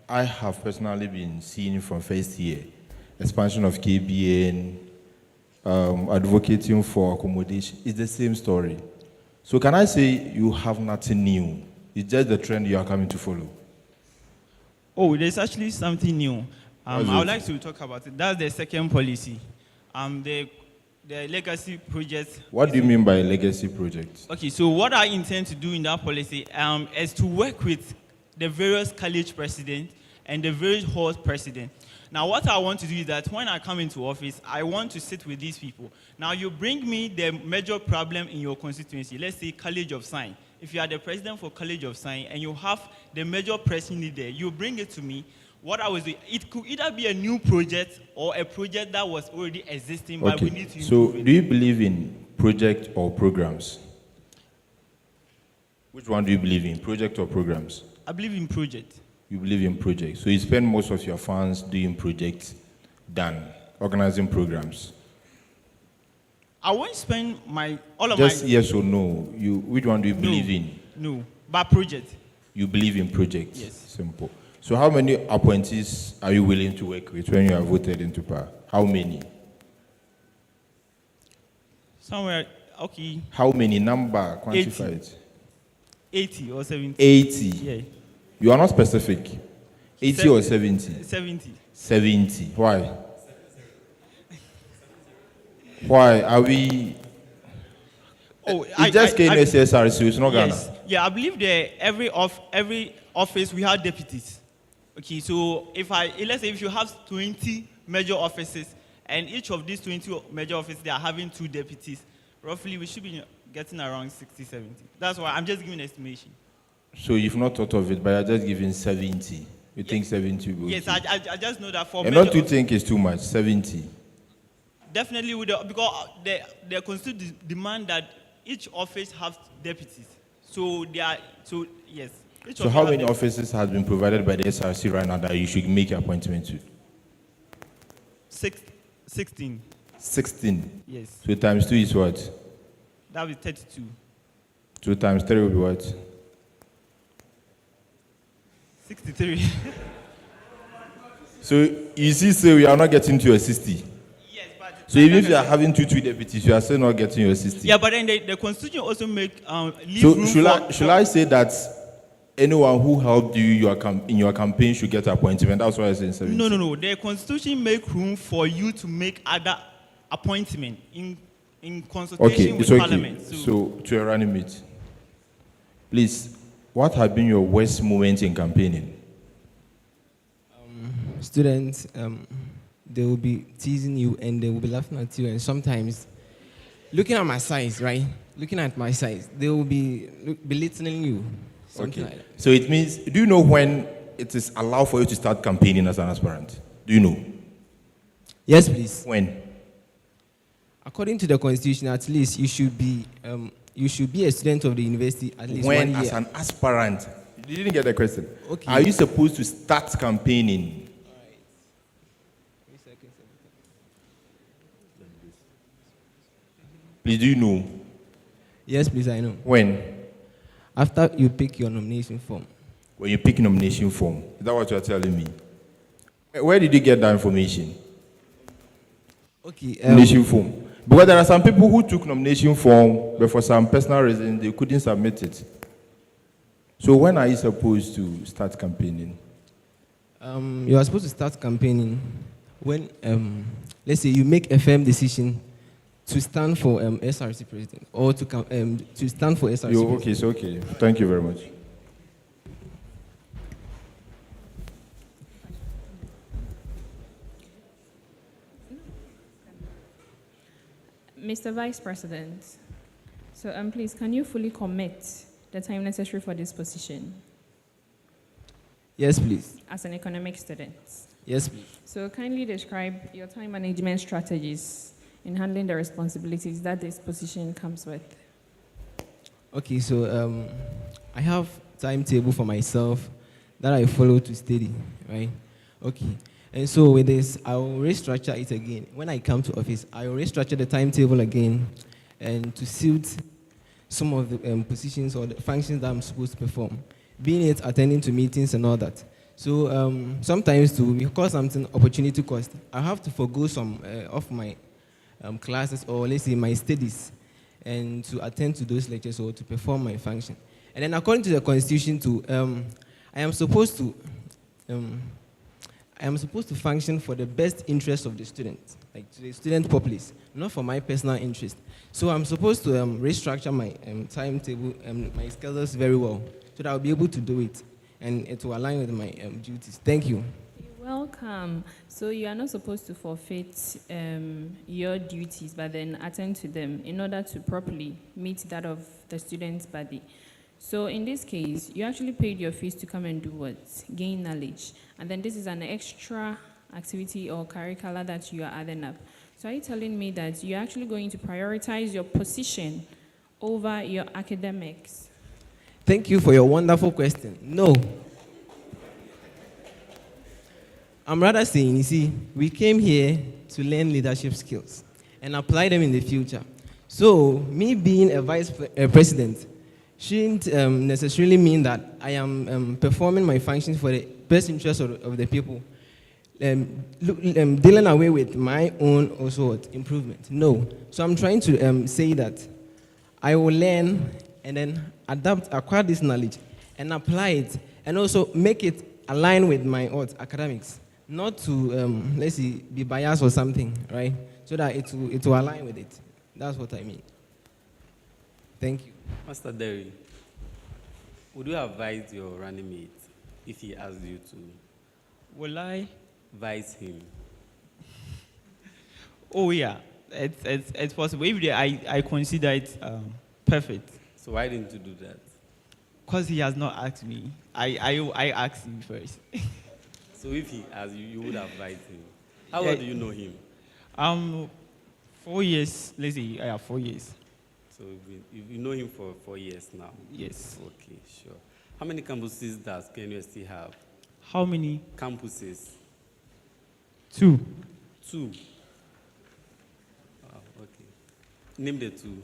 I have personally been seeing from first year. Expansion of KBN, advocating for accommodation. It's the same story. So can I say you have nothing new? It's just the trend you are coming to follow. Oh, there's actually something new. I would like to talk about it. That's the second policy. The legacy project. What do you mean by legacy project? Okay, so what I intend to do in that policy is to work with the various college presidents and the various hall presidents. Now, what I want to do is that when I come into office, I want to sit with these people. Now, you bring me the major problem in your constituency. Let's say College of Science. If you are the president for College of Science and you have the major pressing need there, you bring it to me. What I was doing, it could either be a new project or a project that was already existing, but we need to improve it. Do you believe in project or programs? Which one do you believe in, project or programs? I believe in project. You believe in project. So you spend most of your funds doing projects than organizing programs. I won't spend all of Just my... yes or no. Which one do you believe in? No, but project. You believe in projects? Yes. Simple. So how many appointees are you willing to work with when you are voted into power? How many? Somewhere, okay. How many? Number, quantify it. 80 or 70. 80? Yeah. You are not specific. 80 or 70? 70. 70. Why? Why? Are we... Oh, it just came SSR, so it's not Ghana. Yes. Yeah, I believe that every office we have deputies. Okay, so let's say if you have 20 major offices, and each of these 20 major offices, they are having 2 deputies, roughly we should be getting around 60, 70. That's why I'm just giving an estimation. So you've not thought of it, but you're just giving 70. You think 70 will be Yes, okay. I just know that for And don't you think it's too much, 70? Definitely, because the constitution demand that each office have deputies. So yes. So how many offices has been provided by the SRC right now that you should make your appointment to? 16. 16? Yes. So times 2 is what? That will be 32. 2 times 3 will be what? 63. So you see, say we are not getting to your 60. Yes, but so even if you are having two deputies, you are still not getting your 60. Yeah, but then the constitution also make leave So room should I say that anyone who helped you in your campaign should get appointment? That's what I say in 70. No. The constitution make room for you to make other appointment in consultation with Parliament. So to your running mate, please, what have been your worst moments in campaigning? Students, they will be teasing you and they will be laughing at you, and sometimes looking at my size, right? Looking at my size, they will be belittling you. Something like that. So it means, do you know when it is allowed for you to start campaigning as an aspirant? Do you know? Yes, please. When? According to the constitution, at least you should be a student of the university at least 1 year. When as an aspirant? You didn't get the question. Okay. Are you supposed to start campaigning? Please, do you know? Yes, please, I know. When? After you pick your nomination form. When you pick nomination form. Is that what you're telling me? Where did you get that information? Okay. Nomination form. Because there are some people who took nomination form, but for some personal reasons, they couldn't submit it. So when are you supposed to start campaigning? You are supposed to start campaigning when, let's say, you make a firm decision to stand for SRC president or to stand for SRC Okay, president. so okay. Thank you very much. Mr. Vice President, so please, can you fully commit the time necessary for this position Yes, please. as an economic student? Yes, please. So kindly describe your time management strategies in handling the responsibilities that this position comes with. Okay, so I have timetable for myself that I follow to study, right? Okay, and so with this, I will restructure it again. When I come to office, I will restructure the timetable again, and to suit some of the positions or the functions that I'm supposed to perform, being it attending to meetings and all that. So sometimes to because something opportunity cost, I have to forgo some of my classes or let's say my studies, and to attend to those lectures or to perform my function. And then according to the constitution too, I am supposed to function for the best interest of the student, like to the student populace, not for my personal interest. So I'm supposed to restructure my timetable and my schedules very well, so that I'll be able to do it, and it will align with my duties. Thank you. You're welcome. So you are not supposed to forfeit your duties, but then attend to them in order to properly meet that of the student's body. So in this case, you actually paid your fees to come and do what? Gain knowledge. And then this is an extra activity or curricula that you are adding up. So are you telling me that you're actually going to prioritize your position over your academics? Thank you for your wonderful question. No. I'm rather saying, you see, we came here to learn leadership skills and apply them in the future. So me being a vice president shouldn't necessarily mean that I am performing my functions for the best interest of the people, dealing away with my own also improvement. No. So I'm trying to say that I will learn and then acquire this knowledge and apply it, and also make it align with my academics, not to let's see, be biased or something, right? So that it will align with it. That's what I mean. Thank you. Master Derry, would you advise your running mate if he asked you to? Will I? Advise him. Oh yeah, it's possible. If I consider it perfect. So why didn't you do that? Because he has not asked me. I asked him first. So if he asked you, you would advise him. How well do you know him? 4 years. Let's say 4 years. So you know him for 4 years now? Yes. Okay, sure. How many campuses does KNUST have? How many? Campuses. 2. 2. Wow, okay. Name the 2.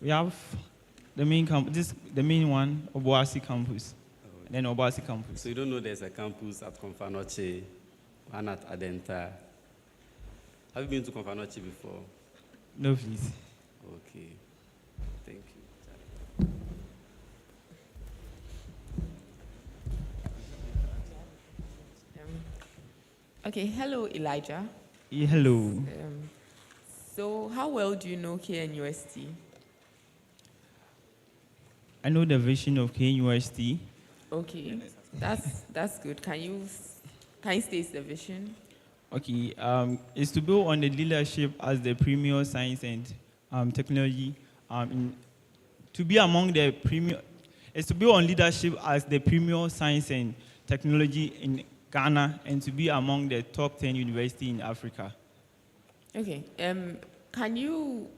We have the main campus, the main one, Obuasi campus. And then Obuasi campus. So you don't know there's a campus at Confanoche, one at Adenta. Have you been to Confanoche before? No, please. Okay. Thank you. Okay, hello, Elijah. Yeah, hello. So how well do you know KNUST? I know the vision of KNUST. Okay, that's good. Can you state the vision? Okay, it's to build on the leadership as the premier science and technology. To be among the premier, it's to build on leadership as the premier science and technology in Ghana, and to be among the top 10 universities in Africa. Okay. Can you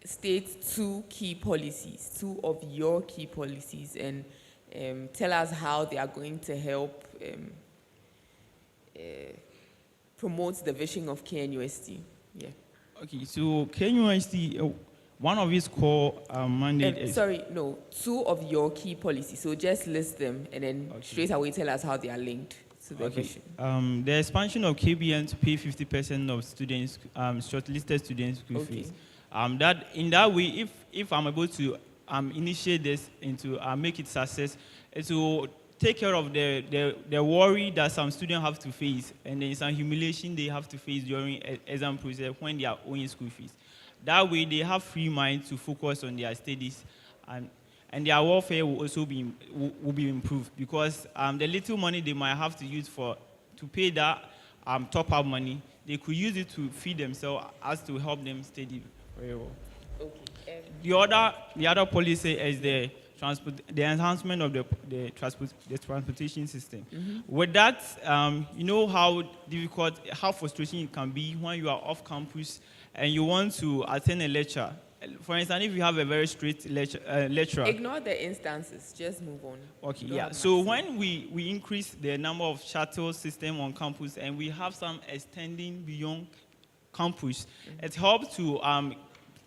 state 2 key policies, 2 of your key policies, and tell us how they are going to help promote the vision of KNUST? Yeah. Okay, so KNUST, one of its core mandate is... Sorry, no, 2 of your key policies. So just list them and then straight away tell us how they are linked to the vision. The expansion of KBN to pay 50% of students, shortlisted students' school fees. That in that way, if I'm able to initiate this into make it success, it will take care of the worry that some students have to face, and then some humiliation they have to face during exam process when they are owing school fees. That way, they have free mind to focus on their studies, and their welfare will also will be improved, because the little money they might have to use to pay that top-up money, they could use it to feed themselves as to help them study very well. Okay. The other policy is the enhancement of the transportation system. Mhm. With that, you know how difficult, how frustrating it can be when you are off campus and you want to attend a lecture. For instance, if you have a very strict lecturer. Ignore the instances. Just move on. Okay, Don't yeah. have So maximum. when we increase the number of shuttle system on campus and we have some extending beyond campus, it helps to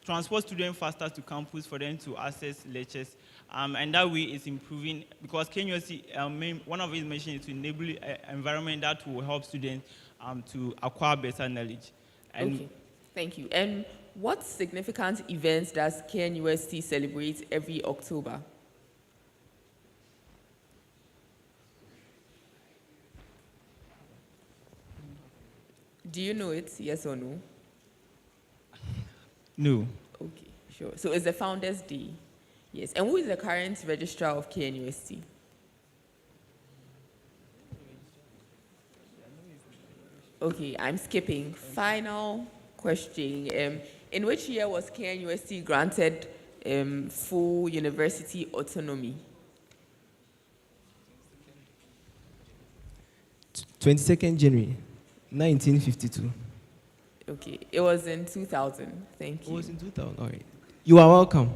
transport students faster to campus for them to access lectures. And that way it's improving, because KNUST, one of its missions is to enable an environment that will help students to acquire better knowledge. And Okay, thank you. And what significant events does KNUST celebrate every October? Do you know it, yes or no? No. Okay, sure. So it's the Founders' Day. Yes. And who is the current registrar of KNUST? Okay, I'm skipping. Final question. In which year was KNUST granted full university autonomy? 22nd January, 1952. Okay, it was in 2000. Thank you. It was in 2000, all right. You are welcome.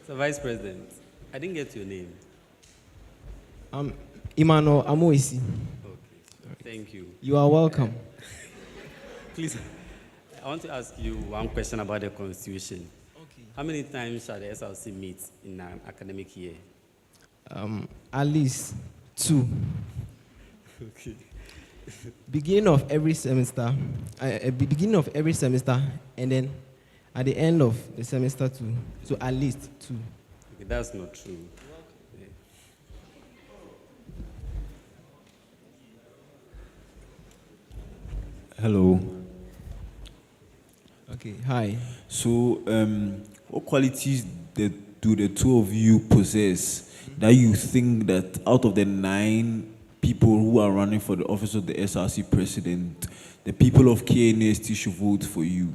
So, Vice President, I didn't get your name. Emmanuel Amoisi. Okay, thank you. You are welcome. Please, I want to ask you one question about the Constitution. Okay. How many times shall the SRC meet in an academic year? At least 2. Okay. Beginning of every semester, and then at the end of the semester 2. So at least 2. Okay, that's not true. Yeah. Hello. Okay, hi. So, what qualities do the two of you possess that you think that out of the 9 people who are running for the office of the SRC president, the people of KNST should vote for you?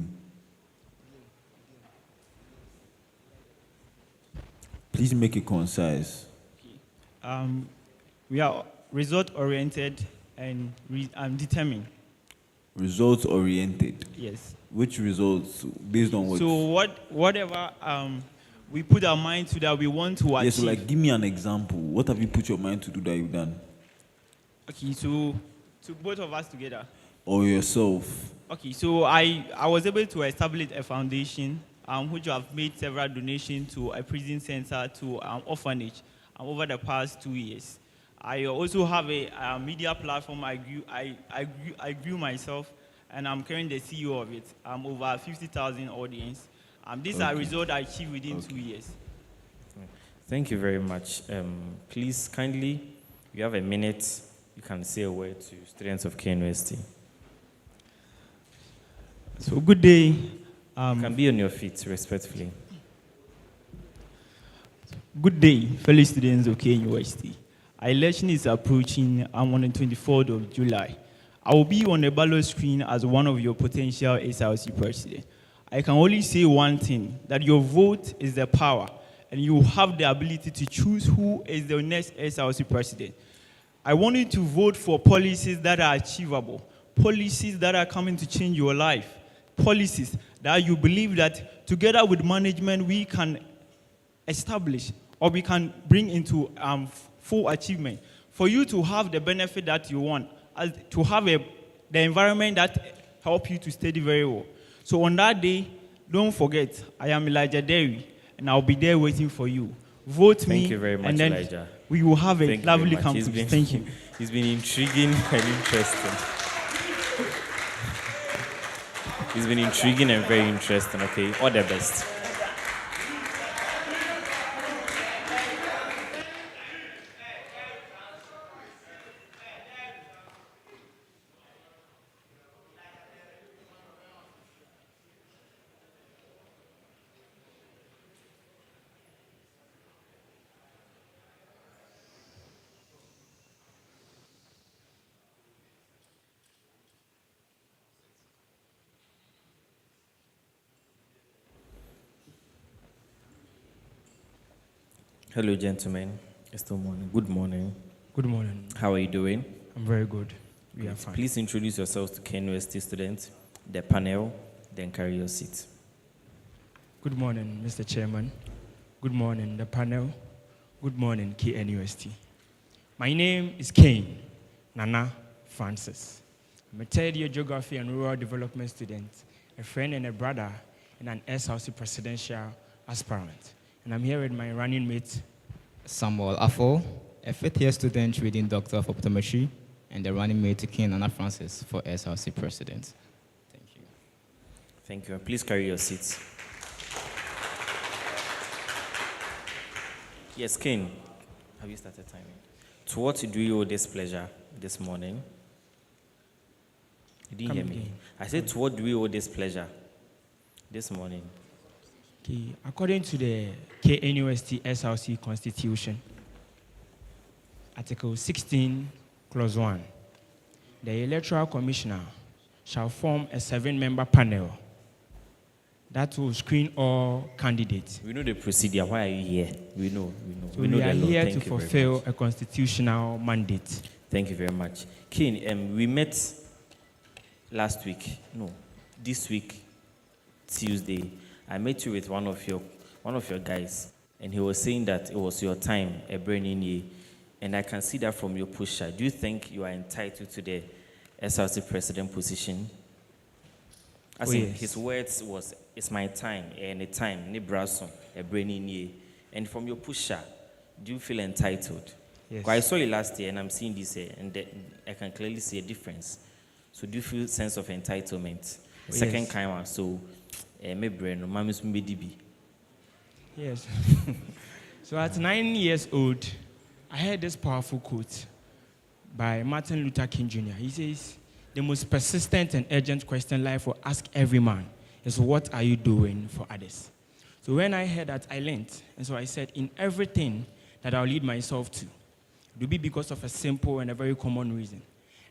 Please make it concise. We are result-oriented and determined. Results-oriented? Yes. Which results? Based on what? So whatever we put our mind to that we want to achieve. Yes, so like give me an example. What have you put your mind to do that you've done? Okay, so both of us together. Or yourself? Okay, so I was able to establish a foundation which have made several donations to a prison center, to an orphanage over the past 2 years. I also have a media platform I grew myself, and I'm currently the CEO of it. Over 50,000 audience. These are results I achieved within 2 years. Thank you very much. Please, kindly, you have a minute. You can say a word to students of KNUST. So good day. You can be on your feet, respectfully. Good day, fellow students of KNUST. Our election is approaching on the 24th of July. I will be on the ballot screen as one of your potential SRC president. I can only say one thing, that your vote is the power, and you have the ability to choose who is the next SRC president. I want you to vote for policies that are achievable, policies that are coming to change your life, policies that you believe that together with management we can establish or we can bring into full achievement for you to have the benefit that you want, to have the environment that help you to study very well. So on that day, don't forget, I am Elijah Derry, and I'll be there waiting for you. Vote me. Thank you very much, and then Elijah. We will have a Thank you lovely very much. campus. Thank you. He's been intriguing and interesting. He's been intriguing and very interesting, okay? All the best. Hello, gentlemen. It's still morning. Good morning. Good morning. How are you doing? I'm very good. We are Great. fine. Please introduce yourselves to KNUST students, the panel, then carry your seat. Good morning, Mr. Chairman. Good morning, the panel. Good morning, KNUST. My name is Kane Nana Francis. I'm a third-year geography and rural development student, a friend and a brother, and an SRC presidential aspirant. And I'm here with my running mate, Samuel Afo, a fifth-year student reading Doctor of Optometry, and the running mate to King Nana Francis for SRC President. Thank you. Thank you. Please carry your seats. Yes, King, have you started timing? To what do you owe this pleasure this morning? You didn't Come hear me. again. I said, to what do we owe this pleasure this morning? Okay, according to the KNUST SRC Constitution, Article 16, Clause 1, the Electoral Commissioner shall form a 7-member panel that will screen all candidates. We know the procedure. Why are you here? We know. So We know we are the law. here Thank to you very fulfill much. a constitutional mandate. Thank you very much. King, we met last week. No, this week, Tuesday. I met you with one of your guys, and he was saying that it was your time, a burning year, and I can see that from your pusher. Do you think you are entitled to the SRC president position? As Oh, in, yes. his words was, "It's my time, and a time, ne brasso, a burning year." And from your pusher, do you feel entitled? Yes. 'Cause I saw you last year, and I'm seeing this here, and I can clearly see a difference. So do you feel sense of entitlement? Oh, Second yes. time, so me brain, mami sumbe Yes. So at 9 years old, I heard this powerful quote by Martin Luther King Jr. He says, "The most persistent and urgent question life will ask every man is, what are you doing for others?" So when I heard that, I learned. And so I said, in everything that I'll lead myself to, it will be because of a simple and a very common reason.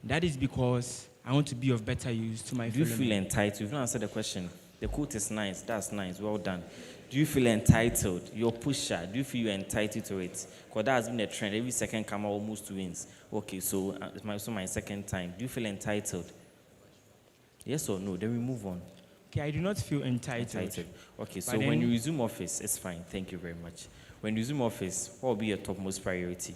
That is because I want to be of better use to my Do you fellow feel men. entitled? You've not answered the question. The quote is nice. That's nice. Well done. Do you feel entitled? Your pusher, do you feel you're entitled to it? Because that has been a trend. Every second camera almost wins. Okay, so it's my second time. Do you feel entitled? Yes or no? Then we move on. Okay, I do not feel entitled. Okay, so But when then- you resume office, it's fine. Thank you very much. When you resume office, what will be your topmost priority?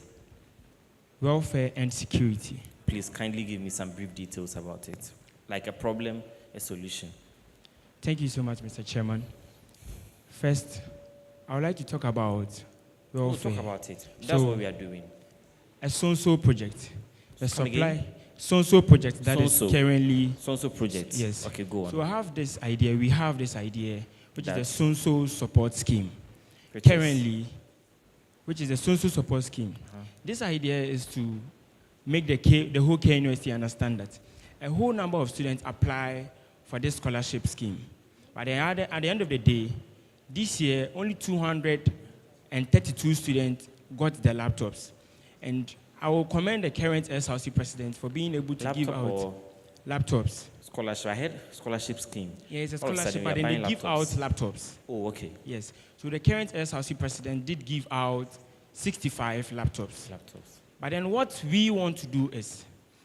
Welfare and security. Please kindly give me some brief details about it. Like a problem, a solution. Thank you so much, Mr. Chairman. First, I would like to talk about We'll welfare. talk about it. That's So, what we are doing. A Sonso project. The Come supply again? Sonso project that is Sonso. currently Sonso project. Yes. Okay, go on. So I have this idea. We have this idea, which That- is the Sonso support scheme. Which is- Currently, which is the Sonso support scheme. This idea is to make the whole KNUST understand that a whole number of students apply for this scholarship scheme. But at the end of the day, this year, only 232 students got the laptops. And I will commend the current SRC president for being able to give Laptop out or laptops. scholarship. I had scholarship scheme. Yeah, it's a All of scholarship, sudden but we then are they buying give out laptops. Oh, okay. Yes. So the current SRC president did give out 65 laptops. But then what we want to do is,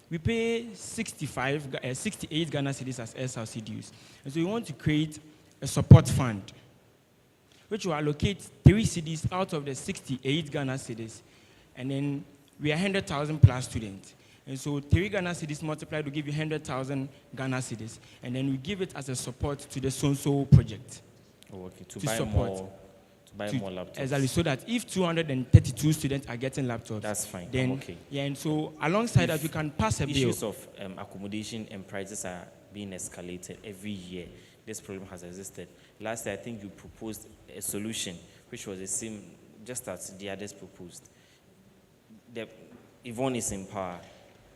we pay 68 Ghana cedis as SRC dues. And so we want to create a support fund, which will allocate 3 cedis out of the 68 Ghana cedis. And then we are 100,000 plus students. And so 3 Ghana cedis multiplied will give you 100,000 Ghana cedis. And then we give it as a support to the Sonso project. Oh, okay. To buy more laptops. Exactly. So that if 232 students are getting laptops, That's fine. then I'm okay. yeah, and so alongside that, we can pass a bill. Issues of accommodation and prices are being escalated every year. This problem has existed. Last year, I think you proposed a solution, which was the same, just as the others proposed. Yvonne is in power.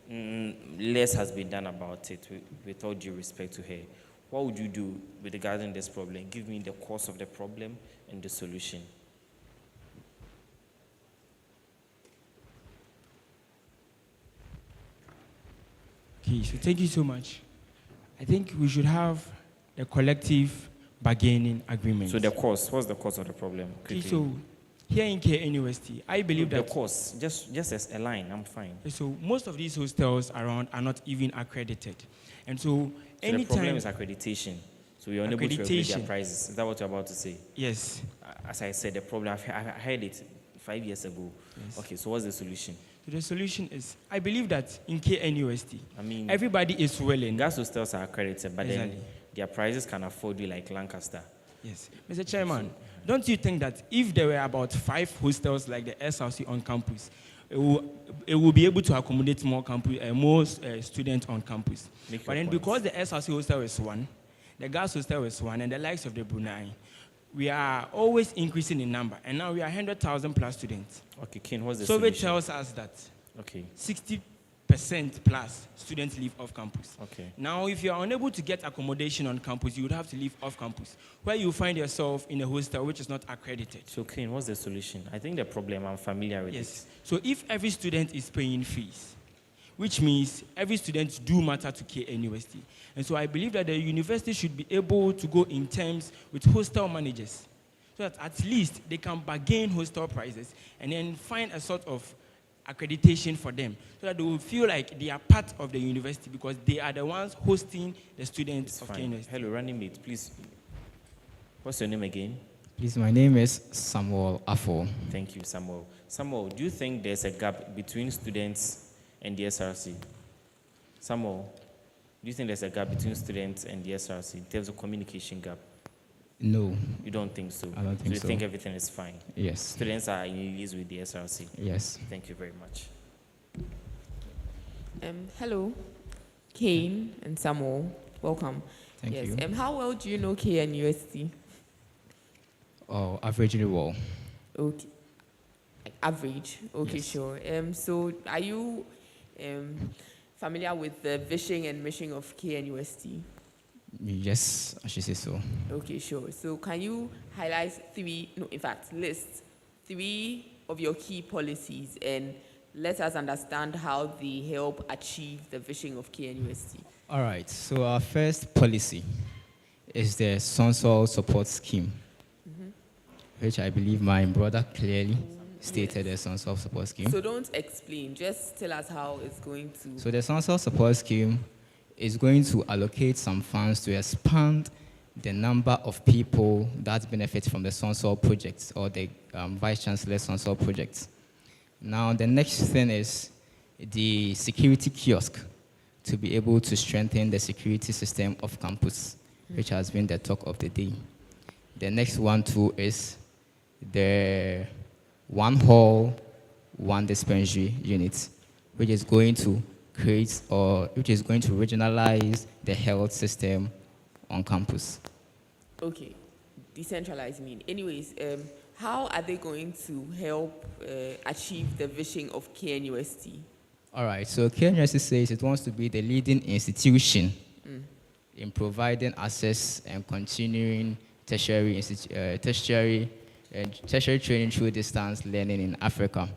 Less has been done about it, with all due respect to her. What would you do with regarding this problem? Give me the cause of the problem and the solution. Okay, so thank you so much. I think we should have a collective bargaining agreement. So the cause, what's the cause of the problem? Okay, Quickly. so Here in KNUST, I believe The that course, just as a line, I'm fine. so most of these hostels around are not even accredited. And so So the problem anytime is accreditation. So you're unable to regulate their accreditation. prices. Is that what you're about to say? Yes. As I said, the problem, I heard it 5 years ago. Yes. Okay, so what's the solution? So the solution is, I believe that in KNUST, I mean, everybody is willing. Gas hostels are accredited, but Exactly. then their prices can afford you like Lancaster. Yes. Mr. Chairman, don't you think that if there were about 5 hostels like the SRC on campus, it will be able to accommodate more students on campus? Make But your then point. because the SRC hostel is one, the gas hostel is one, and the likes of the Brunei, we are always increasing in number, and now we are 100,000 plus students. Okay, Ken, what's the Survey solution? tells us that Okay. 60% plus students live off campus. Okay. Now, if you are unable to get accommodation on campus, you would have to live off campus, where you find yourself in a hostel which is not accredited. So, Ken, what's the solution? I think the problem, I'm familiar with Yes. So if every student is paying fees, which means every student do matter to KNUST. And so I believe that the university should be able to go in terms with hostel managers, so that at least they can bargain hostel prices and then find a sort of accreditation for them, so that they will feel like they are part of the university because they are the ones hosting the students of Fine. KNUST. Hello, running mate, please. What's your name again? Please, my name is Samuel Afo. Thank you, Samuel. Samuel, do you think there's a gap between students and the SRC? Samuel, do you think there's a gap between students and the SRC in terms of communication gap? No. You don't think so? I don't think you so. think everything is fine? Yes. Students are in liaison with the SRC? Yes. Thank you very much. Hello, Kane and Samuel. Welcome. Thank yes. you. How well do you know KNUST? Oh, averagely well. Okay. Like average. Okay, Yes. sure. So are you familiar with the vision and mission of KNUST? Yes, I should say so. Okay, sure. So can you highlight list 3 of your key policies and let us understand how they help achieve the vision of KNUST? All right, so our first policy is the Sonsol Support Scheme, which I believe my brother clearly stated as Sonsol Support Scheme. So don't explain, just tell us how it's going to. So the Sonsol Support Scheme is going to allocate some funds to expand the number of people that benefit from the Sonsol projects or the Vice Chancellor Sonsol projects. Now, the next thing is the security kiosk to be able to strengthen the security system of campus, which has been the talk of the day. The next one, too, is the one hall, one dispensary unit, which is going to create or which is going to regionalize the health system on campus. Okay, decentralized mean. Anyways, how are they going to help achieve the vision of KNUST? All right, so KNUST says it wants to be the leading institution in providing access and continuing tertiary training through distance learning in Africa.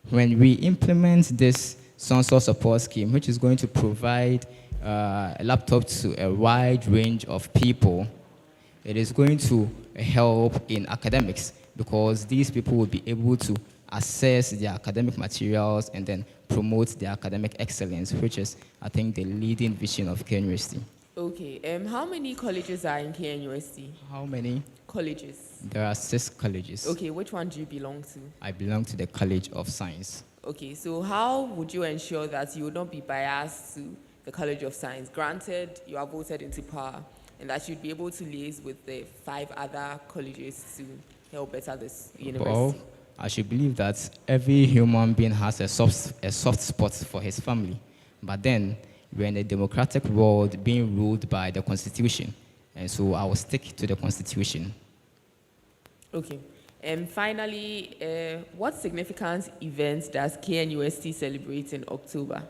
When we implement this Sonsol Support Scheme, which is going to provide a laptop to a wide range of people, it is going to help in academics because these people will be able to assess their academic materials and then promote their academic excellence, which is, I think, the leading vision of KNUST. Okay, how many colleges are in KNUST? How many? Colleges. There are 6 colleges. Okay, which one do you belong to? I belong to the College of Science. Okay, so how would you ensure that you would not be biased to the College of Science? Granted, you are voted into power, and that you'd be able to liaise with the 5 other colleges to help better this university. Well, I should believe that every human being has a soft spot for his family. But then, we're in a democratic world being ruled by the Constitution. And so I will stick to the Constitution. Okay. And finally, what significant events does KNUST celebrate in October?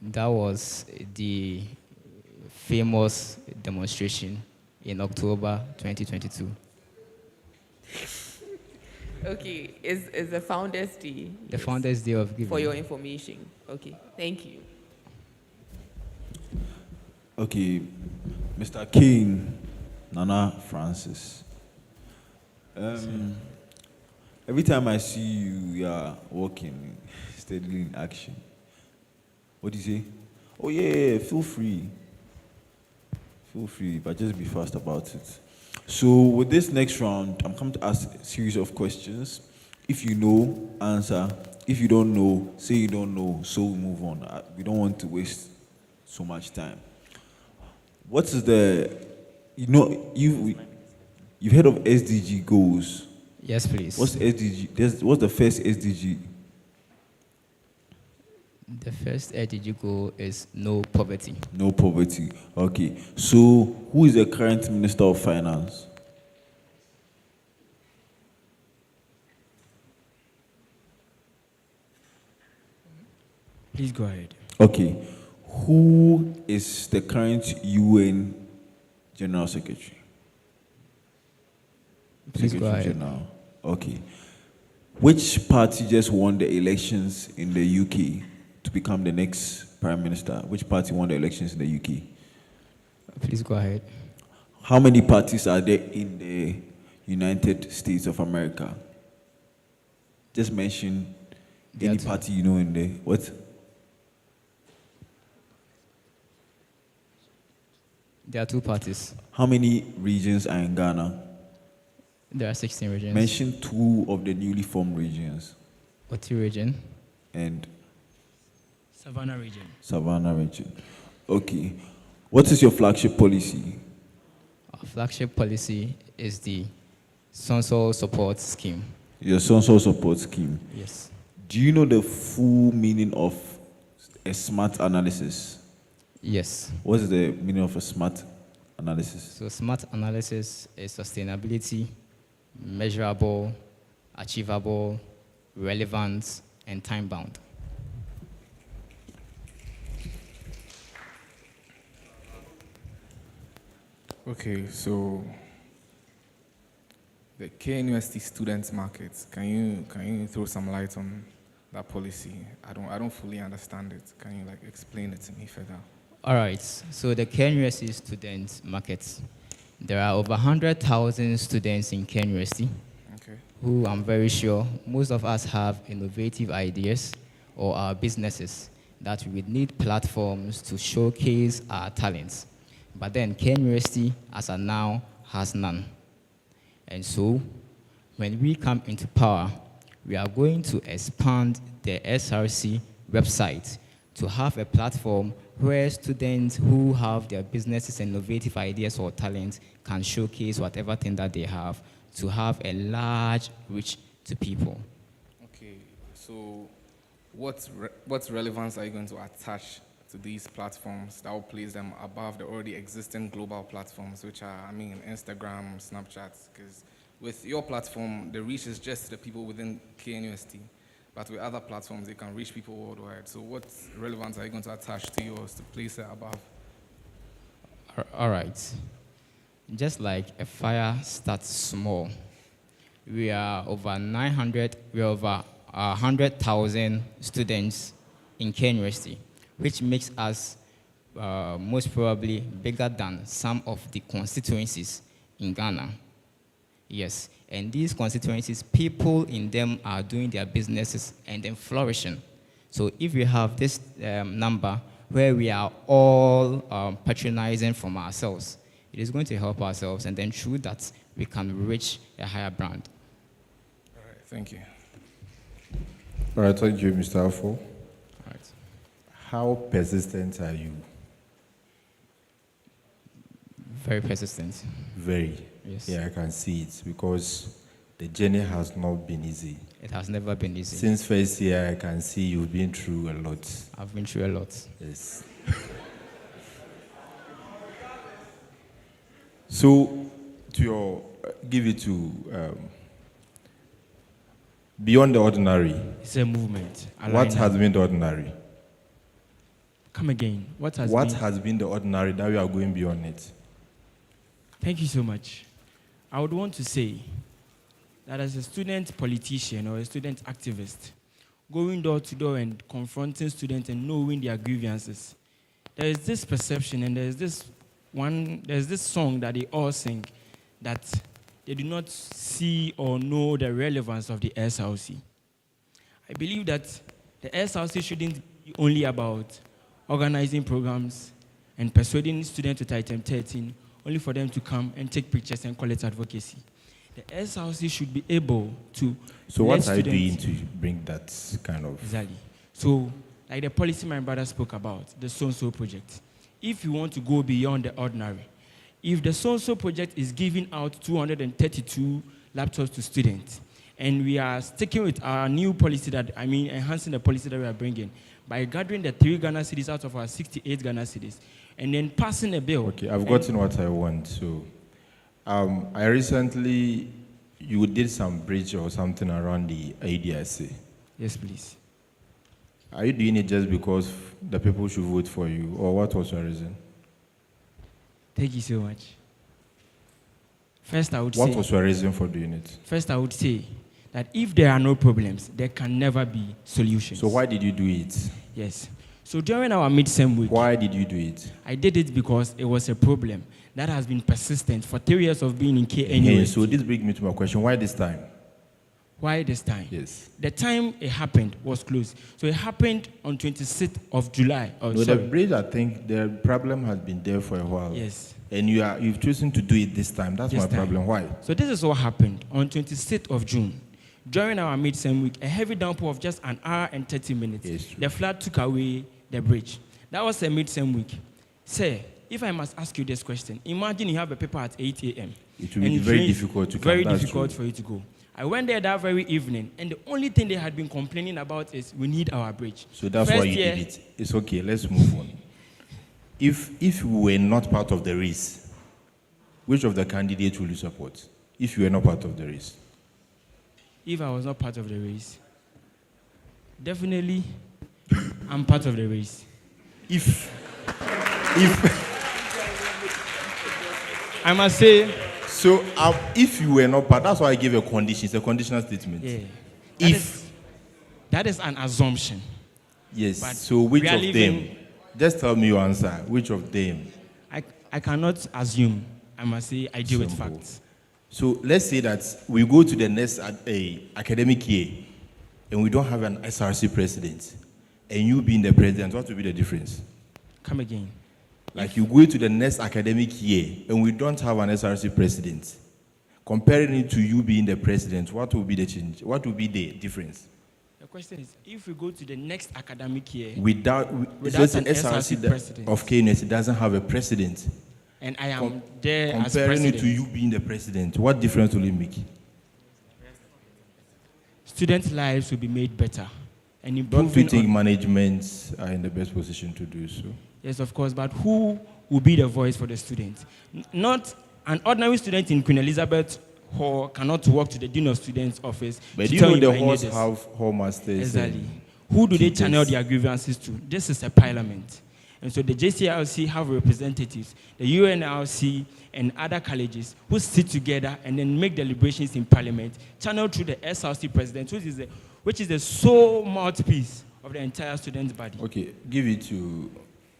That was the famous demonstration in October 2022. Okay, is the Founders Day? The Founders Day of Giving. For your information. Okay, thank you. Okay, Mr. King, Nana Francis. Every time I see you, you are walking steadily in action. What do you say? Oh yeah, feel free. Feel free, but just be fast about it. So with this next round, I'm coming to ask a series of questions. If you know, answer. If you don't know, say you don't know. So we move on. We don't want to waste so much time. What is the, you've heard of SDG goals? Yes, please. What's SDG? What's the first SDG? The first SDG goal is no poverty. No poverty. Okay. So who is the current Minister of Finance? Please go ahead. Okay. Who is the current UN General Secretary? Please go ahead. General. Okay. Which party just won the elections in the UK to become the next Prime Minister? Which party won the elections in the UK? Please go ahead. How many parties are there in the United States of America? Just mention any party you know in there. What? There are 2 parties. How many regions are in Ghana? There are 16 regions. Mention 2 of the newly formed regions. Oti region. And? Savannah region. Savannah region. Okay. What is your flagship policy? Our flagship policy is the Sonsor Support Scheme. Your Sonsor Support Scheme? Yes. Do you know the full meaning of a SMART analysis? Yes. What is the meaning of a SMART analysis? So SMART analysis is sustainability, measurable, achievable, relevant, and time-bound. Okay, so the KNUST students market, can you throw some light on that policy? I don't fully understand it. Can you explain it to me further? All right, so the KNUST student market, there are over 100,000 students in KNUST, okay, who I'm very sure most of us have innovative ideas or our businesses that we would need platforms to showcase our talents. But then KNUST, as of now, has none. And so, when we come into power, we are going to expand the SRC website to have a platform where students who have their businesses and innovative ideas or talents can showcase whatever thing that they have to have a large reach to people. Okay, so what relevance are you going to attach to these platforms that will place them above the already existing global platforms, which are, Instagram, Snapchat? Because with your platform, the reach is just the people within KNUST. But with other platforms, they can reach people worldwide. So what relevance are you going to attach to yours to place it above? All right. Just like a fire starts small, we are over 100,000 students in KNUST, which makes us most probably bigger than some of the constituencies in Ghana. Yes, and these constituencies, people in them are doing their businesses and then flourishing. So if we have this number where we are all patronizing from ourselves, it is going to help ourselves, and then through that, we can reach a higher brand. All right, thank you. All right, thank you, Mr. Afo. All right. How persistent are you? Very persistent. Very. Yes. Yeah, I can see it because the journey has not been easy. It has never been easy. Since first year, I can see you've been through a lot. I've been through a lot. Yes. So, give it to beyond the ordinary. It's a movement. What has been the ordinary? Come again. What has been the ordinary that we are going beyond it? Thank you so much. I would want to say that as a student politician or a student activist, going door to door and confronting students and knowing their grievances, there is this perception and there's this song that they all sing that they do not see or know the relevance of the SRC. I believe that the SRC shouldn't be only about organizing programs and persuading students with item 13 only for them to come and take pictures and call it advocacy. The SRC should be able to. So what are you doing to bring that kind of? Exactly. So, like the policy my brother spoke about, the so-and-so project. If you want to go beyond the ordinary, if the so-and-so project is giving out 232 laptops to students, and we are sticking with our new policy enhancing the policy that we are bringing by gathering the 3 Ghana cedis out of our 68 Ghana cedis, and then passing a bill. Okay, I've gotten what I want. So, I recently, you did some bridge or something around the ADIC. Yes, please. Are you doing it just because the people should vote for you, or what was your reason? Thank you so much. First, I would say. What was your reason for doing it? First, I would say that if there are no problems, there can never be solutions. So why did you do it? Yes. So during our mid-sem week. Why did you do it? I did it because it was a problem that has been persistent for 3 years of being in KNUST. So this brings me to my question. Why this time? Why this time? Yes. The time it happened was close. So it happened on 26th of July. The bridge, I think the problem has been there for a while. Yes. And you've chosen to do it this time. That's my problem. Why? So this is what happened on 26th of June. During our mid-sem week, a heavy downpour of just an hour and 30 minutes. The flood took away the bridge. That was a mid-sem week. Sir, if I must ask you this question, imagine you have a paper at 8 a.m. It will be very difficult to come. Very difficult for you to go. I went there that very evening, and the only thing they had been complaining about is we need our bridge. So that's why you did it. It's okay. Let's move on. If we were not part of the race, which of the candidates will you support? If you were not part of the race? If I was not part of the race, definitely I'm part of the race. If I must say. So if you were not part, that's why I gave a condition. It's a conditional statement. Yeah. That is an assumption. Yes. But so which of them? Just tell me your answer. Which of them? I cannot assume. I must say I deal with facts. So let's say that we go to the next academic year and we don't have an SRC president, and you being the president, what will be the difference? Come again. Like you go to the next academic year and we don't have an SRC president. Comparing it to you being the president, what will be the change? What will be the difference? The question is, if we go to the next academic year without an SRC president of KNUST doesn't have a president, and I am there as comparing president, it to you being the president, what difference will it make? Students' lives will be made better. And improving. Don't you think management are in the best position to do so? Yes, of course, but who will be the voice for the students? Not an ordinary student in Queen Elizabeth Hall cannot walk to the Dean of Students office. But do you know the halls have hall masters? Exactly. Who do they channel their grievances to? This is a parliament. And so the JCLC have representatives, the UNLC and other colleges who sit together and then make deliberations in parliament, channeled through the SRC president, which is the sole mouthpiece of the entire student body. Okay, give it to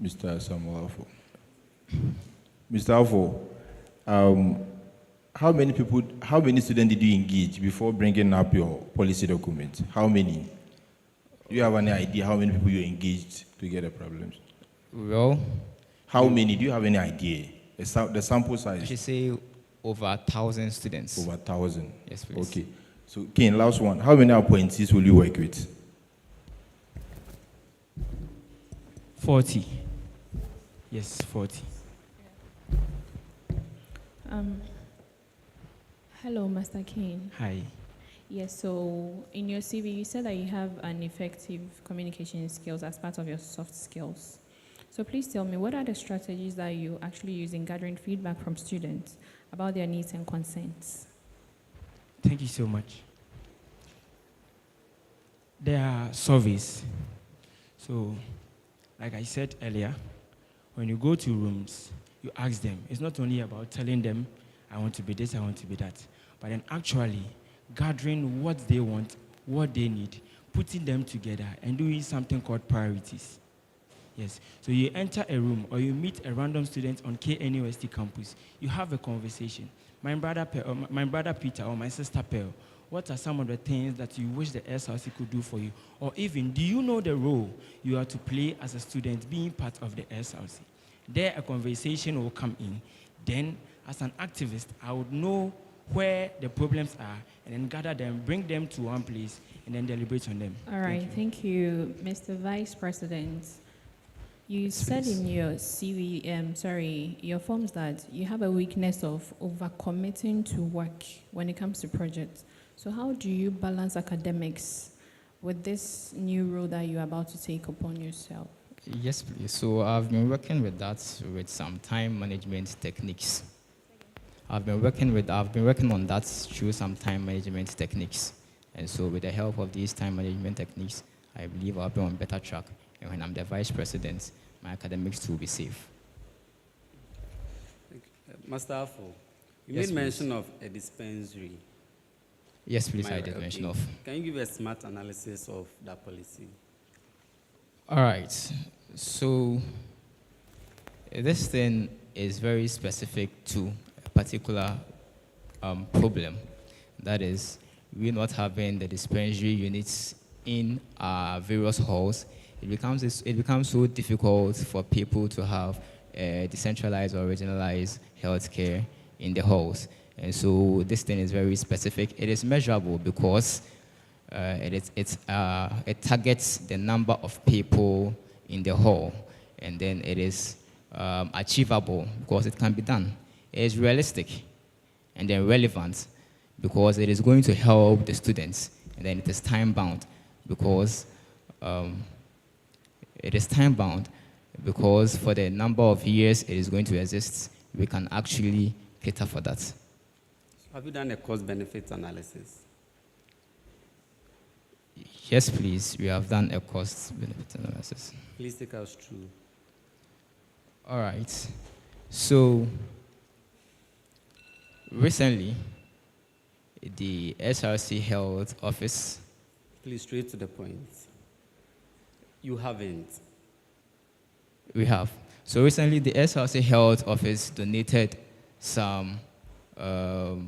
Mr. Samuel Alfo. Mr. Alfo, how many students did you engage before bringing up your policy document? How many? Do you have any idea how many people you engaged to get the problems? Well, how many? Do you have any idea? The sample size? I should say over 1,000 students. Over 1,000? Yes, please. Okay. So, Ken, last one. How many appointees will you work with? 40. Yes, 40. Hello, Master Kane. Hi. Yes, so in your CV, you said that you have an effective communication skills as part of your soft skills. So please tell me, what are the strategies that you actually use in gathering feedback from students about their needs and concerns? Thank you so much. There are surveys. So, like I said earlier, when you go to rooms, you ask them. It's not only about telling them, I want to be this, I want to be that, but then actually gathering what they want, what they need, putting them together, and doing something called priorities. Yes. So you enter a room or you meet a random student on KNUST campus. You have a conversation. My brother Peter or my sister Pearl, what are some of the things that you wish the SRC could do for you? Or even, do you know the role you are to play as a student being part of the SRC? There a conversation will come in. Then, as an activist, I would know where the problems are and then gather them, bring them to one place, and then deliberate on them. All right, thank you, Mr. Vice President. You said in your CV, your forms that you have a weakness of overcommitting to work when it comes to projects. So how do you balance academics with this new role that you're about to take upon yourself? Yes, please. So I've been working with that with some time management techniques. I've been working on that through some time management techniques. And so with the help of these time management techniques, I believe I'll be on better track. And when I'm the vice president, my academics will be safe. Master Afo, you Yes, made mention please. of a dispensary. Yes, please, I did mention of. Can you give a smart analysis of that policy? All right. So this thing is very specific to a particular problem. That is, we're not having the dispensary units in various halls. It becomes so difficult for people to have decentralized or regionalized healthcare in the halls. And so this thing is very specific. It is measurable because it targets the number of people in the hall, and then it is achievable because it can be done. It is realistic and then relevant because it is going to help the students, and then it is time-bound because for the number of years it is going to exist, we can actually cater for that. Have you done a cost-benefit analysis? Yes, please. We have done a cost-benefit analysis. Please take us through. All right. So recently, the SRC Health Office. Please, straight to the point. You haven't. We have. So recently, the SRC Health Office donated some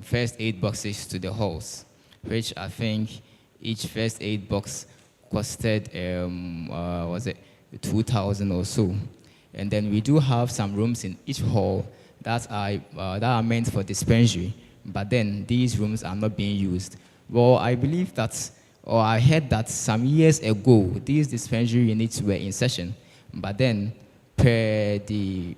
first aid boxes to the halls, which I think each first aid box costed, 2,000 or so. And then we do have some rooms in each hall that are meant for dispensary, but then these rooms are not being used. Well, I believe that, or I heard that some years ago, these dispensary units were in session, but then per the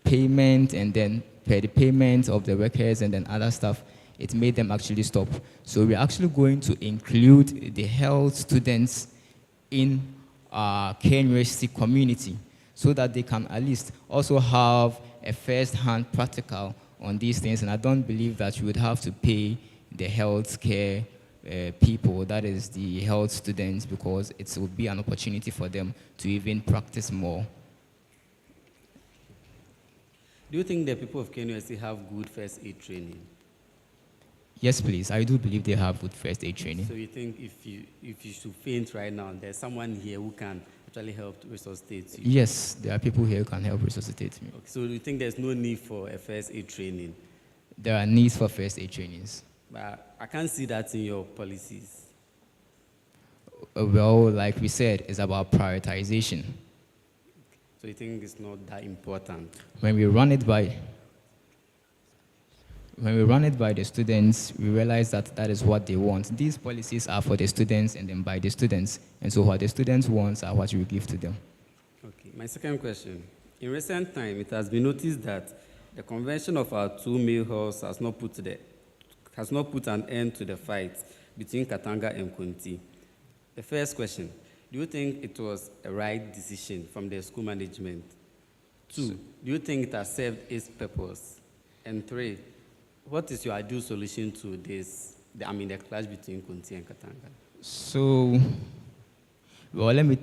payment and then per the payment of the workers and then other stuff, it made them actually stop. So we're actually going to include the health students in our KNUST community so that they can at least also have a first-hand practical on these things. And I don't believe that you would have to pay the healthcare people, that is the health students, because it would be an opportunity for them to even practice more. Do you think the people of KNUST have good first aid training? Yes, please. I do believe they have good first aid training. So you think if you should faint right now, there's someone here who can actually help to resuscitate you? Yes, there are people here who can help resuscitate me. Okay, so you think there's no need for a first aid training? There are needs for first aid trainings. But I can't see that in your policies. Well, like we said, it's about prioritization. So you think it's not that important? When we run it by the students, we realize that that is what they want. These policies are for the students and then by the students. And so what the students want are what we give to them. Okay, my second question. In recent time, it has been noticed that the convention of our two male halls has not put an end to the fight between Katanga and Kunti. The first question, do you think it was a right decision from the school management? 2, do you think it has served its purpose? And 3, what is your ideal solution to this, the clash between Kunti and Katanga? So, well, let me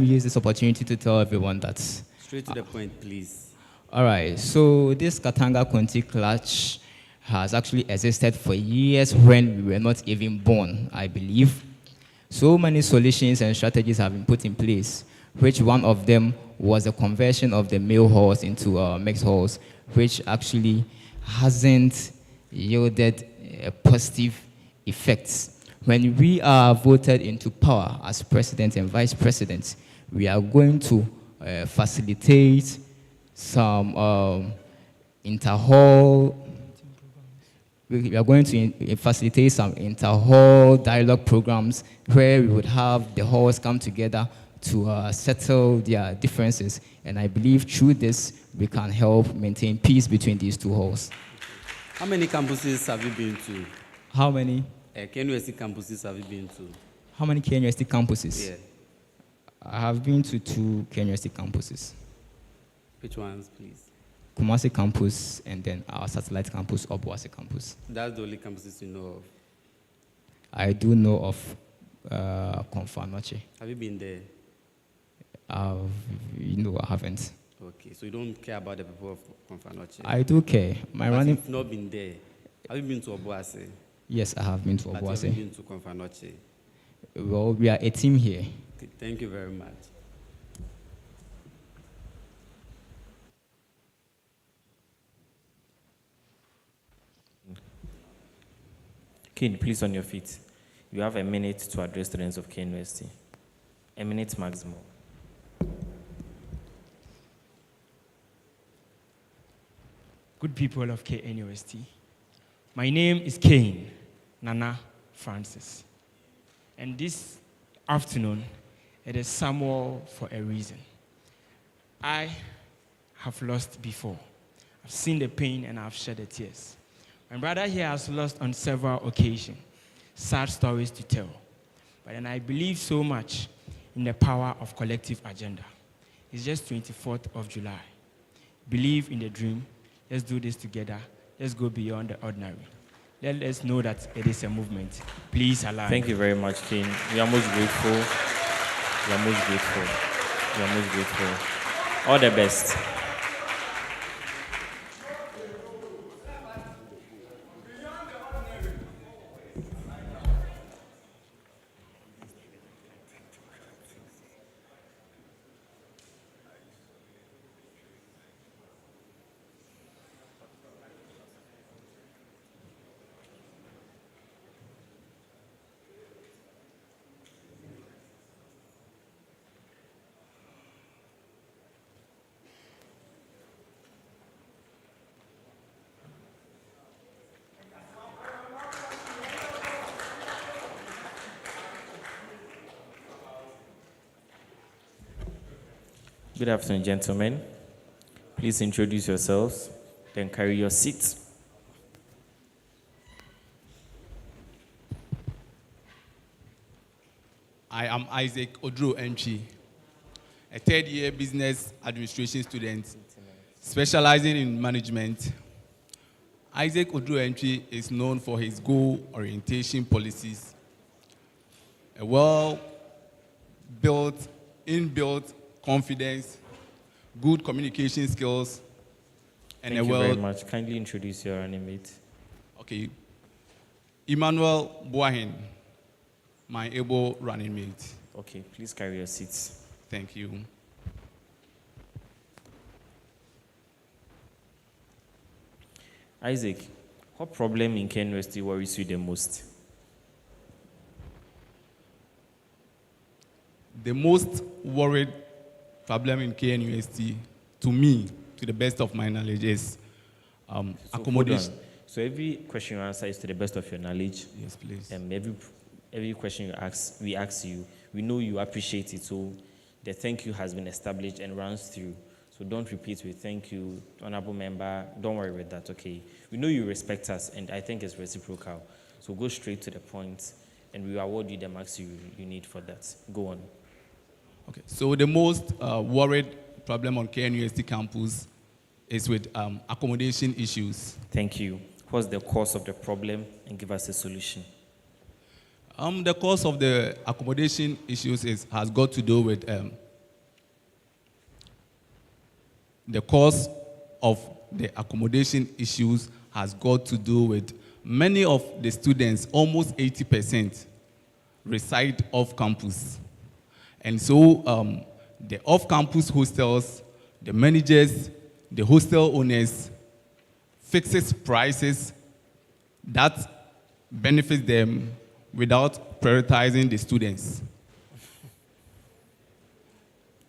use this opportunity to tell everyone that. Straight to the point, please. All right, so this Katanga-Kunti clash has actually existed for years when we were not even born, I believe. So many solutions and strategies have been put in place. which one of them was a conversion of the male halls into mixed halls, which actually hasn't yielded positive effects. When we are voted into power as president and vice president, we are going to facilitate some inter-hall. We are going to facilitate some inter-hall dialogue programs where we would have the halls come together to settle their differences. And I believe through this, we can help maintain peace between these two halls. How many campuses have you been to? How many? KNUST campuses have you been to? How many KNUST campuses? Yeah. I have been to 2 KNUST campuses. Which ones, please? Kumasi campus and then our satellite campus, Obuasi campus. That's the only campuses you know of? I do know of Confanoche. Have you been there? No, I haven't. Okay, so you don't care about the people of Confanoche? I do care. But you've not been there. Have you been to Obuasi? Yes, I have been to But Obuasi. have you been to Confanoche? Well, we are a team here. Okay, thank you very much. Kid, please on your feet. You have a minute to address students of KNUST. A minute maximum. Good people of KNUST, my name is Kane Nana Francis. And this afternoon, it is Samuel for a reason. I have lost before. I've seen the pain and I've shed the tears. My brother here has lost on several occasions. Sad stories to tell. But then I believe so much in the power of collective agenda. It's just 24th of July. Believe in the dream. Let's do this together. Let's go beyond the ordinary. Let us know that it is a movement. Please allow. Thank you very much, King. We are most grateful. We are most grateful. We are most grateful. All the best. Good afternoon, gentlemen. Please introduce yourselves, then carry your seats. I am Isaac Odro Entry, a third-year business administration student specializing in management. Isaac Odro Entry is known for his goal orientation policies, a well-built, inbuilt confidence, good communication skills, and Thank you very much. Kindly introduce your running mate. Okay. Emmanuel Boahin, my able running mate. Okay, please carry your seats. Thank you. Isaac, what problem in KNUST worries you the most? The most worried problem in KNUST, to me, to the best of my knowledge, is accommodation. So every question you answer is to the best of your knowledge. Yes, please. Every question we ask you, we know you appreciate it. So the thank you has been established and runs through. So don't repeat with thank you, honorable member. Don't worry with that, okay? We know you respect us, and I think it's reciprocal. So go straight to the point, and we award you the marks you need for that. Go on. Okay, so the most worried problem on KNUST campus is with accommodation issues. Thank you. What's the cause of the problem, and give us a solution? The cause of the accommodation issues has got to do with the cause of the accommodation issues has got to do with many of the students, almost 80%, reside off campus. And so the off-campus hostels, the managers, the hostel owners, fixes prices that benefits them without prioritizing the students.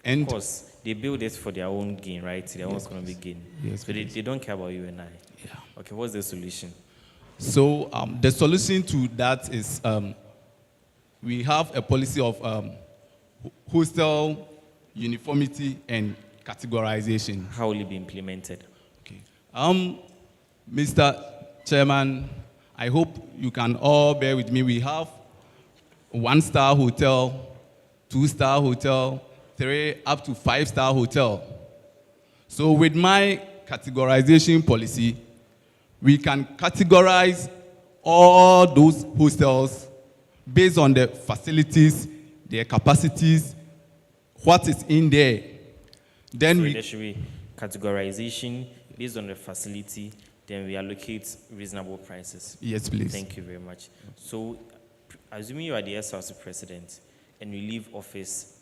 And of course, they build it for their own gain, right? Their own Yes, economic gain. Yes, so they don't care about you and I. Yeah. Okay, what's the solution? So the solution to that is we have a policy of hostel uniformity and categorization. How will it be implemented? Okay. Mr. Chairman, I hope you can all bear with me. We have 1-star hotel, 2-star hotel, 3 up to 5-star hotel. So with my categorization policy, we can categorize all those hostels based on the facilities, their capacities, what is in there. Then there should be categorization based on the facility, then we allocate reasonable prices. Yes, please. Thank you very much. So, assuming you are the SRC president and you leave office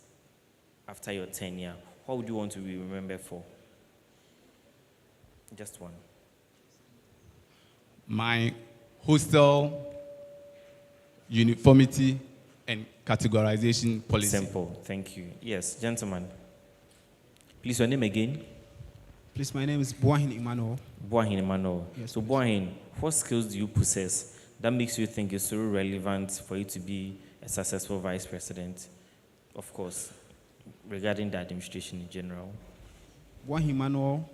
after your tenure, what would you want to be remembered for? Just one. My hostel uniformity and categorization policy. Simple. Thank you. Yes, gentlemen. Please, your name again? Please, my name is Boahin Emmanuel. Boahin Emmanuel. Yes, so, Boahin, what skills do you possess that makes you think it's so relevant for you to be a successful vice president? Of course, regarding the administration in general. Boahin Emmanuel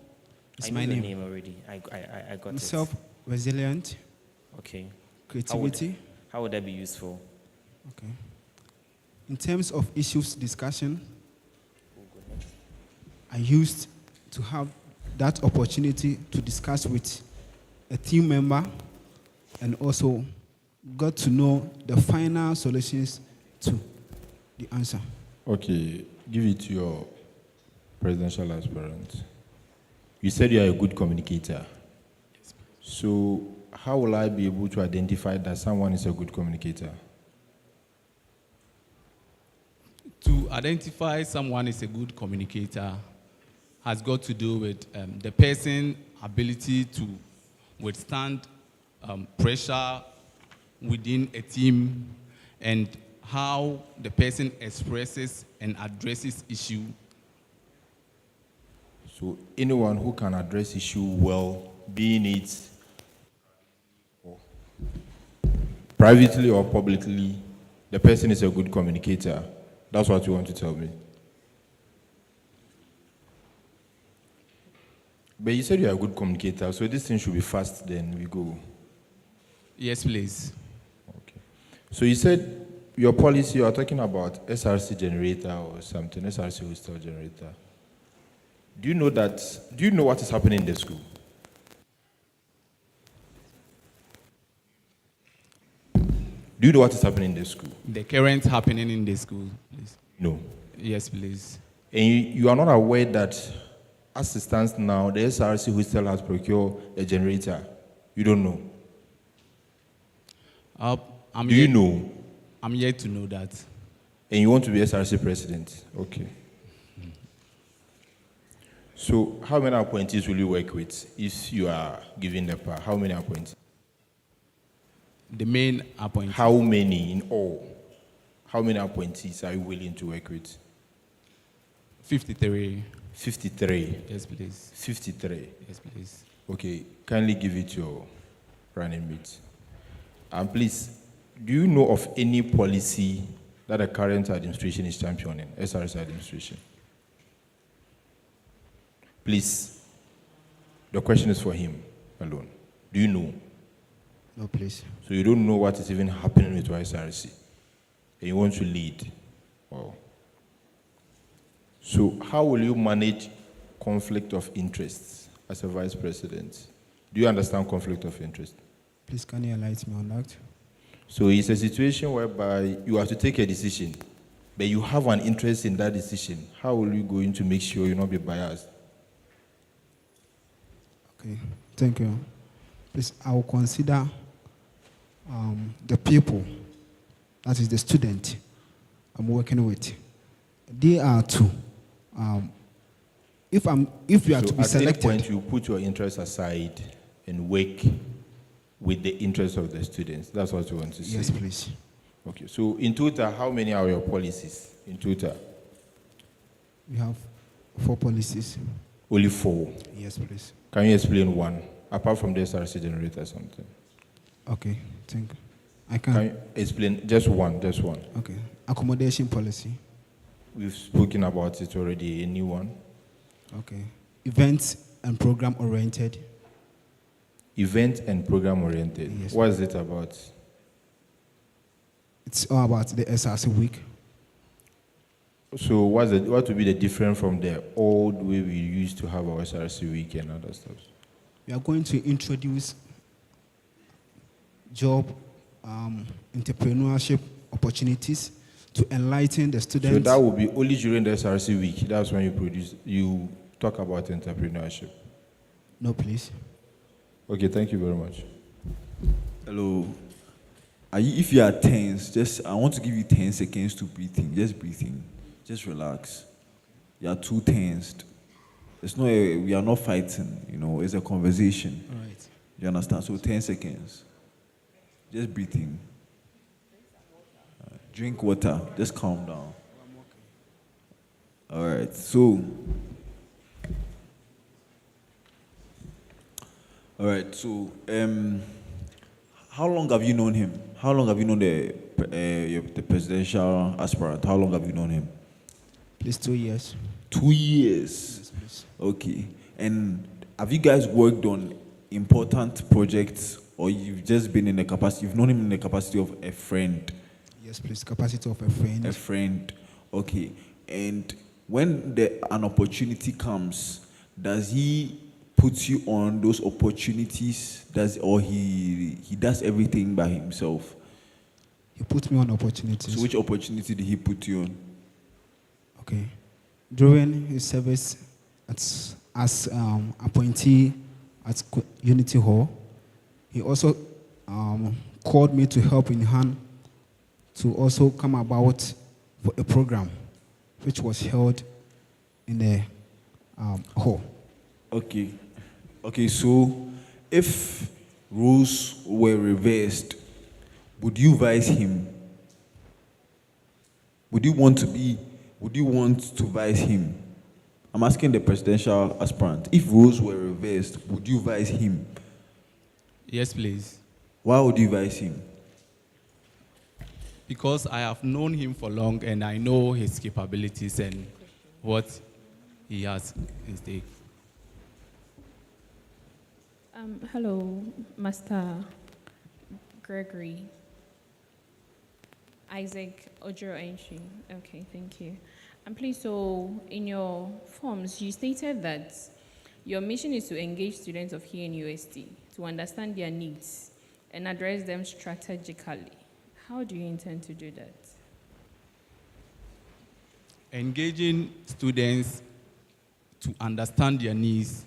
is my name. Name already. I got I'm it. self-resilient. Okay. Creativity. How would that be useful? Okay. In terms of issues discussion, I used to have that opportunity to discuss with a team member and also got to know the final solutions to the answer. Okay, give it to your presidential aspirant. You said you are a good communicator. So how will I be able to identify that someone is a good communicator? To identify someone is a good communicator has got to do with the person's ability to withstand pressure within a team and how the person expresses and addresses issue. So anyone who can address issue well, being it privately or publicly, the person is a good communicator. That's what you want to tell me. But you said you are a good communicator, so this thing should be fast, then we go. Yes, please. Okay. So you said your policy, you are talking about SRC generator or something, SRC hostel generator. Do you know what is happening in the school? Do you know what is happening in the school? The current happening in the school, please. No. Yes, please. And you are not aware that as it stands now, the SRC hostel has procured a generator. You don't know. Do you know? I'm yet to know that. And you want to be SRC president? Okay. So how many appointees will you work with if you are given the power? How many appointees? The main appointees. How many in all? How many appointees are you willing to work with? 53. 53? Yes, please. 53? Yes, please. Okay, kindly give it your running mate. And please, do you know of any policy that the current administration is championing, SRC administration? Please, the question is for him alone. Do you know? No, please. So you don't know what is even happening with SRC, and you want to lead. Wow. So how will you manage conflict of interests as a vice president? Do you understand conflict of interest? Please, can you enlighten me on that? So it's a situation whereby you have to take a decision, but you have an interest in that decision. How will you going to make sure you not be biased? Okay, thank you. Please, I will consider the people, that is the student I'm working with. They are to if you are to be at any selected, point you put your interests aside and work with the interests of the students. That's what you want to say. Yes, please. Okay. So in total, how many are your policies in total? we have 4 policies. Only 4. Yes, please. Can you explain one apart from the SRC generator something? Okay, thank you. I can. Can you explain just one? Okay. Accommodation policy. We've spoken about it already. A new one. Okay. Events and program oriented. Event and program oriented. Yes. What is it about? It's all about the SRC week. So what would be the difference from the old way we used to have our SRC week and other stuff? We are going to introduce job entrepreneurship opportunities to enlighten the students. So that will be only during the SRC week. That's when you talk about entrepreneurship. No, please. Okay, thank you very much. Hello. If you are tense, I want to give you 10 seconds to breathe in. Just breathe in. Just relax. You are too tensed. We are not fighting, it's a conversation. All right. You understand? So 10 seconds. Just breathe in. Drink water. Just calm down. All right. So, how long have you known him? How long have you known the presidential aspirant? How long have you known him? Please, 2 years. 2 years. Yes, please. Okay. And have you guys worked on important projects, or you've just been in the capacity? You've known him in the capacity of a friend. Yes, please. Capacity of a friend. A friend. Okay. And when an opportunity comes, does he put you on those opportunities? Or he does everything by himself? He put me on opportunities. So which opportunity did he put you on? Okay. During his service as appointee at Unity Hall, he also called me to help in hand to also come about for a program which was held in the hall. Okay. Okay, so if rules were reversed, would you advise him? Would you want to advise him? I'm asking the presidential aspirant. If rules were reversed, would you advise him? Yes, please. Why would you advise him? Because I have known him for long and I know his capabilities and what he has in stake. Hello, Master Gregory. Isaac Ojoro Entry. Okay, thank you. And please, so in your forms, you stated that your mission is to engage students of KNUST to understand their needs and address them strategically. How do you intend to do that? Engaging students to understand their needs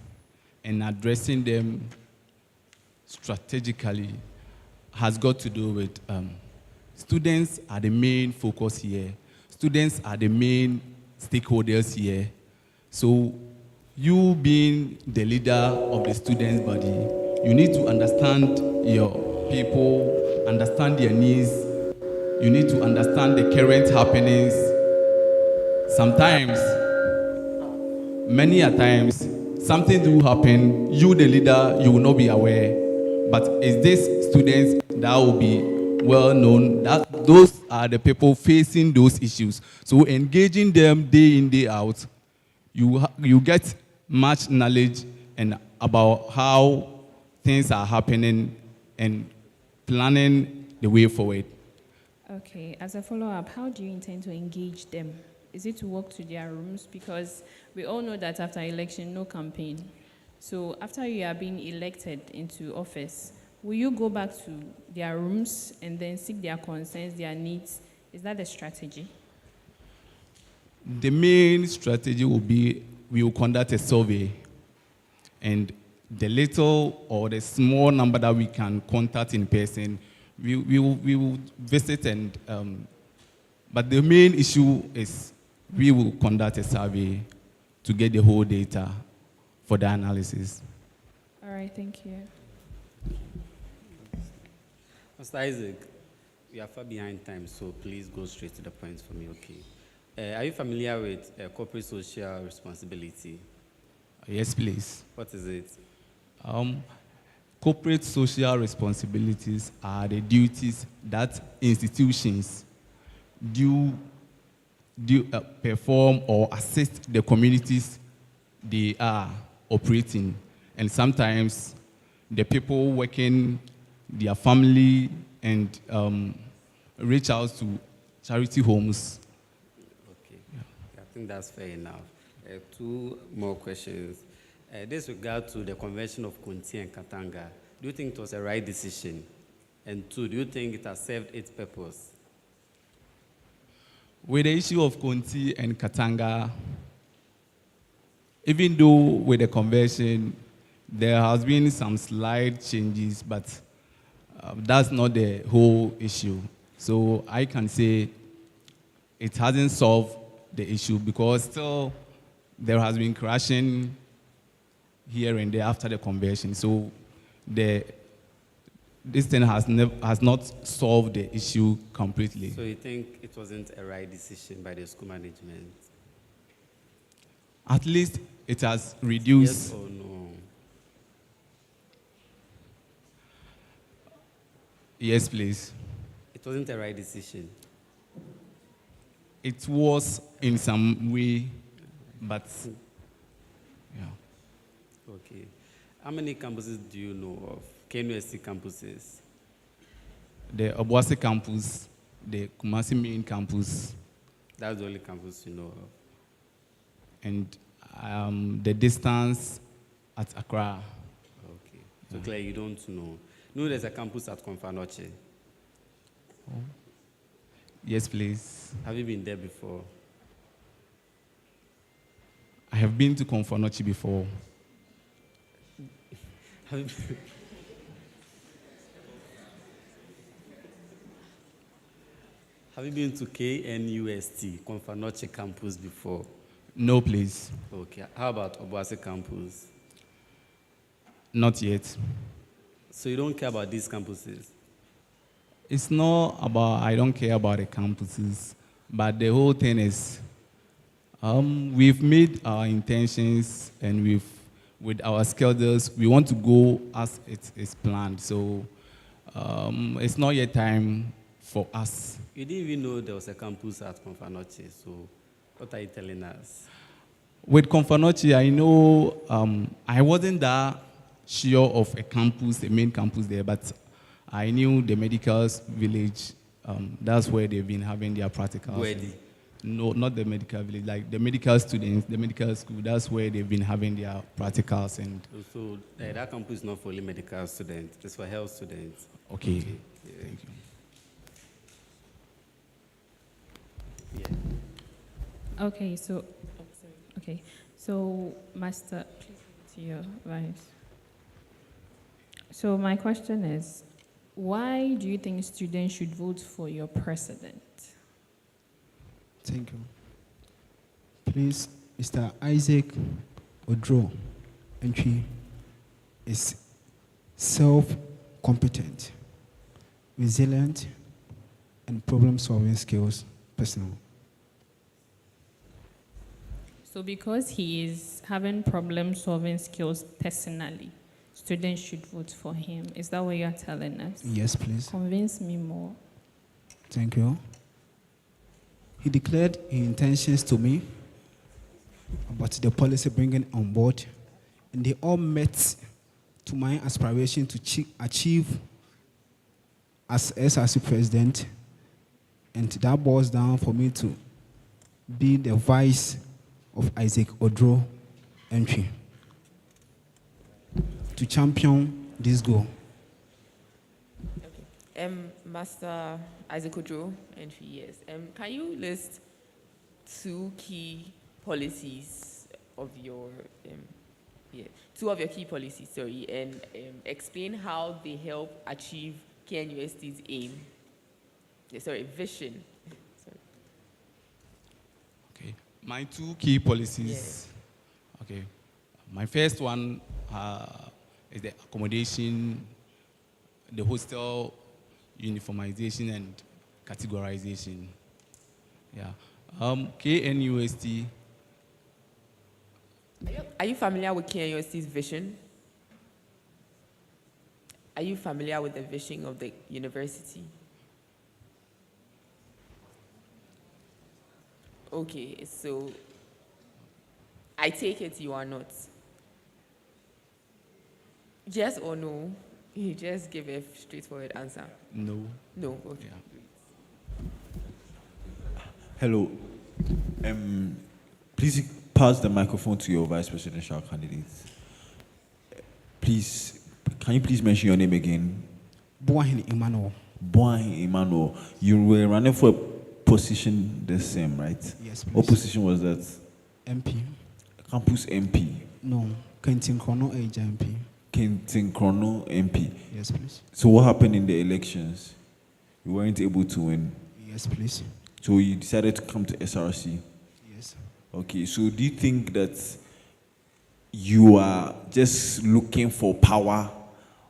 and addressing them strategically has got to do with students are the main focus here. Students are the main stakeholders here. So you being the leader of the students' body, you need to understand your people, understand their needs. You need to understand the current happenings. Sometimes, many a times, something do happen, you the leader, you will not be aware. But it's these students that will be well known, that those are the people facing those issues. So engaging them day in, day out, you get much knowledge and about how things are happening and planning the way forward. Okay, as a follow-up, how do you intend to engage them? Is it to walk to their rooms? Because we all know that after election, no campaign. So after you are being elected into office, will you go back to their rooms and then seek their concerns, their needs? Is that the strategy? The main strategy will be we will conduct a survey, and the little or the small number that we can contact in person, we will visit and but the main issue is we will conduct a survey to get the whole data for the analysis. All right, thank you. Mr. Isaac, we are far behind time, so please go straight to the point for me, okay? Are you familiar with corporate social responsibility? Yes, please. What is it? Corporate social responsibilities are the duties that institutions perform or assist the communities they are operating. And sometimes the people working, their family, and reach out to charity homes. Okay, I think that's fair enough. Two more questions. This regard to the Convention of Kunti and Katanga, do you think it was a right decision? And two, do you think it has served its purpose? With the issue of Kunti and Katanga, even though with the convention, there has been some slight changes, but that's not the whole issue. So I can say it hasn't solved the issue because still there has been crashing here and there after the convention. So this thing has not solved the issue completely. So you think it wasn't a right decision by the school management? At least it has reduced. Yes or no? Yes, please. It wasn't a right decision. It was in some way, but yeah. Okay. How many campuses do you know of? KNUST campuses? The Obuasi campus, the Kumasi main campus. That's the only campus you know of. And the distance at Accra. Okay. So Claire, you don't know. No, there's a campus at Konfanoche. Oh. Yes, please. Have you been there before? I have been to Konfanoche before. Have you been to KNUST, Konfanoche campus before? No, please. Okay. How about Obuasi campus? Not yet. So you don't care about these campuses? It's not about I don't care about the campuses, but the whole thing is we've made our intentions and with our schedules, we want to go as it is planned. So it's not yet time for us. You didn't even know there was a campus at Konfanoche, so what are you telling us? With Konfanoche, I know I wasn't that sure of a campus, the main campus there, but I knew the medical village. That's where they've been having their practicals. Where? No, not the medical village, like the medical students, the medical school. That's where they've been having their practicals. And so that campus is not for only medical students; it's for health students. Okay. Yeah. Thank you. Yeah. Okay, so Master, please to your vice. So my question is, why do you think students should vote for your president? Thank you. Please, Mr. Isaac Odro Entry is self-competent, resilient, and problem-solving skills personal. So because he is having problem-solving skills personally, students should vote for him. Is that what you are telling us? Yes, please. Convince me more. Thank you. He declared his intentions to me about the policy bringing on board, and they all met to my aspiration to achieve as SRC president, and that boils down for me to be the vice of Isaac Odro Entry to champion this goal. Okay. Master Isaac Odro Entry, yes. Can you list two key policies of your two of your key policies, sorry, and explain how they help achieve KNUST's aim? Vision. Okay. My two key policies Okay. My first one is the accommodation, the hostel uniformization and categorization. Yeah. KNUST. Are you familiar with KNUST's vision? Are you familiar with the vision of the university? Okay, so I take it you are not. Yes or no? You just give a straightforward answer. No. No, okay. Hello. Please pass the microphone to your vice presidential candidate. Please, can you please mention your name again? Boahin Emmanuel. Boahin Emmanuel. You were running for a position the same, right? Yes, please. What position was that? MP. Campus MP. No, Kentin Chrono Age MP. Kentin Chrono MP. Yes, please. So what happened in the elections? You weren't able to win. Yes, please. So you decided to come to SRC. Yes. Okay, so do you think that you are just looking for power,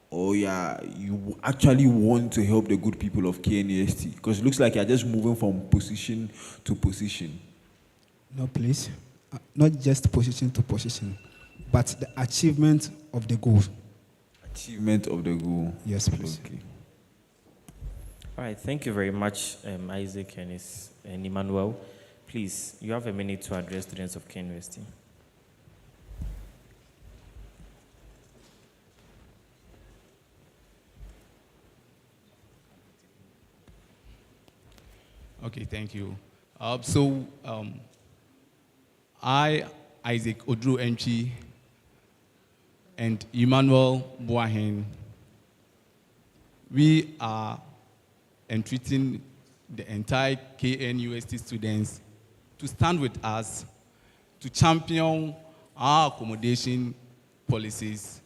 or you actually want to help the good people of KNUST? Because it looks like you're just moving from position to position. No, please. Not just position to position, but the achievement of the goal. Achievement of the goal. Yes, please. Okay. All right, thank you very much, Isaac and Emmanuel. Please, you have a minute to address students of KNUST. Okay, thank you. I, Isaac Odro Enchi, and Emmanuel Boahin, we are entreating the entire KNUST students to stand with us to champion our accommodation policies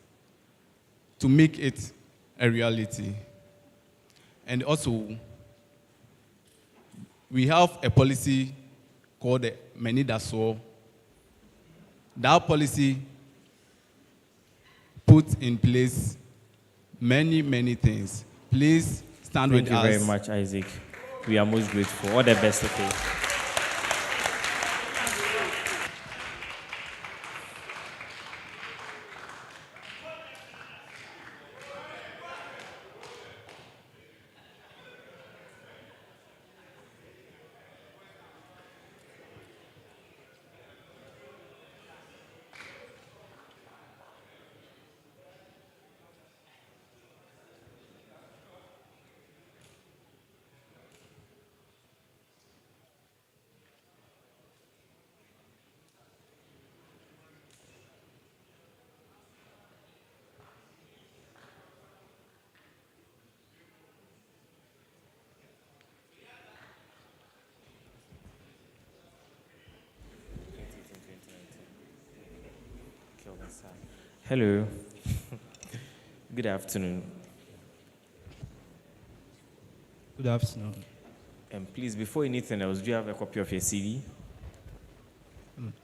to make it a reality. And also, we have a policy called the Menidaso. That policy puts in place many, many things. Please stand with us. Thank you very much, Isaac. We are most grateful. All the best, okay? Hello. Good afternoon. Good afternoon. Please, before anything else, do you have a copy of your CV?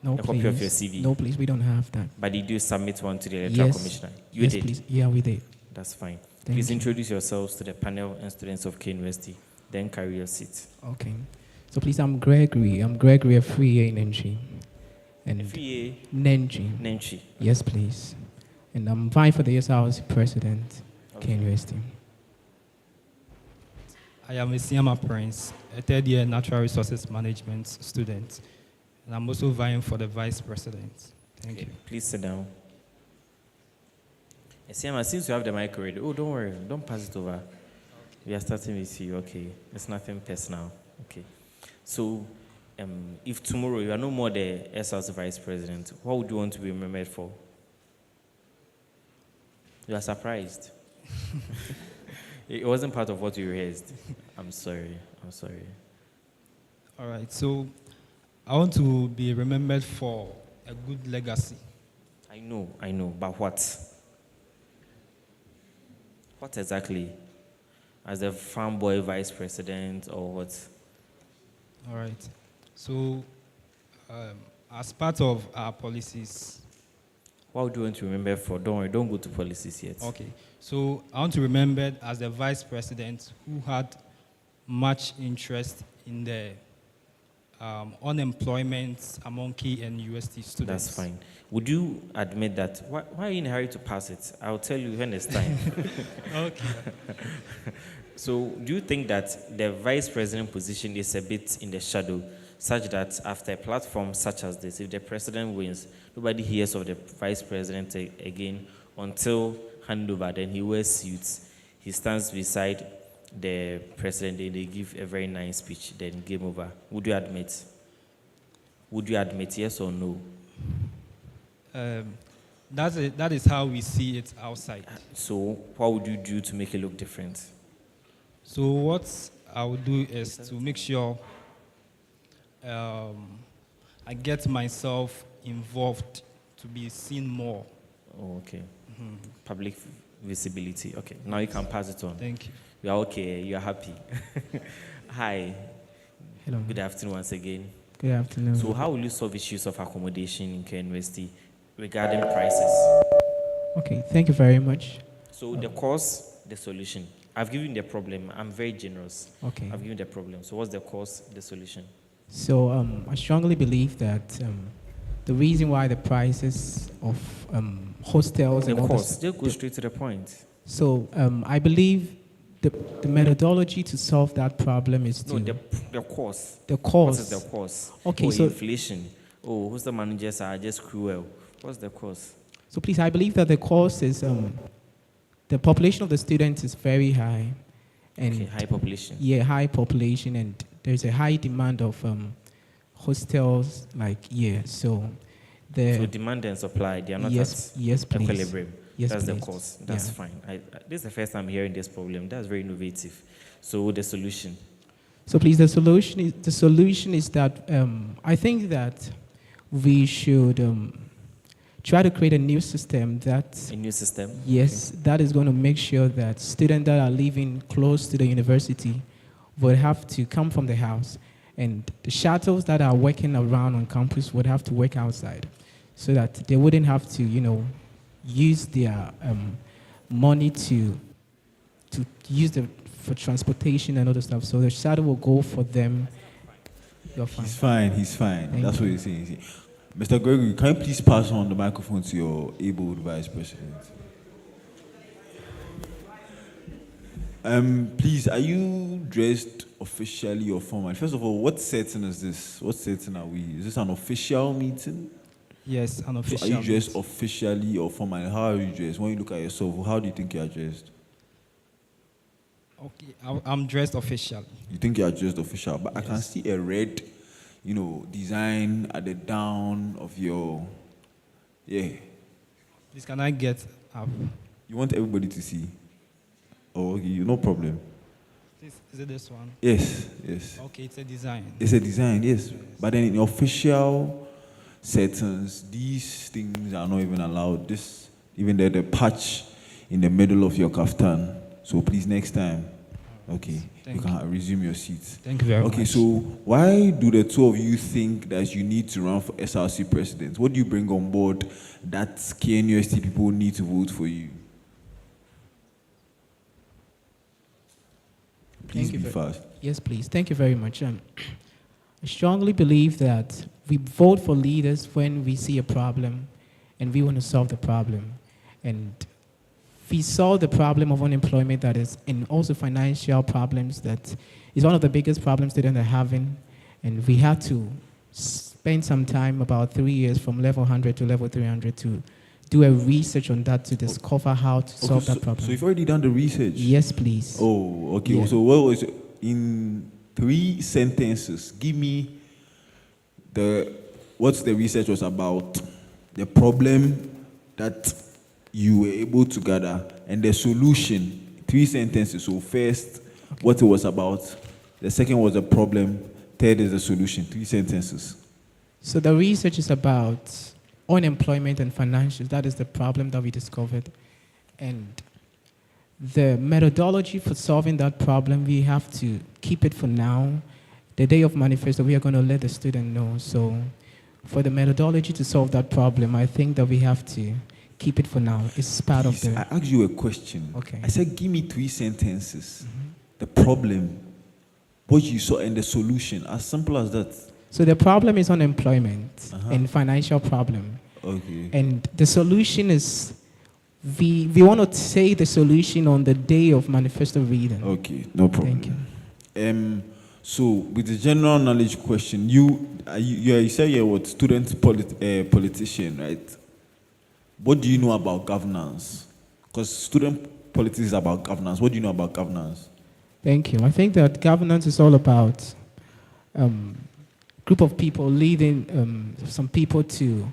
No, a please. copy of your CV? No, please, we don't have that. But did you submit one to the electoral commissioner? You yes, did? Please. Yeah, we did. That's fine. Thank Please you. introduce yourselves to the panel and students of KNUST, then carry your seat. Okay. So please, I'm Gregory. I'm Gregory, a free in Nenchi. And FEA? Nenchi. Nenchi. Yes, please. And I'm vying for the SRC president, KNUST. I am a Siama Prince, a third-year Natural Resources Management student. And I'm also vying for the vice president. Thank you. Please sit down. Siama, since you have the mic already, oh, don't worry, don't pass it over. We are starting with you, okay? It's nothing personal, okay? So, if tomorrow you are no more the SRC vice president, what would you want to be remembered for? You are surprised. It wasn't part of what you rehearsed. I'm sorry. All right, so I want to be remembered for a good legacy. I know, but what? What exactly? As a farm boy vice president or what? All right, so as part of our policies, What do you want to remember for? Don't worry, don't go to policies yet. Okay. So I want to remember as the vice president who had much interest in the unemployment among key and UST students. That's fine. Would you admit that? Why are you in a hurry to pass it? I'll tell you when it's time. Okay. So, do you think that the vice president position is a bit in the shadow, such that after a platform such as this, if the president wins, nobody hears of the vice president again until handover, then he wears suits, he stands beside the president, they give a very nice speech, then game over. Would you admit? Would you admit, yes or no? That is how we see it outside. So, what would you do to make it look different? So what I would do is to make sure I get myself involved to be seen more. Oh, okay. Public visibility. Okay, now you can pass it on. Thank you. You are okay, you are happy. Hi. Hello. Good afternoon once again. Good afternoon. So how will you solve issues of accommodation in Kenya University regarding prices? Okay, thank you very much. So the cause, the solution. I've given you the problem. I'm very generous. Okay. I've given you the problem. So what's the cause, the solution? So I strongly believe that the reason why the prices of hostels and Of all course, this, just go straight to the point. so I believe the methodology to solve that problem is to No, the cause. The cause. What is the cause? Okay, Oh, so inflation. Oh, who's the managers are just cruel. What's the cause? So please, I believe that the cause is the population of the students is very high, and Okay, high population. Yeah, high population, and there's a high demand of hostels. So So demand and supply, they are not yes, at yes, please. equilibrium. Yes, That's please. the cause. That's Yeah. fine. This is the first time hearing this problem. That's very innovative. So the solution. So please, the solution is that I think that we should try to create a new system that A new system? Yes, that is going to make sure that students that are living close to the university would have to come from the house, and the shuttles that are working around on campus would have to work outside, so that they wouldn't have to, use their money to use for transportation and other stuff. So the shuttle will go for them. You're fine. He's fine. Thank That's you. what you're saying. Mr. Gregory, can you please pass on the microphone to your able vice president? Please, are you dressed officially or formally? First of all, what setting is this? What setting are we? Is this an official meeting? Yes, an official. So are you dressed officially or formally? How are you dressed? When you look at yourself, how do you think you are dressed? Okay, I'm dressed officially. You think you are dressed official, but I can see a red, design at the down of your, Please, can I get up? You want everybody to see? Oh, okay, no problem. Is it this one? Yes, yes. Okay, it's a design. It's a design, yes. But then in official settings, these things are not even allowed. Even the patch in the middle of your kaftan. So please, next time, okay, you can resume your seats. Thank you very much. Okay, so why do the two of you think that you need to run for SRC president? What do you bring on board that KNUST people need to vote for you? Please be fast. Yes, please. Thank you very much. I strongly believe that we vote for leaders when we see a problem and we want to solve the problem. And we solve the problem of unemployment that is, and also financial problems that is one of the biggest problems students are having. And we had to spend some time, about 3 years, from level 100 to level 300 to do a research on that to discover how to solve that problem. So you've already done the research? Yes, please. Oh, okay. Yeah. So what was in 3 sentences? Give me what the research was about, the problem that you were able to gather, and the solution. 3 sentences. So first, what it was about. The second was the problem. Third is the solution. 3 sentences. So the research is about unemployment and financials. That is the problem that we discovered. And the methodology for solving that problem, we have to keep it for now. The day of manifesto, we are going to let the student know. So for the methodology to solve that problem, I think that we have to keep it for now. It's part Please, of the. I asked you a question. Okay. I said, give me 3 sentences. The problem, what you saw, and the solution. As simple as that. So the problem is unemployment and financial problem. Okay. And the solution is, we want to say the solution on the day of manifesto reading. Okay, no problem. Thank you. So with the general knowledge question, you say you're what, student politician, right? What do you know about governance? Because student politics is about governance. What do you know about governance? Thank you. I think that governance is all about group of people leading some people to